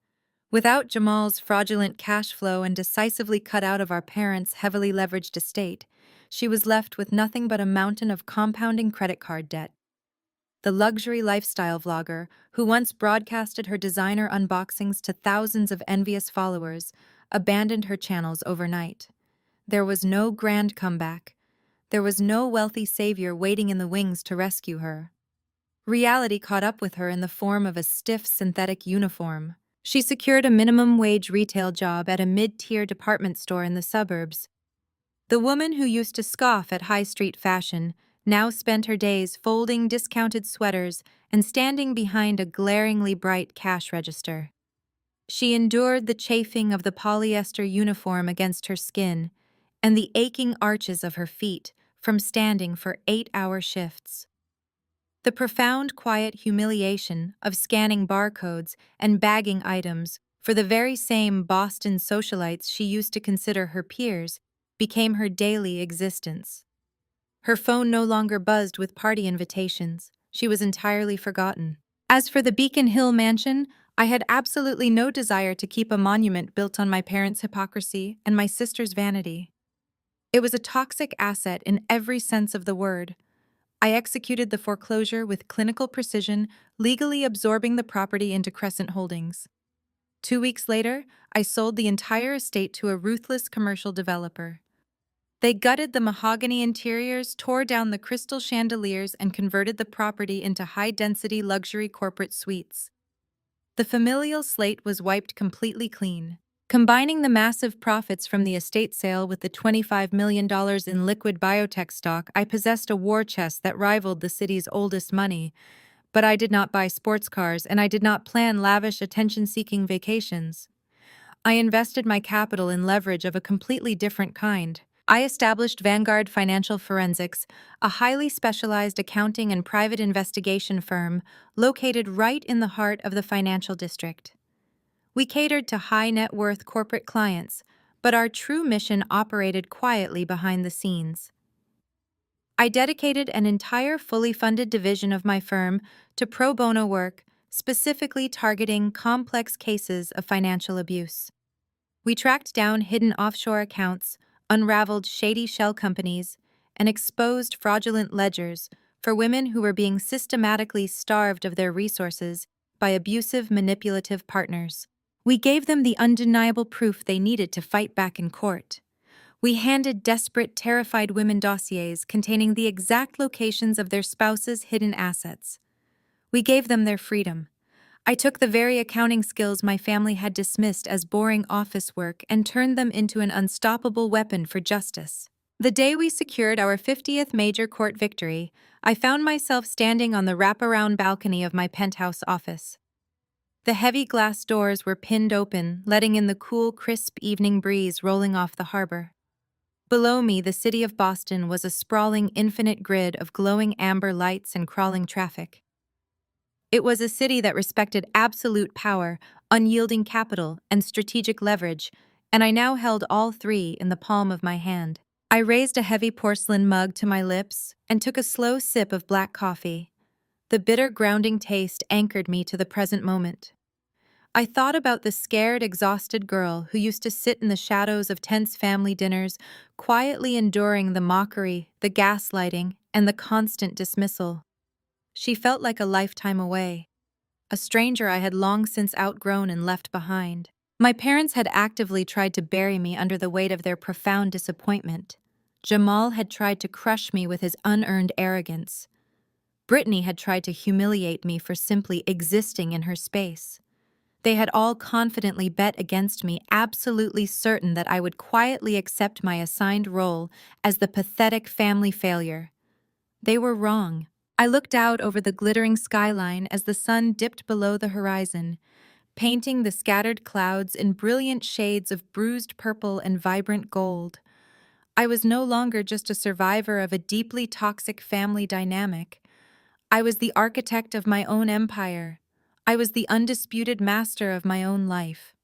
Without Jamal's fraudulent cash flow and decisively cut out of our parents' heavily leveraged estate, she was left with nothing but a mountain of compounding credit card debt. The luxury lifestyle vlogger, who once broadcasted her designer unboxings to thousands of envious followers, abandoned her channels overnight. There was no grand comeback. There was no wealthy savior waiting in the wings to rescue her. Reality caught up with her in the form of a stiff synthetic uniform. She secured a minimum-wage retail job at a mid-tier department store in the suburbs. The woman who used to scoff at high-street fashion now spent her days folding discounted sweaters and standing behind a glaringly bright cash register. She endured the chafing of the polyester uniform against her skin and the aching arches of her feet from standing for 8-hour shifts. The profound, quiet humiliation of scanning barcodes and bagging items for the very same Boston socialites she used to consider her peers became her daily existence. Her phone no longer buzzed with party invitations. She was entirely forgotten. As for the Beacon Hill mansion, I had absolutely no desire to keep a monument built on my parents' hypocrisy and my sister's vanity. It was a toxic asset in every sense of the word. I executed the foreclosure with clinical precision, legally absorbing the property into Crescent Holdings. 2 weeks later, I sold the entire estate to a ruthless commercial developer. They gutted the mahogany interiors, tore down the crystal chandeliers, and converted the property into high-density luxury corporate suites. The familial slate was wiped completely clean. Combining the massive profits from the estate sale with the $25 million in liquid biotech stock, I possessed a war chest that rivaled the city's oldest money. But I did not buy sports cars, and I did not plan lavish, attention-seeking vacations. I invested my capital in leverage of a completely different kind. I established Vanguard Financial Forensics, a highly specialized accounting and private investigation firm located right in the heart of the financial district. We catered to high-net-worth corporate clients, but our true mission operated quietly behind the scenes. I dedicated an entire fully funded division of my firm to pro bono work, specifically targeting complex cases of financial abuse. We tracked down hidden offshore accounts, unraveled shady shell companies, and exposed fraudulent ledgers for women who were being systematically starved of their resources by abusive, manipulative partners. We gave them the undeniable proof they needed to fight back in court. We handed desperate, terrified women dossiers containing the exact locations of their spouses' hidden assets. We gave them their freedom. I took the very accounting skills my family had dismissed as boring office work and turned them into an unstoppable weapon for justice. The day we secured our 50th major court victory, I found myself standing on the wraparound balcony of my penthouse office. The heavy glass doors were pinned open, letting in the cool, crisp evening breeze rolling off the harbor. Below me, the city of Boston was a sprawling, infinite grid of glowing amber lights and crawling traffic. It was a city that respected absolute power, unyielding capital, and strategic leverage, and I now held all three in the palm of my hand. I raised a heavy porcelain mug to my lips and took a slow sip of black coffee. The bitter, grounding taste anchored me to the present moment. I thought about the scared, exhausted girl who used to sit in the shadows of tense family dinners, quietly enduring the mockery, the gaslighting, and the constant dismissal. She felt like a lifetime away, a stranger I had long since outgrown and left behind. My parents had actively tried to bury me under the weight of their profound disappointment. Jamal had tried to crush me with his unearned arrogance. Brittany had tried to humiliate me for simply existing in her space. They had all confidently bet against me, absolutely certain that I would quietly accept my assigned role as the pathetic family failure. They were wrong. I looked out over the glittering skyline as the sun dipped below the horizon, painting the scattered clouds in brilliant shades of bruised purple and vibrant gold. I was no longer just a survivor of a deeply toxic family dynamic. I was the architect of my own empire. I was the undisputed master of my own life.